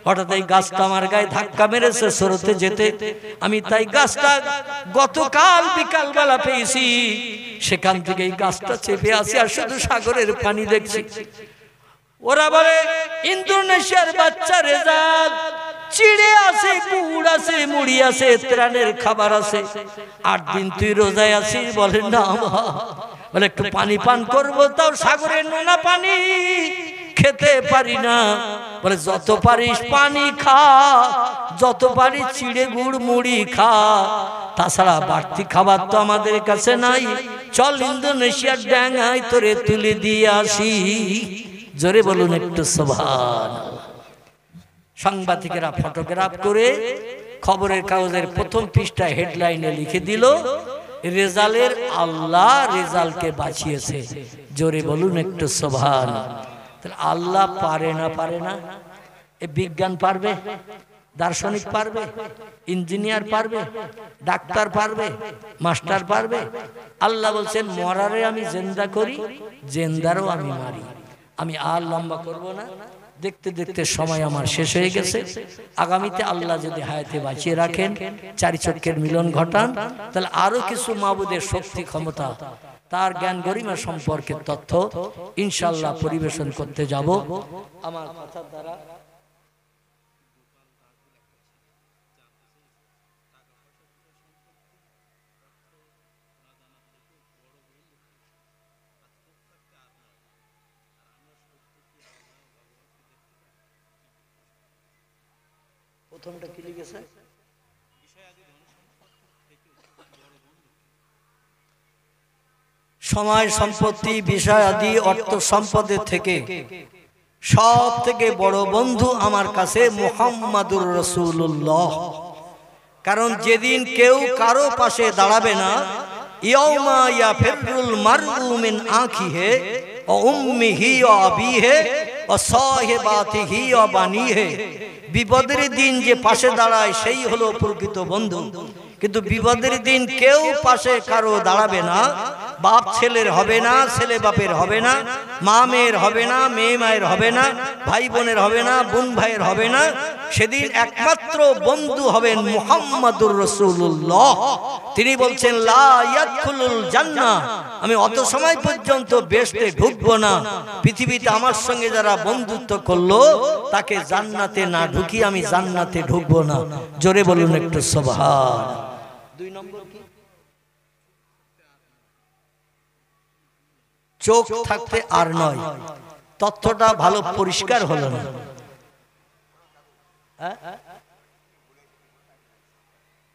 হঠাৎ এই গাছটা আমার গায়ে ধাক্কা মেরেছে স্রোতে যেতে। আমি তাই গাছটা গতকাল বিকাল বেলা পেয়েছি, সেখান থেকে এই গাছটা চেপে আসি আর শুধু সাগরের পানি দেখছি। ওরা বলে ইন্দোনেশিয়ার বাচ্চা রেজাল, চিড়ে আছে, গুড় আছে, মুড়ি আছে, ত্রাণের খাবার আছে, 8 দিন তুই রোজায় আছিস? বলে না। বলে একটু পানি পান করবো, তাও সাগরের নোনা পানি খেতে পারি না। বলে যত পারিস পানি খা, যত পারিস চিড়ে গুড় মুড়ি খা, তাছাড়া বাড়তি খাবার তো আমাদের কাছে নাই। চল ইন্দোনেশিয়ার ডাঙায় তোরে তুলে দিয়ে আসি। জোরে বলুন একটু সুবহানাল্লাহ। সাংবাদিকেরা ফটোগ্রাফ করে খবরের কাগজের প্রথম পৃষ্ঠায় হেডলাইনে লিখে দিল, রেজালের আল্লাহ রেজালকে বাঁচিয়েছে। জোরে বলুন একটু সুবহানাল্লাহ। তাহলে আল্লাহ পারে না? পারে না? এ বিজ্ঞান পারবে? দার্শনিক পারবে? ইঞ্জিনিয়ার পারবে? ডাক্তার পারবে? মাস্টার পারবে? আল্লাহ বলছেন মরারে আমি জিন্দা করি, জিন্দারও আমি মারি। আমি আর লম্বা করব না, দেখতে দেখতে সময় আমার শেষ হয়ে গেছে। আগামীতে আল্লাহ যদি হায়াতে বাঁচিয়ে রাখেন, 4 চক্ষের মিলন ঘটান, তাহলে আরো কিছু মাবুদের শক্তি ক্ষমতা, তার জ্ঞান গরিমা সম্পর্কে তথ্য ইনশাআল্লাহ পরিবেশন করতে যাব। আমার কথার দ্বারা প্রথমটা কি লিখেছে? সময় সম্পত্তি বিষয় আদি অর্থ সম্পদের থেকে সব থেকে বড় বন্ধু আমার কাছে মুহাম্মাদুর রাসূলুল্লাহ। কারণ যেদিন কেউ কারো পাশে দাঁড়াবে না, ইয়াউমা ইয়াফিরুল মারউ মিন আখিহি ওয়া উম্মিহি ওয়া আবিহি ওয়া সাহিবাতিহি ওয়া বানিহি। বিপদের দিন যে পাশে দাঁড়ায় সেই হলো প্রকৃত বন্ধু। কিন্তু বিপদের দিন কেউ পাশে কারো দাঁড়াবে না। বাপ ছেলের হবে না, ছেলে বাপের হবে না, মা মেয়ের হবে না, মেয়ে মায়ের হবে না, ভাই বোনের হবে না, বোন ভাইয়ের হবে না। সেদিন একমাত্র বন্ধু হবেন মুহাম্মাদুর রাসূলুল্লাহ। তিনি বলছেন লা ইয়াদখুলুল জান্নাহ, আমি অত সময় পর্যন্ত বেহেশতে ঢুকবো না, পৃথিবীতে আমার সঙ্গে যারা বন্ধুত্ব করলো তাকে জান্নাতে না ঢুকি আমি জান্নাতে ঢুকবো না। জোরে বলুন একটু সুবহানাল্লাহ। 2 নম্বর কি? চোখ থাকতে আর নয়। তথ্যটা ভালো পরিষ্কার হলো না।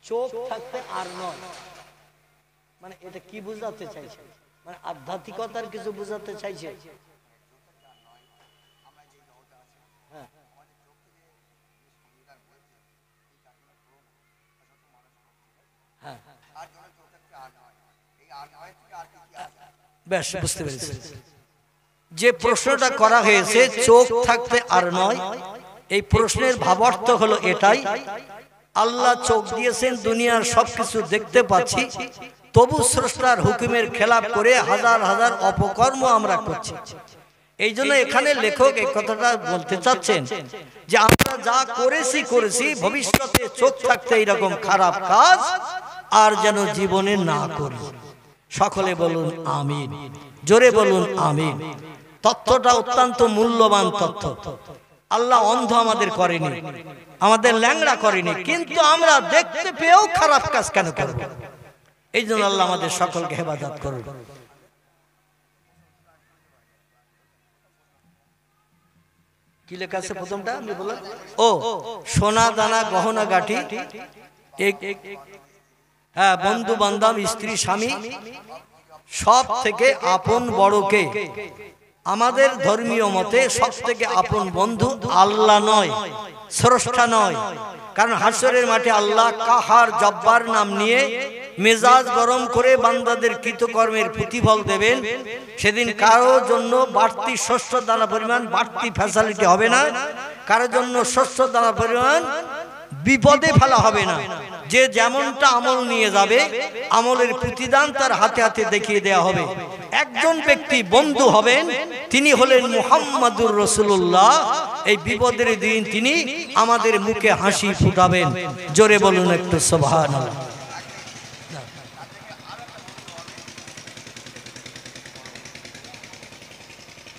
চোখ থাকতে আর নয় মানে এটা কি বোঝাতে চাইছে? মানে আধ্যাত্মিকতার কিছু বোঝাতে চাইছে? বেশ বুঝতে পেরেছি। যে প্রশ্নটা করা হয়েছে চোখ থাকতে আর নয়, এই প্রশ্নের ভাবার্থ হলো এটাই, আল্লাহ চোখ দিয়েছেন, দুনিয়ার সবকিছু দেখতে পাচ্ছি, তবু স্রষ্টার হুকুমের খেলাপ করে হাজার হাজার অপকর্ম আমরা করছি। এই জন্য এখানে লেখক এই কথাটা বলতে চাচ্ছেন যে আমরা যা করেছি ভবিষ্যতে চোখ থাকতে এইরকম খারাপ কাজ আর যেন জীবনে না করি। সকলে বলুন আমিন, জোরে বলুন আমিন। তথ্যটা অত্যন্ত মূল্যবান তথ্য। আল্লাহ অন্ধ আমাদের করেনি, আমাদের ল্যাংড়া করেনি, কিন্তু আমরা দেখতে পেয়েও খারাপ কাজ কেন করব? এই জন্য আল্লাহ আমাদের সকলকে হেফাজত করুন। কি লেখা আছে প্রথমটা আমি বললাম? ও সোনা দানা গহনা গাঠি, হ্যাঁ, বন্ধু বান্ধব স্ত্রী স্বামী সব থেকে আপন বড়কে। আমাদের ধর্মীয় মতে সব থেকে আপন বন্ধু আল্লাহ নয়, স্রষ্টা নয়। কারণ হাসরের মাঠে আল্লাহ কাহার জব্বার নাম নিয়ে মেজাজ গরম করে বান্দাদের কৃতকর্মের প্রতিফল দেবেন। সেদিন কারোর জন্য বাড়তি শস্য দানা পরিমাণ বাড়তি ফ্যাসিলিটি হবে না, কারোর জন্য শস্য দানা পরিমাণ বিপদে ফেলা হবে না। যে যেমনটা আমল নিয়ে যাবে আমলের প্রতিদান তার হাতে হাতে দেখিয়ে দেওয়া হবে। একজন ব্যক্তি বন্ধু হবেন, তিনি হলেন মুহাম্মাদুর রাসূলুল্লাহ। এই বিপদের দিন তিনি আমাদের মুখে হাসি ফুটাবেন। জোরে বলুন একটু সুবহানাল্লাহ।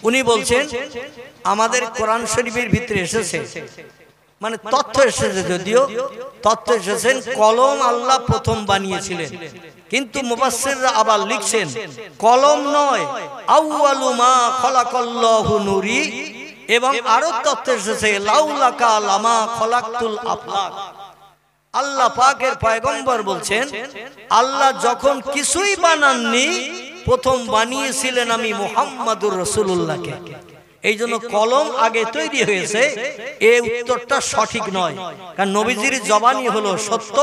উনি বলছেন আমাদের কোরআন শরীফের ভিতরে এসেছে, মানে তথ্য এসেছে, যদিও তথ্য এসেছেন কলম আল্লাহ প্রথম বানিয়েছিলেন, কিন্তু মুফাসসিররা আবার লিখছেন কলম নয়, আউয়ালু মা খালাকাল্লাহু নূরি। এবং আরো তথ্য এসেছে লাউলাকা লামা খালাকতুল আফলাক। আল্লাহ পাকের পয়গম্বর বলছেন আল্লাহ যখন কিছুই বানাননি প্রথম বানিয়েছিলেন আমি মুহাম্মাদুর রাসূলুল্লাহকে। এই জন্য কলম আগে তৈরি হয়েছে, এই উত্তরটা সঠিক নয়, কারণ নবীজির জবানি হলো সত্য।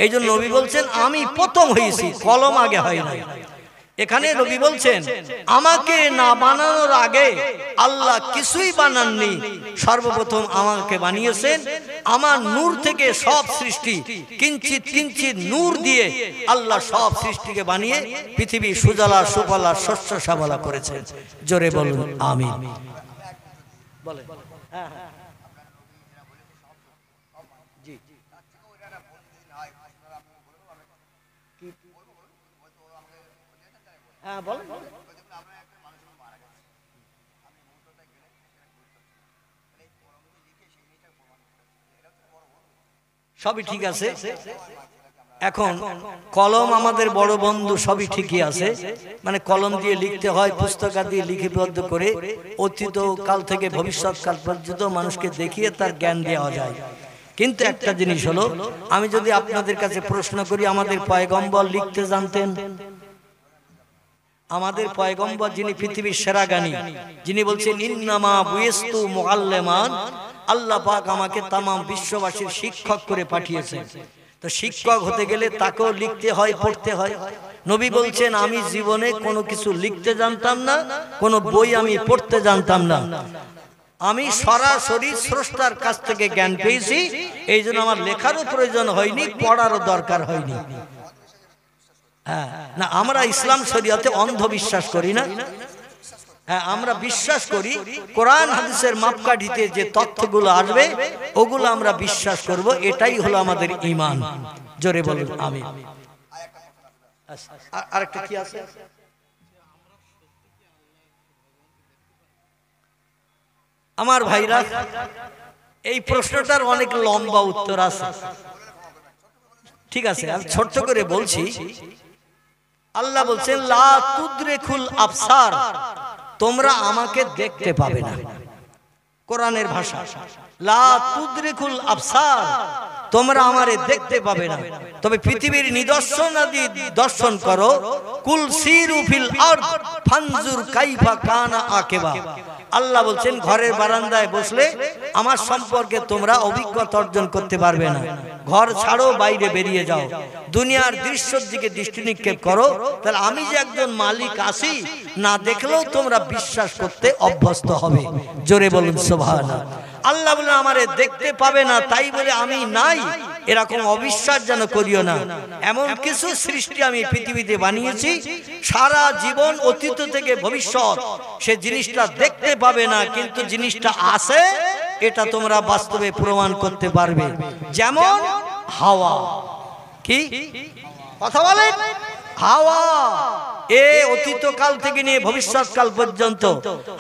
এই জন্য নবী বলছেন আমি প্রথম হয়েছি, কলম আগে হয় নাই। এখানে নবী বলছেন আমাকে না বানানোর আগে আল্লাহ কিছুই বানাননি, সর্বপ্রথম আমাকে বানিয়েছেন। আমার নূর থেকে সব সৃষ্টি কিঞ্চিত কিঞ্চিত নূর দিয়ে আল্লাহ সব সৃষ্টিকে বানিয়ে পৃথিবী সুজলা সুফলা শস্য শ্যামলা করেছেন। জোরে বলুন আমিন। বলেন। হ্যাঁ হ্যাঁ জি হ্যাঁ বলেন। সবই ঠিক আছে, এখন কলম আমাদের বড় বন্ধু, সবই ঠিকই আছে। মানে কলম দিয়ে লিখতে হয়, পুস্তকা দিয়ে লিপিবদ্ধ করে অতীত কাল থেকে ভবিষ্যৎ কাল পর্যন্ত মানুষকে দেখিয়ে তার জ্ঞান দেওয়া যায়। কিন্তু একটা জিনিস হলো, আমি যদি আপনাদের কাছে প্রশ্ন করি আমাদের পয়গম্বর লিখতে জানতেন? আমাদের পয়গম্বর যিনি পৃথিবীর সেরা জ্ঞানী, যিনি বলছেন ইন্নামা বুইস্তু মুআল্লিমান, আল্লাহ পাক আমাকে তাম বিশ্ববাসীর শিক্ষক করে পাঠিয়েছেন। তো শিক্ষক হতে গেলে তাকেও লিখতে হয়, পড়তে হয়। নবী বলছেন আমি জীবনে কোনো কিছু লিখতে জানতাম না, কোনো বই আমি পড়তে জানতাম না, আমি সরাসরি স্রষ্টার কাছ থেকে জ্ঞান পেয়েছি। এই জন্য আমার লেখারও প্রয়োজন হয়নি, পড়ারও দরকার হয়নি। হ্যাঁ না, আমরা ইসলাম শরীয়তে অন্ধবিশ্বাস করি না। হ্যাঁ, আমরা বিশ্বাস করি কোরআন হাদিসের মাপকাঠিতে যে তথ্যগুলো আসবে ওগুলো আমরা বিশ্বাস করব, এটাই হলো আমাদের ঈমান। জোরে বলুন আমিন। আরেকটা কি আছে? আমার ভাইরা, এই প্রশ্নটার অনেক লম্বা উত্তর আছে, ঠিক আছে, আমি ছোট্ট করে বলছি। আল্লাহ বলছেন লা তুদরিকুল আবসার, তোমরা আমাকে দেখতে পাবে না। কোরআনের ভাষা, লা তুদরিকুল আবসার, তোমরা আমারে দেখতে পাবে না, তবে পৃথিবীর নিদর্শনাদি দর্শন করো। কুল সিরু ফিল আরদ ফানজুর কাইফা কানা আকিবা। আল্লাহ বলছেন ঘরের বারান্দায় বসলে আমার সম্পর্কে তোমরা অভিজ্ঞতা অর্জন করতে পারবে না। ঘর ছাড়ো, বাইরে বেরিয়ে যাও, দুনিয়ার দৃশ্যের দিকে দৃষ্টি নিক্ষেপ করো, তাহলে আমি যে একজন মালিক আছি না দেখলেও তোমরা বিশ্বাস করতে অভ্যস্ত হবে। জোরে বলুন সুবহানাল্লাহ। আল্লাহ বলে আমারে দেখতে পাবে না তাই বলে আমি নাই, এরকম অবিশ্বাস যেন করিও না। এমন কিছু সৃষ্টি আমি পৃথিবীতে বানিয়েছি, সারা জীবন অতীত থেকে ভবিষ্যৎ সে জিনিসটা দেখতে পাবে না, কিন্তু জিনিসটা আছে, এটা তোমরা বাস্তবে প্রমাণ করতে পারবে। যেমন হাওয়া, কি কথা বলেন? হাওয়া এ অতীতকাল থেকে নিয়ে ভবিষ্যৎকাল পর্যন্ত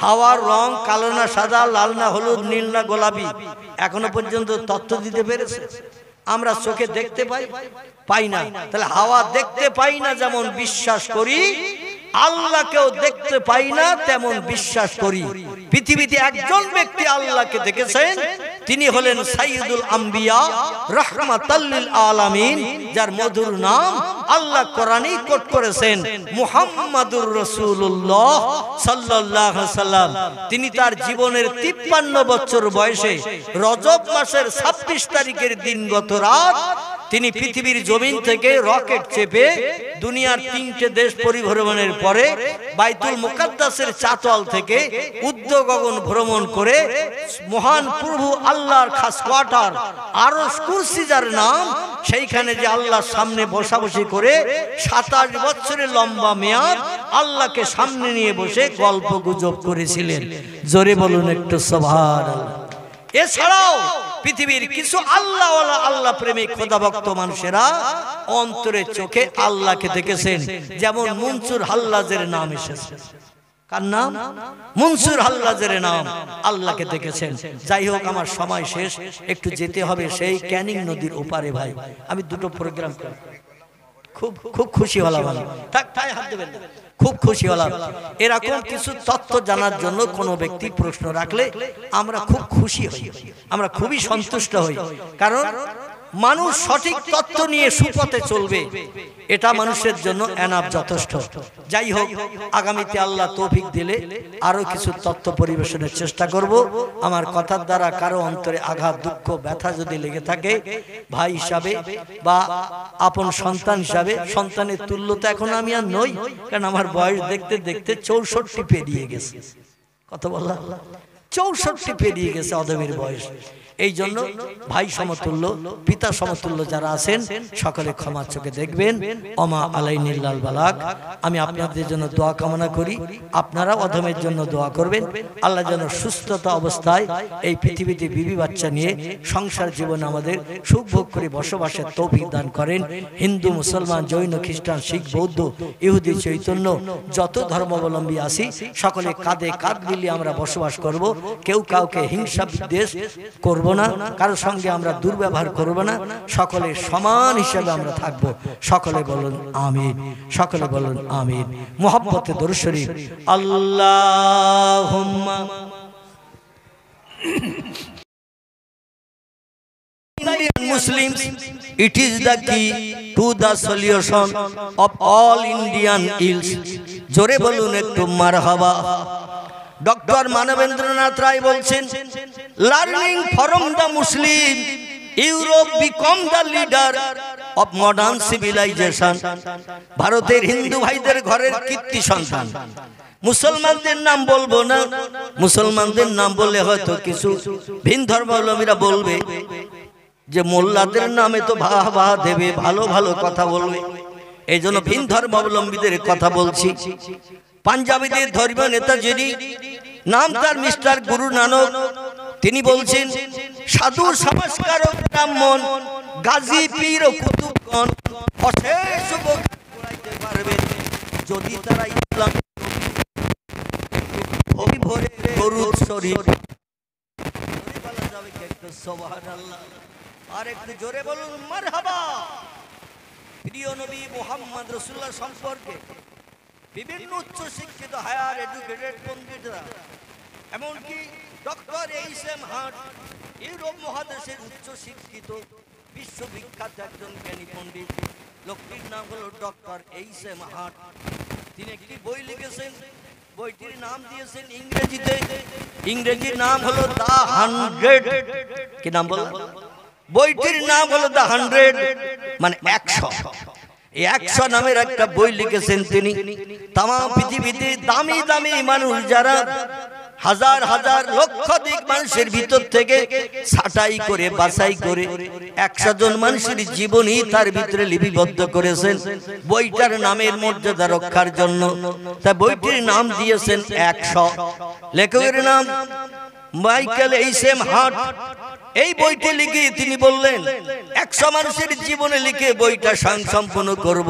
হাওয়ার রং কালো না সাদা, লাল না হলুদ, নীল না গোলাপি, এখনো পর্যন্ত তথ্য দিতে পেরেছে? আমরা চোখে দেখতে পাই না। তাহলে হাওয়া দেখতে পাই না যেমন বিশ্বাস করি, আল্লাহকেও দেখতে পাই না তেমন বিশ্বাস করি। পৃথিবীতে একজন ব্যক্তি আল্লাহকে দেখেছেন, তিনি হলেন সাইয়্যিদুল আম্বিয়া রাহমাতাল লিল আলামিন, যার মধুর নাম আল্লাহ কোরআনে কোট করেছেন মুহাম্মাদুর রাসূলুল্লাহ সাল্লাল্লাহু আলাইহি সাল্লাম। তিনি তার জীবনের 53 বছর বয়সে রজব মাসের 26 তারিখের দিনগত রাত তিনি পৃথিবীর জমিন থেকে রকেট চেপে দুনিয়ার 3টে দেশ পরিভ্রমণের পরে বাইতুল মুকাদ্দাসের চাতল থেকে উর্ধ্ব গগন ভ্রমণ করে মহান প্রভু আল্লাহর খাস কোয়ার্টার আরশ কুরসি যার নাম, সেইখানে যে আল্লাহর সামনে বসাবসি করে 27 বছরের লম্বা মেয়াদ আল্লাহকে সামনে নিয়ে বসে গল্প গুজব করেছিলেন। জোরে বলুন একটু সুবহানাল্লাহ। এছাড়াও পৃথিবীর কিছু আল্লাহওয়ালা, আল্লাহ প্রেমিক খোদাভক্ত মানুষেরা অন্তরে চোখে আল্লাহকে দেখেছেন, যেমন মনসুর হাল্লাজের নাম এসেছে। কার নাম? মনসুর হাল্লাজের নাম আল্লাহকে দেখেছেন। যাই হোক, আমার সময় শেষ, একটু যেতে হবে সেই ক্যানিং নদীর ওপারে। ভাই, আমি দুটো প্রোগ্রাম খুব খুশি হলাম, তাই হাত দেবেন, খুব খুশি হলাম। এরকম কিছু তথ্য জানার জন্য কোনো ব্যক্তি প্রশ্ন রাখলে আমরা খুব খুশি হই, আমরা খুবই সন্তুষ্ট হই, কারণ মানুষ সঠিক তথ্য নিয়ে সুপথে চলবে, এটা মানুষের জন্য এনাফ, যথেষ্ট। যাই হোক, আগামীতে আল্লাহ তৌফিক দিলে আরো কিছু তথ্য পরিবেশনের চেষ্টা করব। আমার কথার দ্বারা কারো অন্তরে আঘাত, দুঃখ, ব্যথা যদি লেগে থাকে, ভাই হিসাবে বা আপন সন্তান হিসাবে, সন্তানের তুল্যতা এখন আমি আর নই, কারণ আমার বয়স দেখতে দেখতে 64 পেরিয়ে গেছে। কত বললাম? 64 পেরিয়ে গেছে অদমের বয়স। এই জন্য ভাই সমতুল্য, পিতা সমতুল্য যারা আছেন সকলে ক্ষমার চোখে দেখবেন। ওমা আলাইনিল্লাল বালাগ। আমি আপনাদের জন্য দোয়া কামনা করি, আপনারা অধমের জন্য দোয়া করবেন। আল্লাহ যেন সুস্থতা অবস্থায় এই পৃথিবীতে বিবি বাচ্চা নিয়ে সংসার জীবন আমাদের সুখ ভোগ করে বসবাসের তৌফিক দান করেন। হিন্দু, মুসলমান, জৈন, খ্রিস্টান, শিখ, বৌদ্ধ, ইহুদি, চৈতন্য, যত ধর্মাবলম্বী আছি সকলে কাঁধে কাঁধ মিলিয়ে আমরা বসবাস করব। কেউ কাউকে হিংসা বিদ্বেষ করব না, কারোর সঙ্গে আমরা দুর্ব্যবহার করব না, সকলে সমান হিসেবে আমরা থাকব। সকলে বলুন আমিন, সকলে বলুন আমিন। মুহাব্বতে দরুদ শরীফ। আল্লাহুম্মা Indian Muslims, it is the key to the solution of all Indian ills. জোরে বলুন একটু মারহাবা। ডক্টর মানবেন্দ্রনাথ রায় বলছেন, learning from the Muslim Europe become the leader of modern civilization. ভারতের হিন্দু ভাইদের ঘরের কীর্তি সন্তান। মুসলমানদের নাম বলবো না, মুসলমানদের নাম বললে হয়তো কিছু ভিন ধর্মাবলম্বীরা বলবে যে মোল্লাদের নামে তো বাহ দেবে, ভালো ভালো কথা বলবে, এই জন্য ভিন ধর্মাবলম্বীদের কথা বলছি। পাঞ্জাবিদের ধর্মীয় নেতা যিনি, নাম তার মিস্টার গুরু নানক, তিনি বলছেন, সাধু সংস্কারক ব্রাহ্মণ গাজী পীর ও কুতুবগণ অশেষ উপকার করাইতে পারবেন যদি তারা ইসলাম ভরে দরুদ শরীফ বলা যাবে। একটু সুবহানাল্লাহ, আর একটু জোরে বলুন মারহাবা। প্রিয় নবী মুহাম্মদ রাসূলুল্লাহ সম্পর্কে বিভিন্ন উচ্চ শিক্ষিত হায়ার এডুকেটেড পণ্ডিতরা, এমনকি ডক্টর এইচ.এম. হার্ট, ইউরোপ মহাদেশের উচ্চ শিক্ষিত বিশ্ববিখ্যাত একজন জ্ঞানী পণ্ডিত, লোকটির নাম হলো ডক্টর এইচ.এম. হার্ট। তিনি একটি বই লিখেছেন, বইটির নাম দিয়েছেন ইংরেজিতে, ইংরেজির নাম হলো দ্য 100। কি নাম বললাম? বইটির নাম হলো দ্য 100, মানে 100। 100 নামের একটা বই লিখেছেন তিনি। তাম পৃথিবীতে দামি দামি মানুষ যারা, হাজার হাজার লক্ষাধিক মানুষের ভিতর থেকে ছাঁটাই করে বাছাই করে 100 জন মানুষের জীবনী তার ভিতরে লিপিবদ্ধ করেছেন বইটার নামের মর্যাদা রক্ষার জন্য। তাই বইটির নাম দিয়েছেন 100। লেখকের নাম মাইকেল এইসএম হার্ট এই বইটি লিখে তিনি বললেন 100 মানুষের জীবনে লিখে বইটা সম্পূর্ণ করব।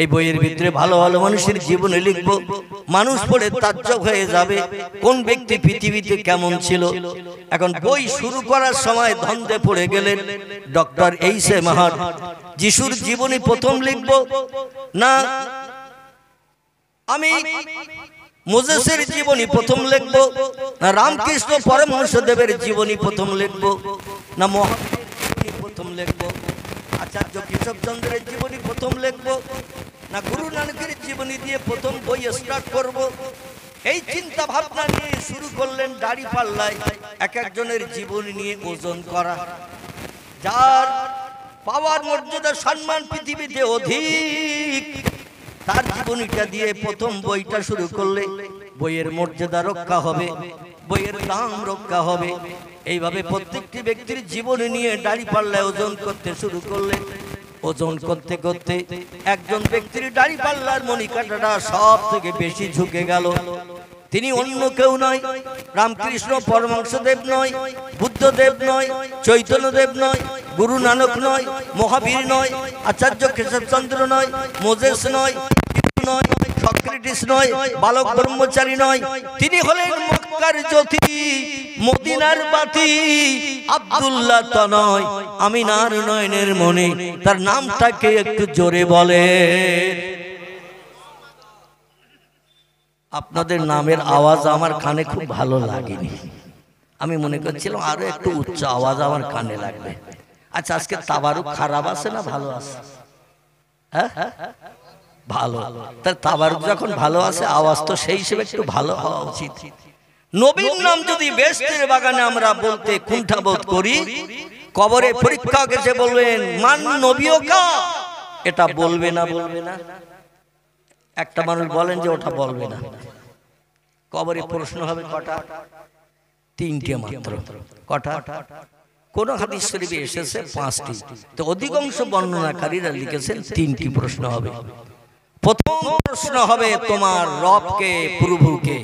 এই বইয়ের ভিতরে ভালো ভালো মানুষের জীবনে লিখব, মানুষ পড়ে তাজ্জব হয়ে যাবে কোন ব্যক্তি পৃথিবীতে কেমন ছিল। এখন বই শুরু করার সময় ধন্দে পড়ে গেলেন ডক্টর এইসএম হার্ট। যিশুর জীবনী প্রথম লিখব না আমি মোজেসের জীবনী প্রথম লিখব, না রামকৃষ্ণ পরমহংসদেবের জীবনী প্রথম লিখব, না মহাবীরের জীবনী প্রথম লিখব, আচার্য কেশবচন্দ্রের জীবনী প্রথম লিখব, না গুরু নানকের জীবনী দিয়ে প্রথম বই স্টার্ট করব। এই চিন্তা ভাবনা নিয়ে শুরু করলেন দাড়ি পাল্লায় এক একজনের জীবনী নিয়ে ওজন করা। যার পাওয়ার মর্যাদা সম্মান পৃথিবীতে অধিক, তার জীবনীটা দিয়ে প্রথম বইটা শুরু করলে বইয়ের মর্যাদা রক্ষা হবে, বইয়ের দাম রক্ষা হবে। এইভাবে প্রত্যেকটি ব্যক্তির জীবনী নিয়ে দাড়ি পাল্লায় ওজন করতে শুরু করলেন। ওজন করতে করতে একজন ব্যক্তির দাড়ি পাল্লার মণিকাটাটা সব থেকে বেশি ঝুঁকে গেল। তিনি অন্য কেউ নয়, রামকৃষ্ণ পরমহংসদেব নয়, বুদ্ধদেব নয়, চৈতন্যদেব নয়, গুরু নানক নয়, মহাবীর নয়, আচার্য কেশবচন্দ্র নয়, মোজেস নয়, নয়, সক্রেটিস নয়, বালক ব্রহ্মচারী নয়। তিনি হলেন মক্কার জ্যোতি, মদিনার বাতি, আব্দুল্লাহ তনয়, আমিনার নয়নের মনে। তার নামটাকে একটু জোরে বলে। আপনাদের নামের আওয়াজ আমার কানে খুব ভালো লাগেনি, আমি মনে করছিলাম আরো একটু উচ্চ আওয়াজ আমার কানে লাগবে। আচ্ছা, আজকে তাবারুক খারাপ আছে না ভালো আছে? হ্যাঁ ভালো। তার তাবারুক যখন ভালো আছে, আওয়াজ তো সেই হিসেবে একটু ভালো হওয়া উচিত। নবীর নাম যদি বেহেশতের বাগানে আমরা বলতে কুণ্ঠাবোধ করি, কবরে পরীক্ষা এসে বলবেন মান নবীও কা, এটা বলবে না বলবে না? একটা মানুষ বলেন যে ওটা বলবে না। কবরে প্রশ্ন হবে কটা? 3টে মাত্র। কটা? কোন হাদিস শরীফে এসেছে 5টি, তো অধিকাংশ বর্ণনাকারীরা লিখেছেন 3টি প্রশ্ন হবে। প্রথম প্রশ্ন হবে তোমার রবকে, প্রভুকে।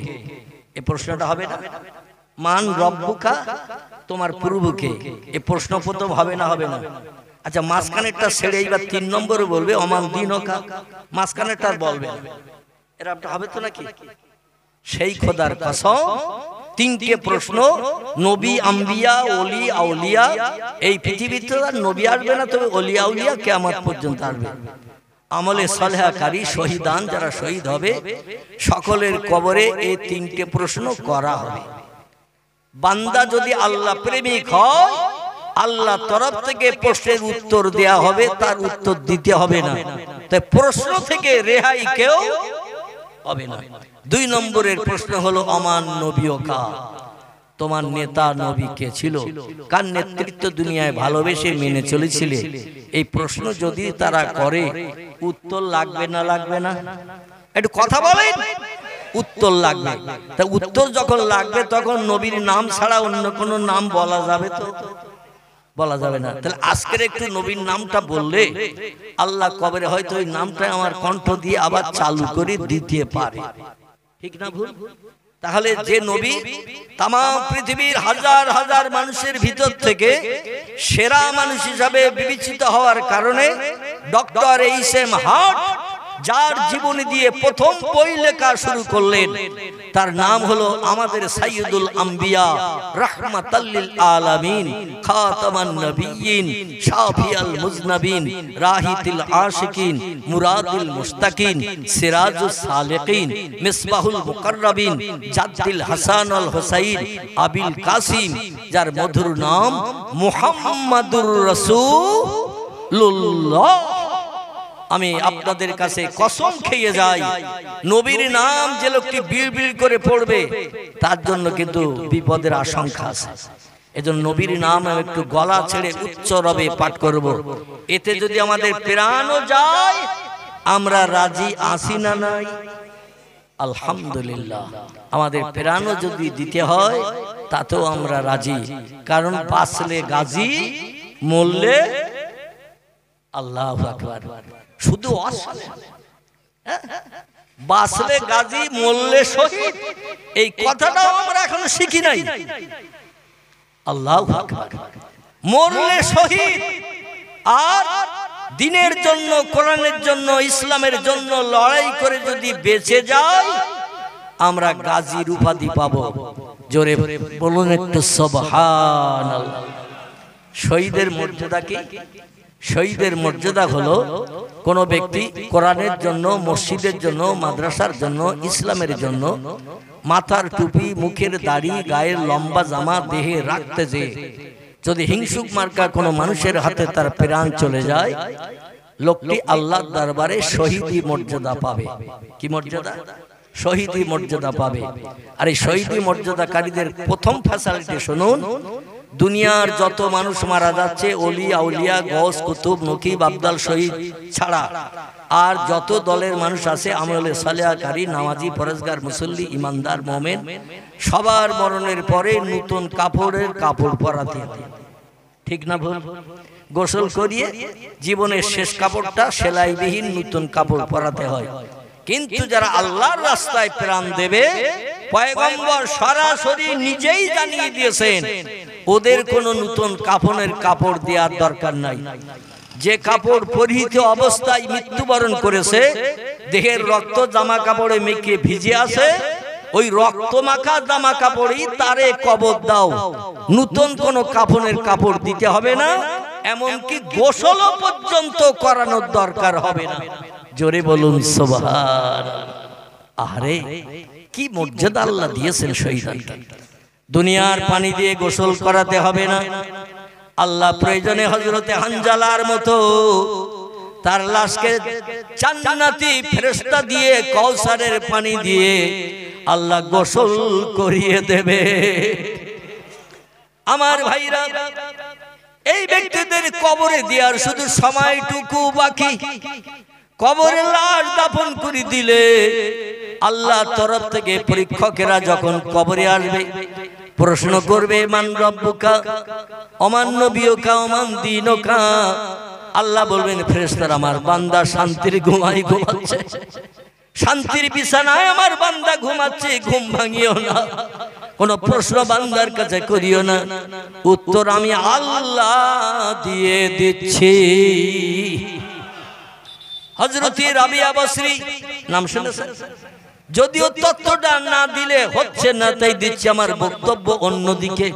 এই প্রশ্নটা হবে না? মান রব্বুকা, তোমার প্রভুকে। এই প্রশ্ন প্রথম হবে না? হবে না? আচ্ছা, মাঝখানেরটা ছেড়ে এবার 3 নম্বরে বলবে অমান দিনকা, মাঝখানেরটা বলবে না। এরা হবে তো নাকি? সেই খোদার কসম 3টে প্রশ্ন। নবী, আম্বিয়া, ওলি, আউলিয়া। এই পৃথিবীতে আর নবী আসবে না, তবে ওলি আউলিয়া কিয়ামত পর্যন্ত আসবে। আমলে সালেহাকারী শহীদান যারা শহীদ হবে, সকলের কবরে এই 3টে প্রশ্ন করা হবে। বান্দা যদি আল্লাহ প্রেমিক হয়, আল্লাহ তরফ থেকে প্রশ্নের উত্তর দেয়া হবে, তার উত্তর দিতে হবে না। তাই প্রশ্ন থেকে রেহাই কেউ হবে না। 2 নম্বরের প্রশ্ন হলো অমান নবীও কা, তোমার নেতা নবী কে ছিল, কার নেতৃত্ব দুনিয়ায় ভালোবেসে মেনে চলেছিলে। এই প্রশ্ন যদি তারা করে, উত্তর লাগবে না লাগবে না? একটু কথা বলেন। উত্তর লাগবে। তা উত্তর যখন লাগবে, তখন নবীর নাম ছাড়া অন্য কোনো নাম বলা যাবে তো? বলা যাবে না। তাহলে আজকের একটু নবীর নামটা বললে আল্লাহ কবরে হয়তো ওই নামটা আমার কণ্ঠ দিয়ে আবার চালু করে দিতে পারে। ঠিক না ভুল? তাহলে যে নবী তাম পৃথিবীর হাজার হাজার মানুষের ভিতর থেকে সেরা মানুষ হিসাবে বিবেচিত হওয়ার কারণে ডক্টর এইসএম হার্ট যার জীবনী দিয়ে প্রথম বই লেখা শুরু করলেন, তার নাম হলো আমাদের সাইয়্যিদুল আম্বিয়া, রাহমাতাল লিল আলামিন, খাতামান নবিয়্যিন, শাফিয়াল মুজনাবিন, রাহিতুল আশিকিন, মুরাদুল মুস্তাকিন, সিরাজুস সালিকিন, মিসবাহুল মুকাররাবিন, জাদ্দুল হাসান আল হুসাইন, আবিল কাসিম, যার মধুর নাম মুহাম্মাদুর রাসূলুল্লাহ। আমি আপনাদের কাছে কসম খেয়ে যাই, নবীর নাম যে লোকটি বিড়বিড় করে পড়বে, তার জন্য কিন্তু বিপদের আশঙ্কা আছে। এজন্য নবীর নাম একটু গলা ছেড়ে উচ্চ রবে পাঠ করব। এতে যদি আমাদের প্রাণও যায়, আমরা রাজি আছি না নাই? আলহামদুলিল্লাহ। আমাদের প্রাণও যদি দিতে হয়, তাতেও আমরা রাজি। কারণ বাঁচলে গাজী, মরলে আল্লাহু আকবার। শুধু বাঁচলে গাজী, মরলে শহীদ, এই কথাটাও আমরা এখনো শিখি নাই। আল্লাহু আকবার। মরলে শহীদ, আর দিনের জন্য, কোরআনের জন্য, ইসলামের জন্য লড়াই করে যদি বেঁচে যায় আমরা গাজীর উপাধি পাবো। জোরে বলুন একটু সুবহানাল্লাহ। শহীদের মর্যাদা কি? শহীদের মর্যাদা হলো কোন ব্যক্তি কোরআনের জন্য, মসজিদের জন্য, মাদ্রাসার জন্য, ইসলামের জন্য মাথার টুপি, মুখের দাড়ি, গায়ের লম্বা জামা দেহে রাখতে যে যদি হিংসুক মার্কা কোনো মানুষের হাতে তার প্রাণ চলে যায়, লোকটি আল্লাহর দরবারে শহীদি মর্যাদা পাবে। কি মর্যাদা? শহীদি মর্যাদা পাবে। আর এই শহীদি মর্যাদাকারীদের প্রথম ফ্যাসিলিটি শুনুন, দুনিয়ার যত মানুষ মারা যাচ্ছে, ওলি আউলিয়া, গৌস, কুতুব, নকিব, আবদাল, শহীদ ছাড়া আর যত দলের মানুষ আছে, আমলে সালেহাকারী, নামাজি, পরেজগার, মুসল্লি, ইমানদার, মোমেন, সবার মরণের পরে নতুন কাপড়ের কাপড় পরাতে হয়। ঠিক না ভুল? গোসল করিয়ে জীবনের শেষ কাপড়টা সেলাইবিহীন নতুন কাপড় পরাতে হয়। কিন্তু যারা আল্লাহর রাস্তায় প্রাণ দেবে, পয়গম্বর সরাসরি নিজেই জানিয়ে দিয়েছেন ওদের কোনো নতুন কাফনের কাপড় দেওয়ার দরকার নাই। যে কাপড় পরিহিত অবস্থায় মৃত্যুবরণ করেছে, দেহের রক্ত জামা কাপড়ে মেখে ভিজে আছে, ওই রক্ত মাখা জামা কাপড়ই তারে কবর দাও, নতুন কোনো কাফনের কাপড় দিতে হবে না, এমনকি গোসল পর্যন্ত করানোর দরকার হবে না। জোরে বলুন সুবহানাল্লাহ। আরে কি মর্যাদা আল্লাহ দিয়েছেন শহীদকে। দুনিয়ার পানি দিয়ে গোসল করাতে হবে না। আল্লাহ প্রয়োজনে হযরতে হানজালার মতো তার লাশকে জান্নাতি ফেরেশতা দিয়ে, কাউসারের পানি দিয়ে আল্লাহ গোসল করিয়ে দেবে। আমার ভাইরা, এই ব্যক্তিদের কবরে দেওয়ার শুধু সময়টুকু বাকি। কবরে লাশ দাফন করে দিলে আল্লাহর তরফ থেকে পরীক্ষকেরা যখন কবরে আসবে প্রশ্ন করবে, মান রব্বুকা ওমান নবিয়ুকা ওমান দীনুকা। আল্লাহ বলবেন, ফেরেশতারা আমার বান্দা শান্তির ঘুমাচ্ছে, শান্তির বিছানায় আমার বান্দা ঘুমাচ্ছে, ঘুম ভাঙিও না, কোন প্রশ্ন বান্দার কাছে করিও না, উত্তর আমি আল্লাহ দিয়ে দিচ্ছি। হযরত রাবিয়া বসরি নাম শুনেছেন? যদিও তথ্যটা না দিলে হচ্ছে না, তাই দিচ্ছি। আমার বক্তব্য অন্যদিকে।